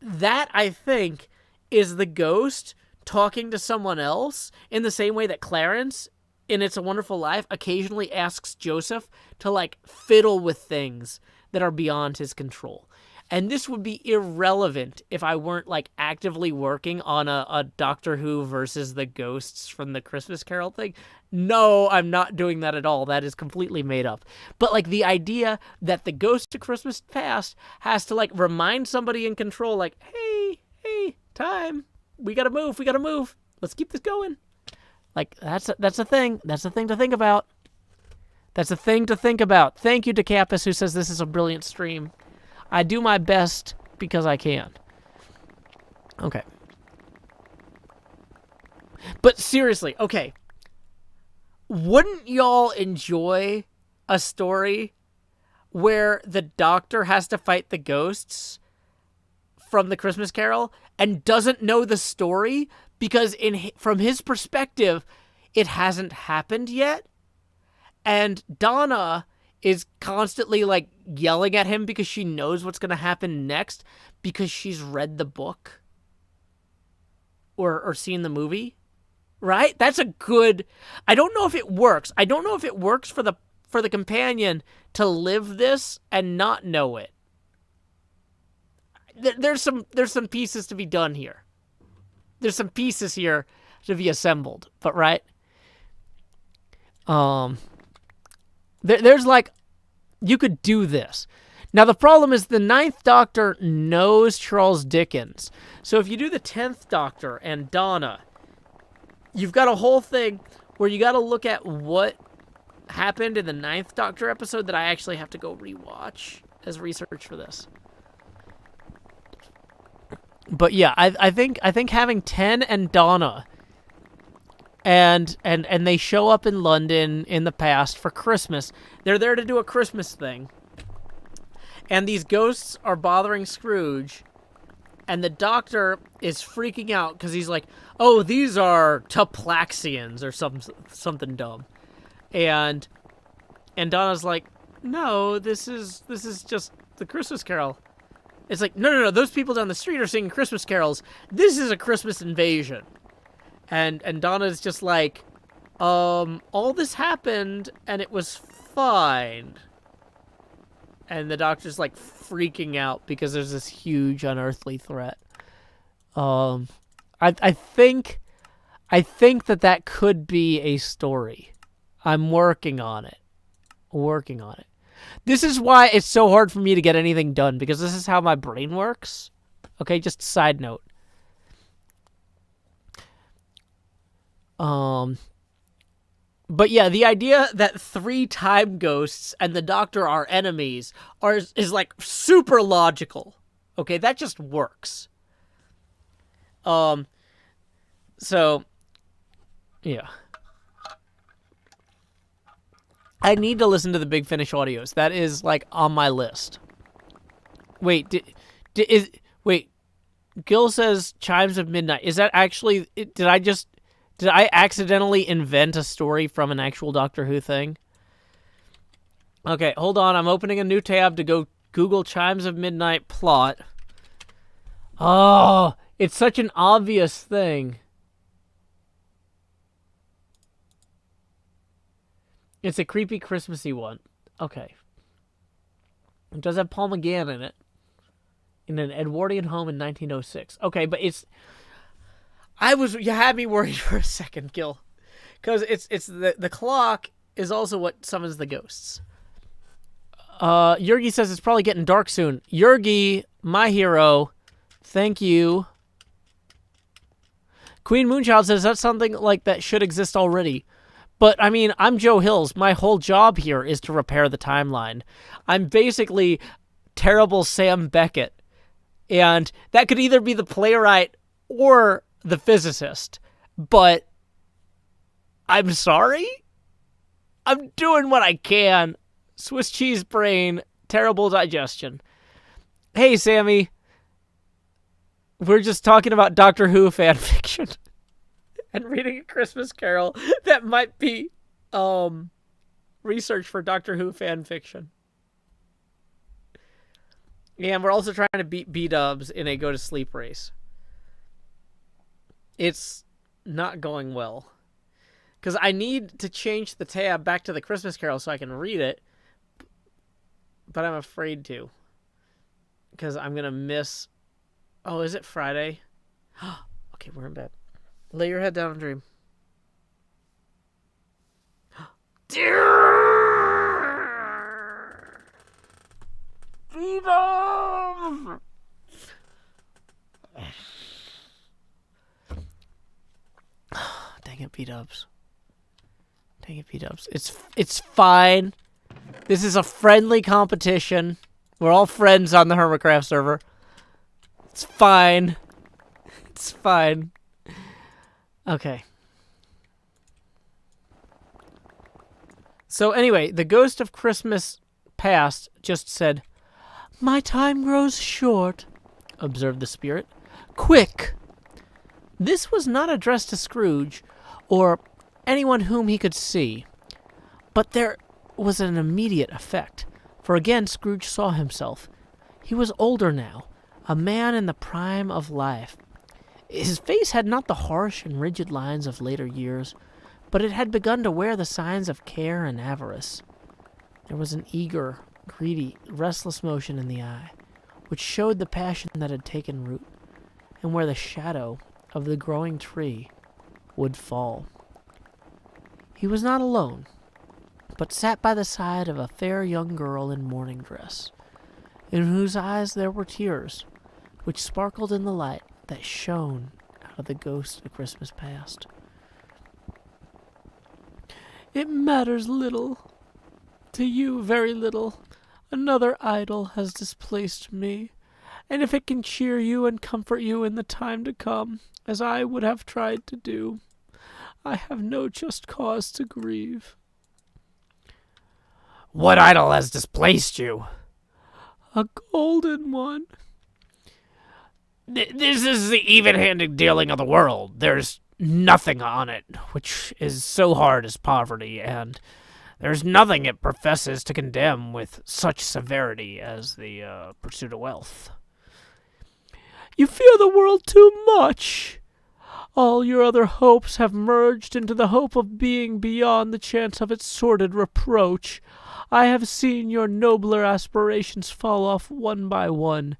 That, I think, is the ghost talking to someone else in the same way that Clarence, in It's a Wonderful Life, occasionally asks Joseph to, fiddle with things that are beyond his control. And this would be irrelevant if I weren't like actively working on a Doctor Who versus the ghosts from the Christmas Carol thing. No, I'm not doing that at all. That is completely made up. But like the idea that the ghost of Christmas past has to like remind somebody in control, like, hey, time. We gotta move. Let's keep this going. Like that's a thing. That's a thing to think about. That's a thing to think about. Thank you to Capus, who says this is a brilliant stream. I do my best because I can. Okay. But seriously, okay. Wouldn't y'all enjoy a story where the Doctor has to fight the ghosts from the Christmas Carol and doesn't know the story because from his perspective, it hasn't happened yet? And Donna is constantly like yelling at him because she knows what's going to happen next because she's read the book or seen the movie, right? That's a good. I don't know if it works. I don't know if it works for the companion to live this and not know it. There's some pieces to be done here. There's some pieces here to be assembled, but right. There's like, you could do this. Now, the problem is the 9th Doctor knows Charles Dickens. So if you do the 10th Doctor and Donna, you've got a whole thing where you got to look at what happened in the 9th Doctor episode that I actually have to go rewatch as research for this. But yeah, I think having 10 and Donna and they show up in London in the past for Christmas. They're there to do a Christmas thing. And these ghosts are bothering Scrooge. And the Doctor is freaking out because he's like, oh, these are Taplaxians or something dumb. And Donna's like, no, this is just the Christmas Carol. It's like, no, those people down the street are singing Christmas carols. This is a Christmas invasion. And Donna's just like, all this happened and it was fine. And the Doctor's like freaking out because there's this huge unearthly threat. I think that could be a story. I'm working on it. This is why it's so hard for me to get anything done, because this is how my brain works. Okay, just a side note. But yeah, the idea that 3 time ghosts and the Doctor are enemies is like super logical. Okay, that just works. So yeah. I need to listen to the Big Finish audios. That is like on my list. Wait, wait. Gil says Chimes of Midnight. Is that actually? Did I accidentally invent a story from an actual Doctor Who thing? Okay, hold on. I'm opening a new tab to go Google Chimes of Midnight plot. Oh, it's such an obvious thing. It's a creepy Christmassy one. Okay. It does have Paul McGann in it. In an Edwardian home in 1906. Okay, but it's... You had me worried for a second, Gil. Because it's the clock is also what summons the ghosts. Yurgi says it's probably getting dark soon. Yurgi, my hero, thank you. Queen Moonchild says that's something like that should exist already. But, I mean, I'm Joe Hills. My whole job here is to repair the timeline. I'm basically terrible Sam Beckett. And that could either be the playwright or the physicist. But I'm sorry? I'm doing what I can. Swiss cheese brain, terrible digestion. Hey, Sammy. We're just talking about Doctor Who fan fiction. And reading a Christmas Carol that might be research for Doctor Who fan fiction. And we're also trying to beat B-dubs in a go-to-sleep race. It's not going well. Because I need to change the tab back to the Christmas Carol so I can read it. But I'm afraid to. because I'm going to miss... Oh, is it Friday? Okay, we're in bed. Lay your head down and dream. Freedom! Dang it, B-dubs. Dang it, B-dubs. It's fine. This is a friendly competition. We're all friends on the Hermitcraft server. It's fine. It's fine. Okay. So anyway, the ghost of Christmas past just said, "My time grows short," observed the spirit. "Quick!" This was not addressed to Scrooge, or anyone whom he could see, but there was an immediate effect, for again Scrooge saw himself. He was older now, a man in the prime of life. His face had not the harsh and rigid lines of later years, but it had begun to wear the signs of care and avarice. There was an eager, greedy, restless motion in the eye, which showed the passion that had taken root, and where the shadow of the growing tree would fall. He was not alone, but sat by the side of a fair young girl in mourning dress, in whose eyes there were tears, which sparkled in the light that shone out of the ghost of Christmas past. "It matters little. To you, very little. Another idol has displaced me, and if it can cheer you and comfort you in the time to come, as I would have tried to do, I have no just cause to grieve." "What idol has displaced you?" "A golden one." This is the even-handed dealing of the world. There's nothing on it which is so hard as poverty, and there's nothing it professes to condemn with such severity as the pursuit of wealth." "You fear the world too much. All your other hopes have merged into the hope of being beyond the chance of its sordid reproach. I have seen your nobler aspirations fall off one by one,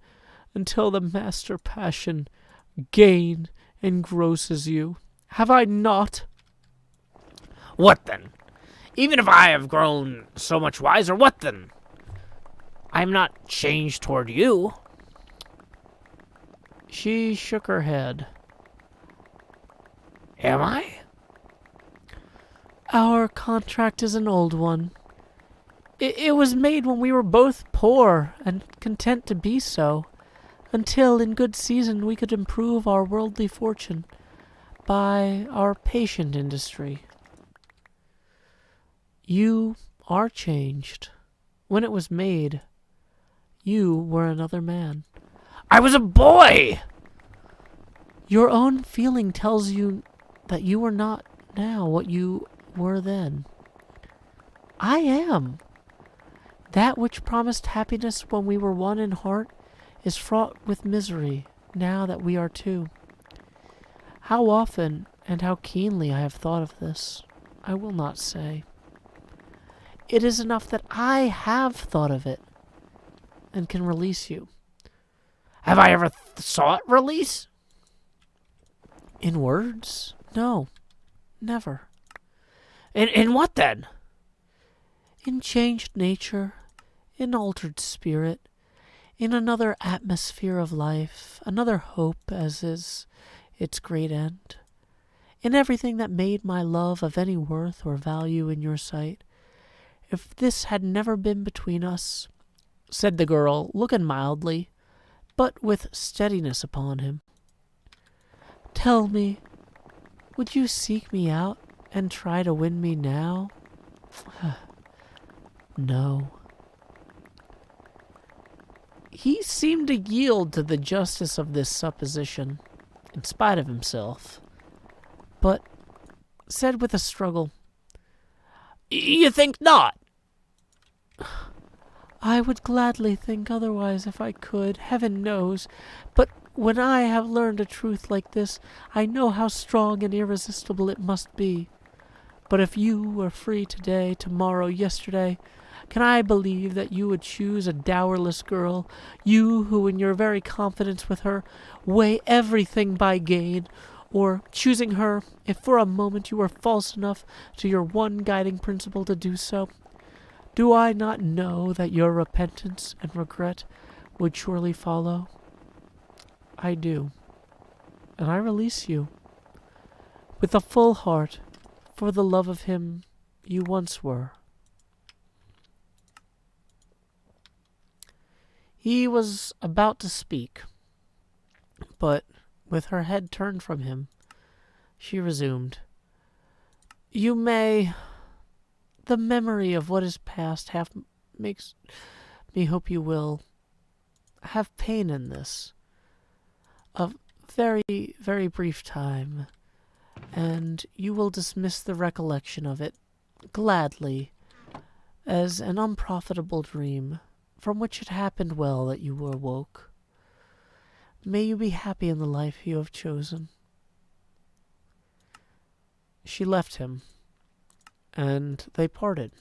until the master passion, gain, engrosses you. Have I not?" "What then? Even if I have grown so much wiser, what then? I am not changed toward you." She shook her head. "Am I?" "Our contract is an old one. It was made when we were both poor and content to be so, until in good season we could improve our worldly fortune by our patient industry. You are changed. When it was made, you were another man." "I was a boy!" "Your own feeling tells you that you are not now what you were then. I am. That which promised happiness when we were one in heart is fraught with misery now that we are two. How often and how keenly I have thought of this, I will not say. It is enough that I have thought of it and can release you." "Have I ever sought release?" "In words? No, never." In what then?" "In changed nature, in altered spirit, in another atmosphere of life, another hope as is its great end. In everything that made my love of any worth or value in your sight. If this had never been between us," said the girl, looking mildly, but with steadiness upon him, "tell me, would you seek me out and try to win me now?" "No." He seemed to yield to the justice of this supposition, in spite of himself, but said with a struggle, "You think not?" "I would gladly think otherwise if I could, heaven knows. But when I have learned a truth like this, I know how strong and irresistible it must be. But if you were free today, tomorrow, yesterday, Can I believe that you would choose a dowerless girl, you who in your very confidence with her weigh everything by gain, or choosing her if for a moment you were false enough to your one guiding principle to do so? Do I not know that your repentance and regret would surely follow? I do, and I release you, with a full heart, for the love of him you once were. He was about to speak, but with her head turned from him, she resumed. You may... The memory of what is past half makes me hope you will have pain in this. A very, very brief time, and you will dismiss the recollection of it gladly as an unprofitable dream from which it happened well that you awoke. May you be happy in the life you have chosen. She left him, and they parted.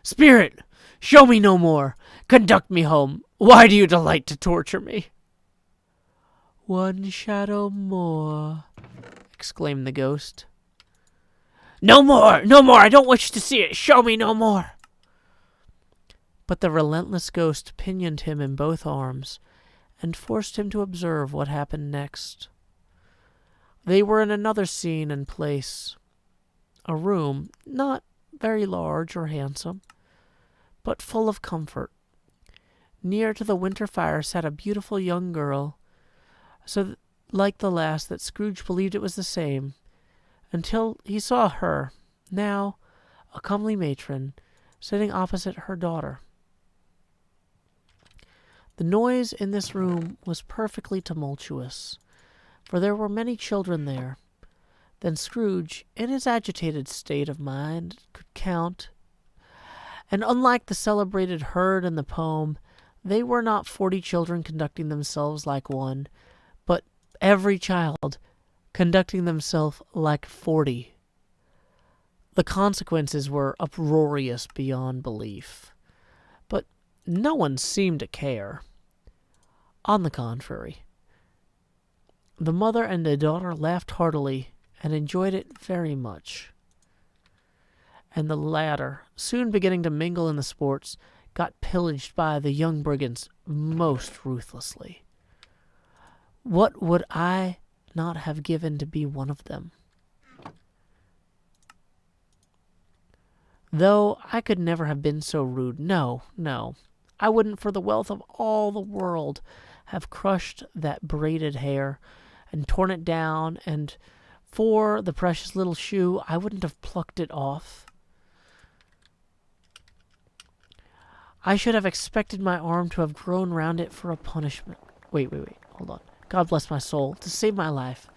Spirit, show me no more. Conduct me home. Why do you delight to torture me? One shadow more, exclaimed the ghost. No more, no more. I don't wish to see it. Show me no more. But the relentless ghost pinioned him in both arms and forced him to observe what happened next. They were in another scene and place. A room, not very large or handsome, but full of comfort. Near to the winter fire sat a beautiful young girl, like the last that Scrooge believed it was the same, until he saw her, now a comely matron, sitting opposite her daughter. The noise in this room was perfectly tumultuous, for there were many children there. Then Scrooge, in his agitated state of mind, could count, and unlike the celebrated herd in the poem, they were not 40 children conducting themselves like one, but every child conducting themselves like 40. The consequences were uproarious beyond belief, but no one seemed to care. On the contrary, the mother and the daughter laughed heartily and enjoyed it very much. And the latter, soon beginning to mingle in the sports, got pillaged by the young brigands most ruthlessly. What would I not have given to be one of them? Though I could never have been so rude. No, I wouldn't for the wealth of all the world have crushed that braided hair and torn it down, and for the precious little shoe, I wouldn't have plucked it off. I should have expected my arm to have grown round it for a punishment. Wait, hold on. God bless my soul, to save my life.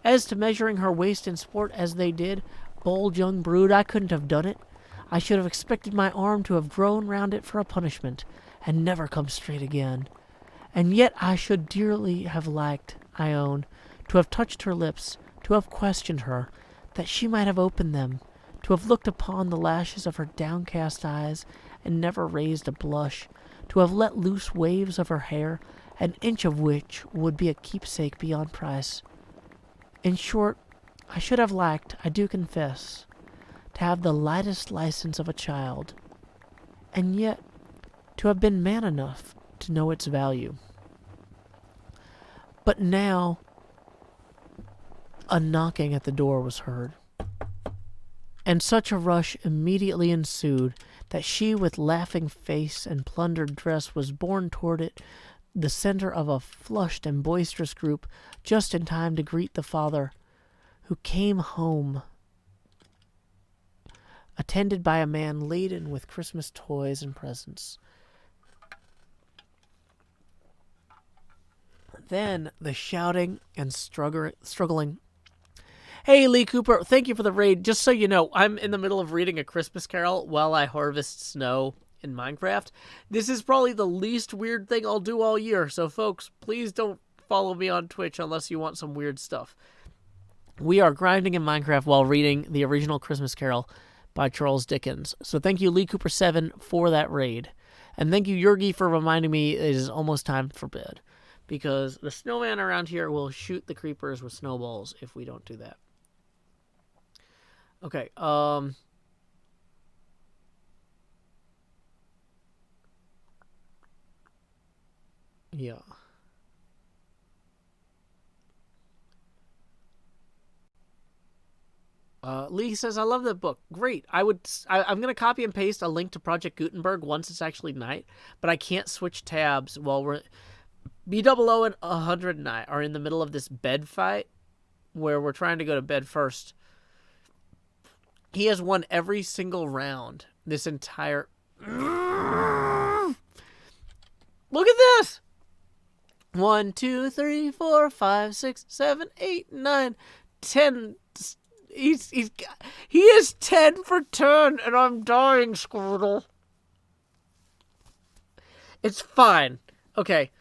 As to measuring her waist in sport as they did, bold young brood, I couldn't have done it. I should have expected my arm to have grown round it for a punishment, and never come straight again. And yet I should dearly have liked, I own, to have touched her lips, to have questioned her, that she might have opened them, to have looked upon the lashes of her downcast eyes, and never raised a blush, to have let loose waves of her hair, an inch of which would be a keepsake beyond price. In short, I should have liked, I do confess, to have the lightest license of a child, and yet to have been man enough to know its value. But now a knocking at the door was heard, and such a rush immediately ensued that she, with laughing face and plundered dress, was borne toward it, the center of a flushed and boisterous group, just in time to greet the father, who came home, attended by a man laden with Christmas toys and presents. Then the shouting and struggling. Hey, Lee Cooper, thank you for the raid. Just so you know, I'm in the middle of reading A Christmas Carol while I harvest snow in Minecraft. This is probably the least weird thing I'll do all year, so folks, please don't follow me on Twitch unless you want some weird stuff. We are grinding in Minecraft while reading the original Christmas Carol by Charles Dickens. So thank you, Lee Cooper 7, for that raid. And thank you, Yurgi, for reminding me it is almost time for bed. Because the snowman around here will shoot the creepers with snowballs if we don't do that. Okay, yeah. Lee says, I love that book. Great. I'm going to copy and paste a link to Project Gutenberg once it's actually night, but I can't switch tabs while we're... B00 and 100 and I are in the middle of this bed fight where we're trying to go to bed first. He has won every single round this entire... Look at this! 1, 2, 3, 4, 5, 6, 7, 8, 9, 10... He is 10 for 10, and I'm dying, Squirtle. It's fine. Okay.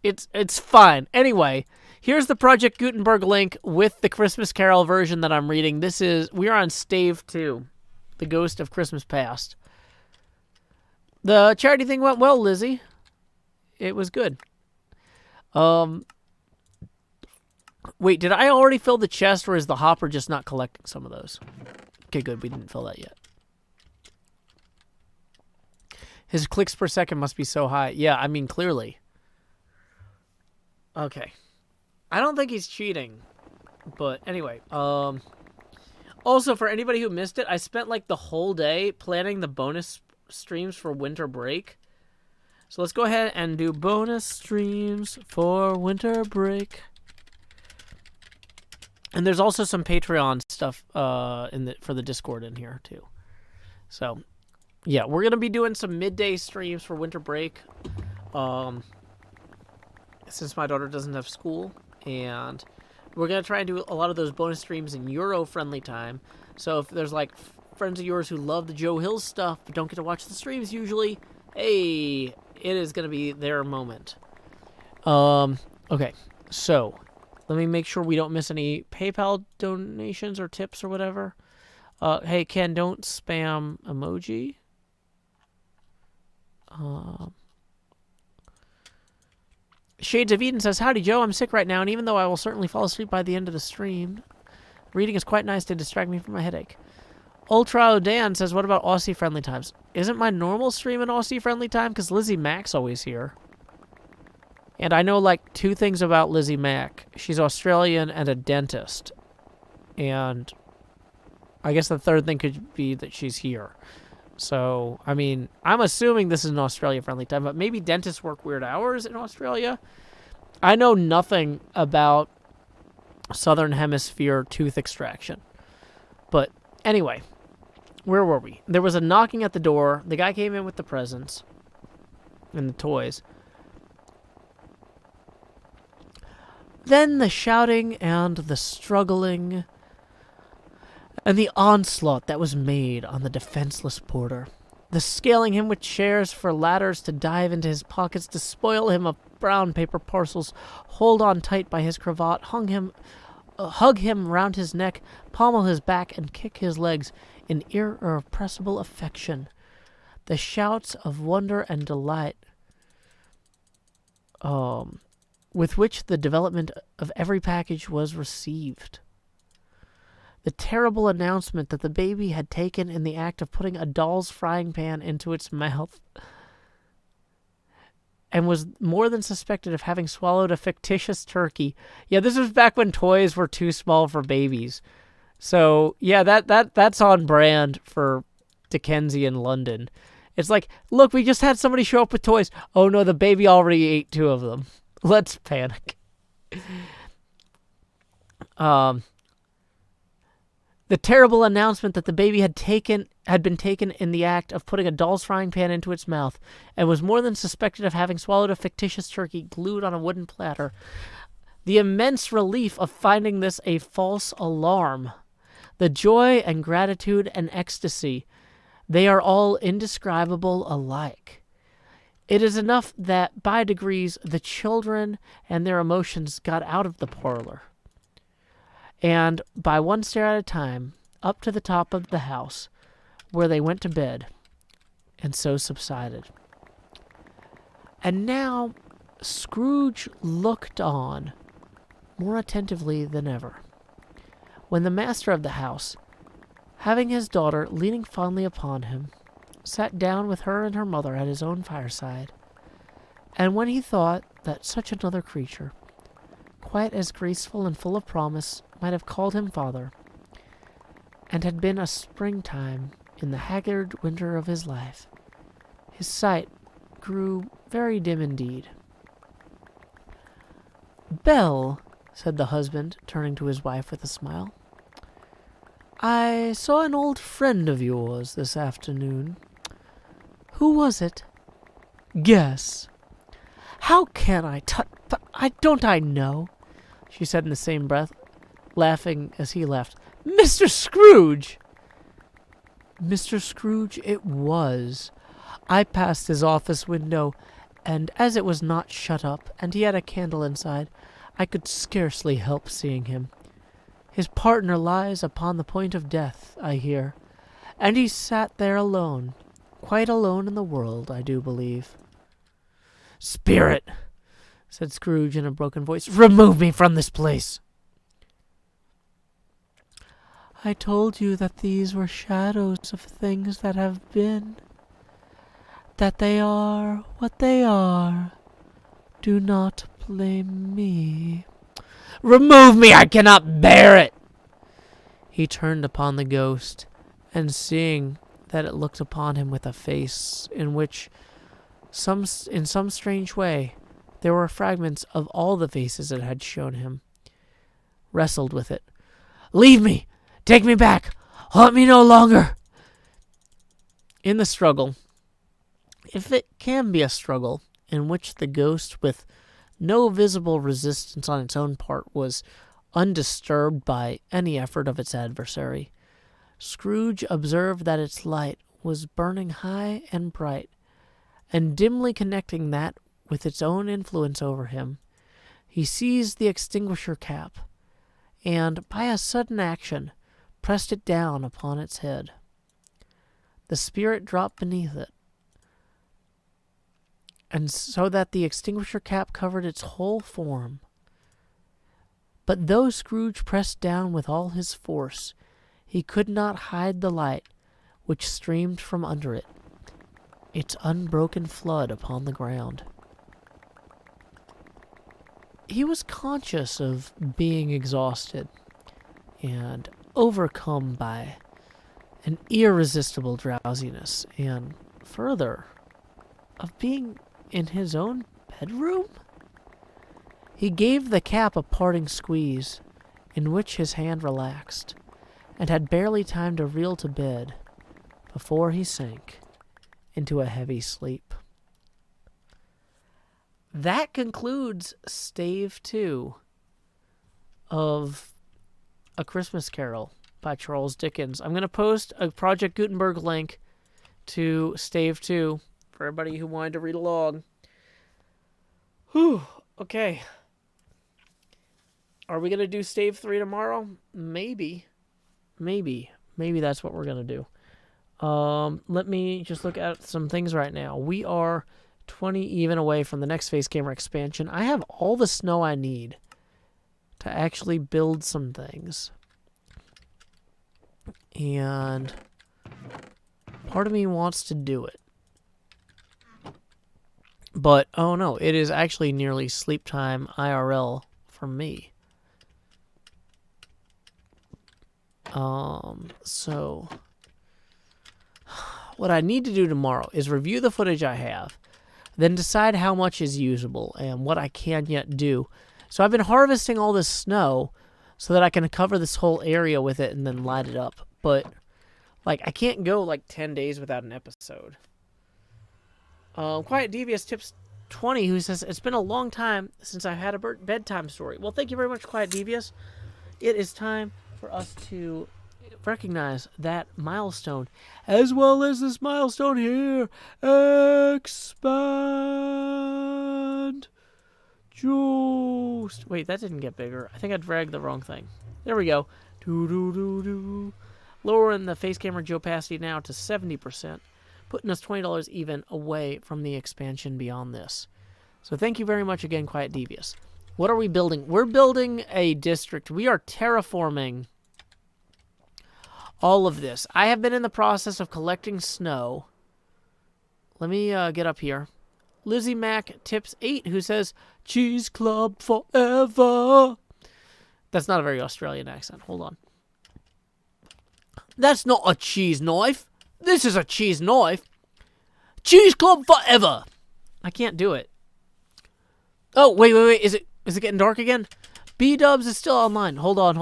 It's fine. Anyway, here's the Project Gutenberg link with the Christmas Carol version that I'm reading. We are on Stave 2, The Ghost of Christmas Past. The charity thing went well, Lizzie. It was good. Wait, did I already fill the chest, or is the hopper just not collecting some of those? Okay, good. We didn't fill that yet. His clicks per second must be so high. Yeah, I mean, clearly. Okay. I don't think he's cheating. But anyway, also, for anybody who missed it, I spent like the whole day planning the bonus streams for winter break. So let's go ahead and do bonus streams for winter break. And there's also some Patreon stuff for the Discord in here too. So, yeah, we're gonna be doing some midday streams for winter break, since my daughter doesn't have school, and we're gonna try and do a lot of those bonus streams in Euro-friendly time. So if there's like friends of yours who love the Joe Hill stuff but don't get to watch the streams usually, hey, it is gonna be their moment. Okay, so. Let me make sure we don't miss any PayPal donations or tips or whatever. Hey, Ken, don't spam emoji. Shades of Eden says, howdy, Joe. I'm sick right now, and even though I will certainly fall asleep by the end of the stream, reading is quite nice to distract me from my headache. Ultra Dan says, what about Aussie-friendly times? Isn't my normal stream an Aussie-friendly time? Because Lizzie Mack's always here. And I know, like, 2 things about Lizzie Mack. She's Australian and a dentist. And I guess the third thing could be that she's here. So, I mean, I'm assuming this is an Australia-friendly time, but maybe dentists work weird hours in Australia. I know nothing about Southern Hemisphere tooth extraction. But anyway, where were we? There was a knocking at the door. The guy came in with the presents and the toys. Then the shouting and the struggling and the onslaught that was made on the defenseless porter. The scaling him with chairs for ladders to dive into his pockets to spoil him of brown paper parcels, hold on tight by his cravat, hug him round his neck, pommel his back, and kick his legs in irrepressible affection. The shouts of wonder and delight with which the development of every package was received. The terrible announcement that the baby had taken in the act of putting a doll's frying pan into its mouth and was more than suspected of having swallowed a fictitious turkey. Yeah, this was back when toys were too small for babies. So, yeah, that's on brand for Dickensian London. It's like, look, we just had somebody show up with toys. Oh, no, the baby already ate 2 of them. Let's panic. The terrible announcement that the baby had been taken in the act of putting a doll's frying pan into its mouth and was more than suspected of having swallowed a fictitious turkey glued on a wooden platter. The immense relief of finding this a false alarm. The joy and gratitude and ecstasy. They are all indescribable alike. It is enough that, by degrees, the children and their emotions got out of the parlor. And, by one stair at a time, up to the top of the house, where they went to bed, and so subsided. And now Scrooge looked on more attentively than ever, when the master of the house, having his daughter leaning fondly upon him, sat down with her and her mother at his own fireside, and when he thought that such another creature, quite as graceful and full of promise, might have called him father, and had been a springtime in the haggard winter of his life, his sight grew very dim indeed. "Belle," said the husband, turning to his wife with a smile, "I saw an old friend of yours this afternoon. Who was it? Guess." "How can I but I know," she said in the same breath, laughing as he laughed. "Mr. Scrooge!" "Mr. Scrooge it was. I passed his office window, and as it was not shut up, and he had a candle inside, I could scarcely help seeing him. His partner lies upon the point of death, I hear, and he sat there alone, quite alone in the world, I do believe." "Spirit," said Scrooge in a broken voice, "remove me from this place." "I told you that these were shadows of things that have been, that they are what they are. Do not blame me." "Remove me! I cannot bear it!" He turned upon the ghost, and seeing that it looked upon him with a face in which, in some strange way, there were fragments of all the faces it had shown him, wrestled with it. "Leave me! Take me back! Haunt me no longer!" In the struggle, if it can be a struggle, in which the ghost, with no visible resistance on its own part, was undisturbed by any effort of its adversary, Scrooge observed that its light was burning high and bright, and dimly connecting that with its own influence over him, he seized the extinguisher cap, and, by a sudden action, pressed it down upon its head. The spirit dropped beneath it, and so that the extinguisher cap covered its whole form. But though Scrooge pressed down with all his force, he could not hide the light which streamed from under it, its unbroken flood upon the ground. He was conscious of being exhausted and overcome by an irresistible drowsiness, and further, of being in his own bedroom. He gave the cap a parting squeeze, in which his hand relaxed, and had barely time to reel to bed before he sank into a heavy sleep. That concludes Stave 2 of A Christmas Carol by Charles Dickens. I'm going to post a Project Gutenberg link to Stave 2 for everybody who wanted to read along. Whew, okay. Are we going to do Stave 3 tomorrow? Maybe that's what we're going to do. Let me just look at some things right now. We are 20 even away from the next face camera expansion. I have all the snow I need to actually build some things. And part of me wants to do it. But, oh no, it is actually nearly sleep time IRL for me. So what I need to do tomorrow is review the footage I have, then decide how much is usable and what I can yet do. So I've been harvesting all this snow so that I can cover this whole area with it and then light it up. But, like, I can't go, like, 10 days without an episode. Quiet Devious Tips 20, who says, "It's been a long time since I've had a bedtime story." Well, thank you very much, Quiet Devious. It is time for us to recognize that milestone, as well as this milestone here. Expand. Just wait, that didn't get bigger. I think I dragged the wrong thing. There we go. Do do do do. lowering the face camera opacity now to 70%, putting us $20 even away from the expansion beyond this. So thank you very much again, Quiet Devious. What are we building? We're building a district. We are terraforming all of this. I have been in the process of collecting snow. Let me get up here. Lizzie Mac Tips 8, who says, Cheese Club forever. That's not a very Australian accent. Hold on. That's not a cheese knife. This is a cheese knife. Cheese Club forever. I can't do it. Oh, wait. Is it getting dark again? B-Dubs is still online. Hold on.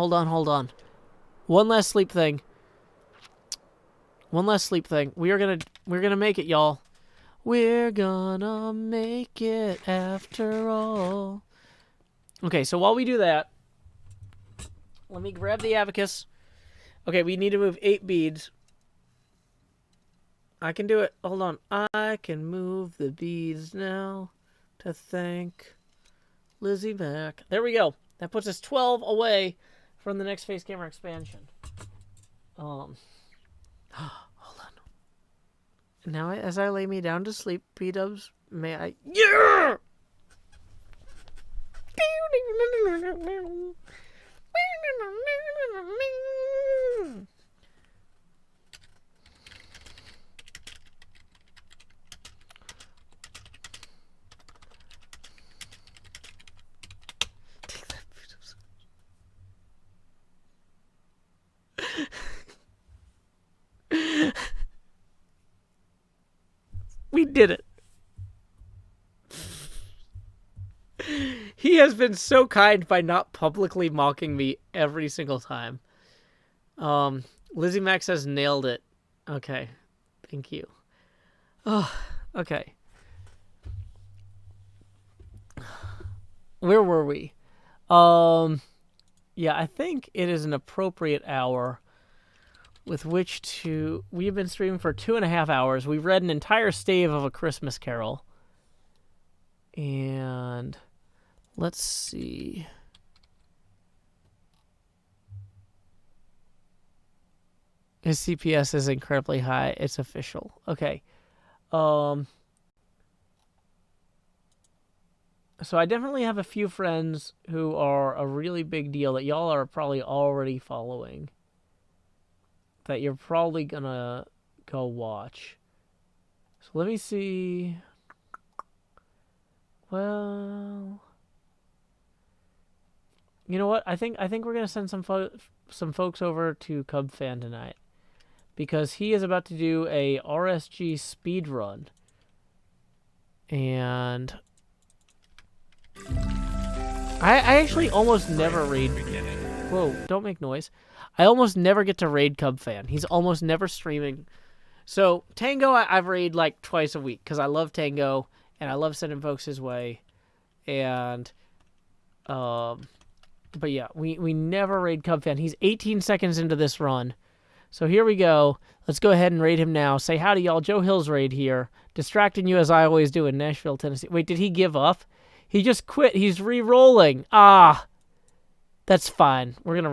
One last sleep thing. We're gonna make it, y'all. We're gonna make it after all. Okay, so while we do that, let me grab the abacus. Okay, we need to move 8 beads. I can do it. Hold on. I can move the beads now to thank Lizzie Mac. There we go. That puts us 12 away from the next face camera expansion. Hold on. Now, as I lay me down to sleep, P-Dubs, may I... Yeah! Take that, P-Dubs. We did it. He has been so kind by not publicly mocking me every single time. Lizzie Mac says nailed it. Okay. Thank you. Oh, okay. Where were we? Yeah, I think it is an appropriate hour with which to... We've been streaming for 2.5 hours. We've read an entire stave of A Christmas Carol. And let's see. His CPS is incredibly high. It's official. Okay. So I definitely have a few friends who are a really big deal that y'all are probably already following, that you're probably gonna go watch. So let me see. Well, you know what? I think we're gonna send some folks over to Cub Fan tonight, because he is about to do a RSG speed run, and I actually almost never raid. Whoa! Don't make noise. I almost never get to raid Cub Fan. He's almost never streaming. So Tango, I've raid like twice a week because I love Tango and I love sending folks his way. And, but yeah, we never raid Cub Fan. He's 18 seconds into this run. So here we go. Let's go ahead and raid him now. Say howdy, y'all. Joe Hill's raid here. Distracting you as I always do in Nashville, Tennessee. Wait, did he give up? He just quit. He's re-rolling. Ah, that's fine. We're going to